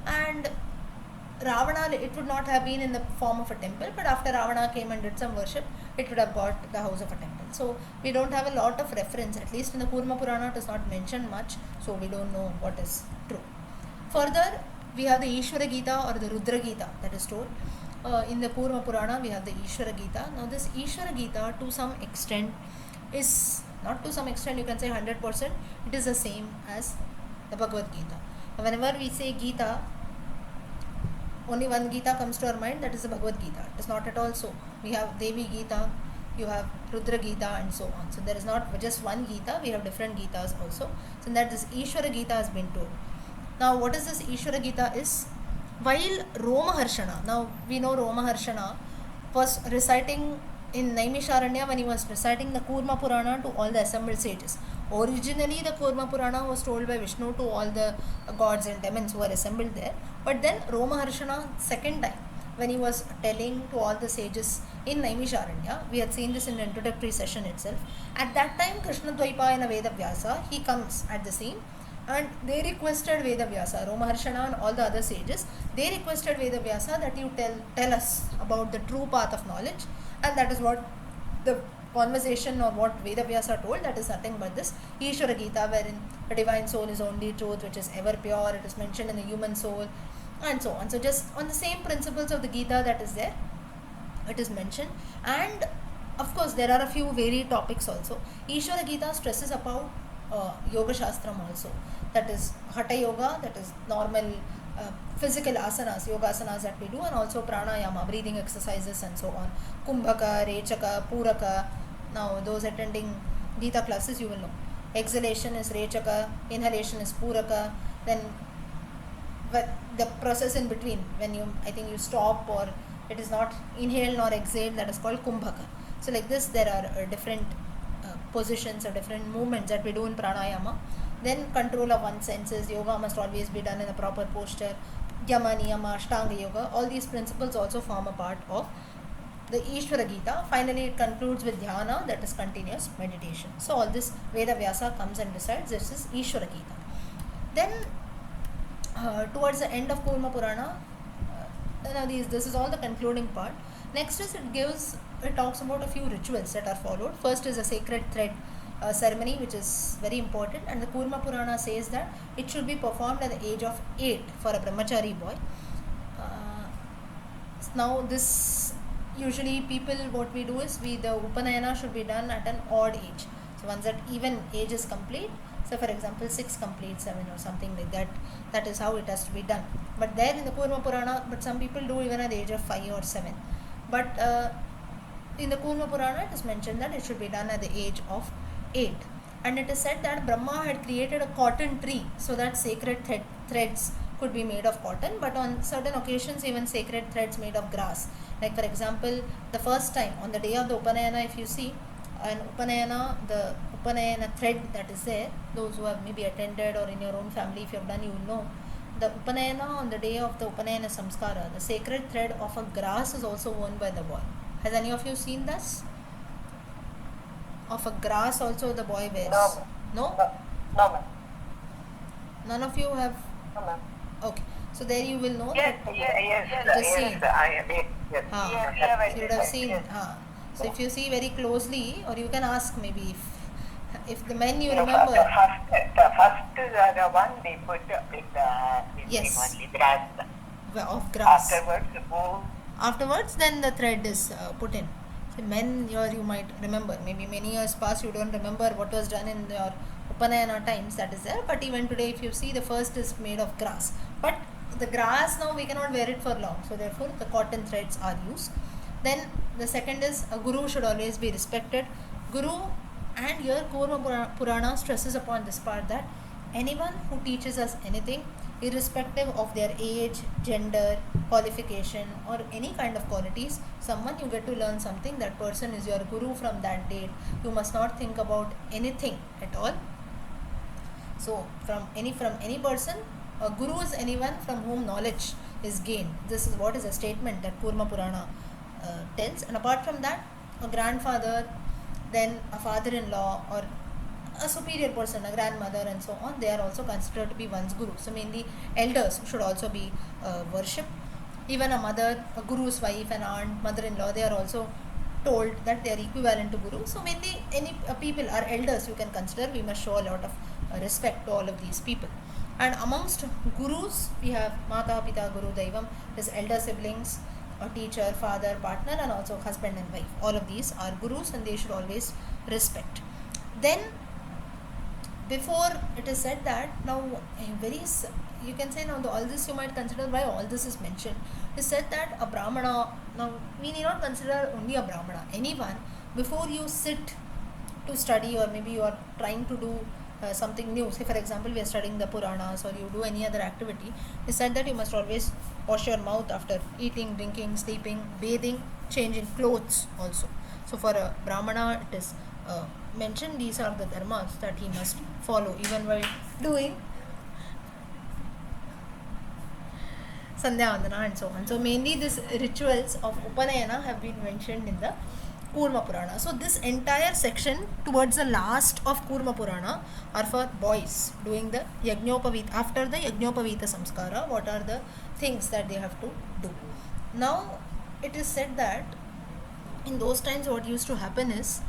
[SPEAKER 1] And Ravana, it would not have been in the form of a temple, but after Ravana came and did some worship, it would have got the house of a temple. So we don't have a lot of reference, at least in the Kurma Purana it is not mentioned much, so we don't know what is true. Further, we have the Ishvara Gita or the Rudra Gita that is told. in the Kurma Purana we have the Ishvara Gita. Now this Ishvara Gita to some extent is, not to some extent, you can say 100%, it is the same as the Bhagavad Gita. Whenever we say Gita, only one Gita comes to our mind, that is the Bhagavad Gita. It is not at all so. We have Devi Gita, you have Rudra Gita and so on. So there is not just one Gita, we have different Gitas also. So in that this Ishvara Gita has been told. Now what is this Ishvara Gita is? While Romaharshana, now we know Romaharshana was reciting in Naimisharanya, when he was reciting the Kurma Purana to all the assembled sages. Originally the Kurma Purana was told by Vishnu to all the gods and demons who were assembled there. But then Romaharshana second time, when he was telling to all the sages in Naimisharanya, we had seen this in the introductory session itself. At that time Krishna Dvaipayana Vedavyasa, he comes at the scene and they requested Vedavyasa, Romaharshana and all the other sages, they requested Vedavyasa that you tell us about the true path of knowledge, and that is what the conversation or what Vedavyasa told, that is nothing but this Ishvara Gita, wherein the divine soul is only truth which is ever pure, it is mentioned in the human soul and so on. So just on the same principles of the Gita that is there, it is mentioned. And of course there are a few varied topics also. Ishvara Gita stresses about Yoga Shastram also, that is Hatha Yoga, that is normal physical asanas, yoga asanas that we do, and also pranayama, breathing exercises and so on. Kumbhaka, Rechaka, Puraka. Now those attending Gita classes, you will know. Exhalation is Rechaka, inhalation is Puraka, then the process in between, when you, I think you stop or it is not inhale nor exhale, that is called Kumbhaka. So like this there are different positions or different movements that we do in pranayama. Then control of one's senses, yoga must always be done in a proper posture, yama, niyama, ashtanga yoga, all these principles also form a part of the Ishvara Gita. Finally it concludes with dhyana, that is continuous meditation. So all this Veda Vyasa comes and decides this is Ishvara Gita. Then towards the end of Kurma Purana, now this is all the concluding part. Next is it talks about a few rituals that are followed. First is a sacred thread ceremony, which is very important, and the Kurma Purana says that it should be performed at the age of 8 for a brahmachari boy. Now this, usually people, what we do is the Upanayana should be done at an odd age. So once that even age is complete, so for example 6 complete 7 or something like that, that is how it has to be done. But there in the Kurma Purana, but some people do even at the age of 5 or 7. But in the Kurma Purana it is mentioned that it should be done at the age of 8. And it is said that Brahma had created a cotton tree so that sacred threads could be made of cotton, but on certain occasions even sacred threads made of grass. Like for example, the first time on the day of the Upanayana, if you see an Upanayana, the Upanayana thread that is there, those who have maybe attended or in your own family if you have done, you will know. The Upanayana, on the day of the Upanayana Samskara, the sacred thread of a grass is also worn by the boy. Has any of you seen this? Of a grass also the boy wears?
[SPEAKER 4] No?
[SPEAKER 2] No, ma'am.
[SPEAKER 1] None of you have?
[SPEAKER 2] No, ma'am.
[SPEAKER 1] Okay. So there you will know
[SPEAKER 2] Yes,
[SPEAKER 1] that
[SPEAKER 2] yes,
[SPEAKER 1] just
[SPEAKER 2] yes,
[SPEAKER 1] seen.
[SPEAKER 2] yes,
[SPEAKER 1] Yes,
[SPEAKER 2] yes,
[SPEAKER 1] you would have seen. So if you see very closely, or you can ask maybe if the men you remember.
[SPEAKER 2] The first one they put with
[SPEAKER 1] Yes.
[SPEAKER 2] only grass.
[SPEAKER 1] Of grass.
[SPEAKER 2] Afterwards,
[SPEAKER 1] Then the thread is put in. So men, you might remember, maybe many years past you don't remember what was done in your Upanayana times, that is there, but even today if you see, the first is made of grass. But the grass now we cannot wear it for long, so therefore the cotton threads are used. Then the second is a guru should always be respected. Guru, and here Kurma Purana stresses upon this part that anyone who teaches us anything, irrespective of their age, gender, qualification or any kind of qualities, someone you get to learn something, that person is your guru from that date. You must not think about anything at all. So from any person, a guru is anyone from whom knowledge is gained. This is what is a statement that Kurma Purana tells. And apart from that, a grandfather, then a father-in-law or a superior person, a grandmother and so on, they are also considered to be one's guru. So mainly elders should also be worshipped. Even a mother, a guru's wife, an aunt, mother-in-law, they are also told that they are equivalent to guru. So mainly any people are elders you can consider. We must show a lot of respect to all of these people. And amongst gurus, we have Mata, Pita, Guru, Daivam, his elder siblings, a teacher, father, partner, and also husband and wife. All of these are gurus and they should always respect. Then before it is said that now you can say now all this you might consider why all this is mentioned. It is said that a brahmana, now we need not consider only a brahmana, anyone, before you sit to study or maybe you are trying to do something new, say for example we are studying the Puranas or you do any other activity, it said that you must always wash your mouth after eating, drinking, sleeping, bathing, changing clothes also. So for a brahmana it is mentioned these are the dharmas that he must follow even while doing Sandhya Vandana and so on. So mainly these rituals of Upanayana have been mentioned in the Kurma Purana. So this entire section towards the last of Kurma Purana are for boys doing the Yajnopavita. After the Yajnopavita Samskara, what are the things that they have to do? Now it is said that in those times what used to happen is,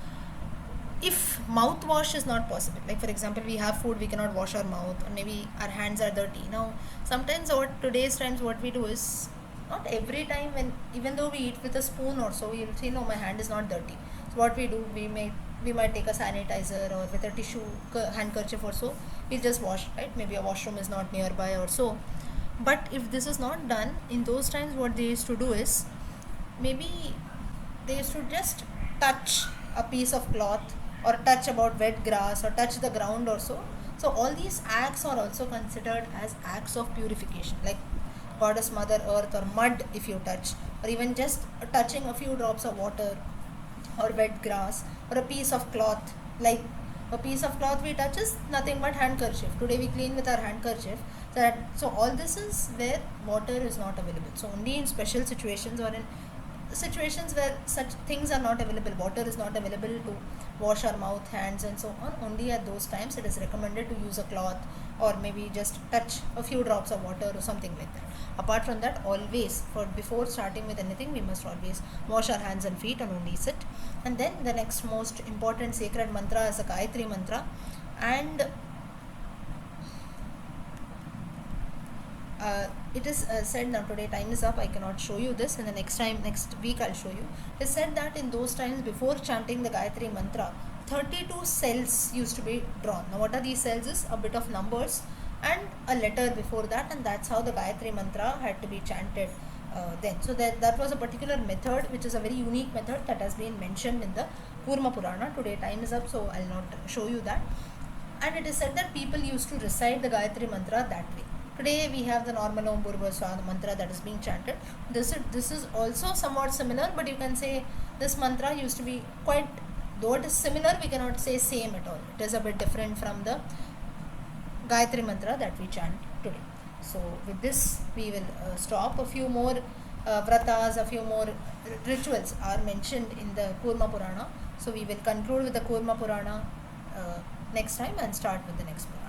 [SPEAKER 1] if mouthwash is not possible, like for example we have food, we cannot wash our mouth or maybe our hands are dirty. Now sometimes today's times what we do is, not every time, when even though we eat with a spoon or so, we will say no, my hand is not dirty. So what we do, we might take a sanitizer or with a tissue handkerchief or so, we'll just wash, right? Maybe a washroom is not nearby or so. But if this is not done in those times, what they used to do is, maybe they used to just touch a piece of cloth or touch about wet grass or touch the ground or so. So all these acts are also considered as acts of purification, like goddess mother earth or mud if you touch, or even just touching a few drops of water or wet grass or a piece of cloth. Like a piece of cloth we touch is nothing but handkerchief. Today we clean with our handkerchief. So all this is where water is not available. So only in special situations or in situations where such things are not available, water is not available to wash our mouth, hands and so on, only at those times it is recommended to use a cloth or maybe just touch a few drops of water or something like that. Apart from that, always before starting with anything, we must always wash our hands and feet and only sit. And then the next most important sacred mantra is the Gayatri mantra, and it is said, now today time is up, I cannot show you this, and the next week I'll show you. It is said that in those times before chanting the Gayatri mantra, 32 cells used to be drawn. Now what are these cells is a bit of numbers and a letter before that, and that's how the Gayatri mantra had to be chanted then. So that was a particular method which is a very unique method that has been mentioned in the Kurma Purana. Today time is up, so I'll not show you that. And it is said that people used to recite the Gayatri mantra that way. Today we have the normal Om Bhurva Swaha mantra that is being chanted. This is also somewhat similar, but you can say this mantra used to be quite, though it is similar, we cannot say same at all. It is a bit different from the Gayatri mantra that we chant today. So with this we will stop. A few more vratas, a few more rituals are mentioned in the Kurma Purana. So we will conclude with the Kurma Purana next time and start with the next one.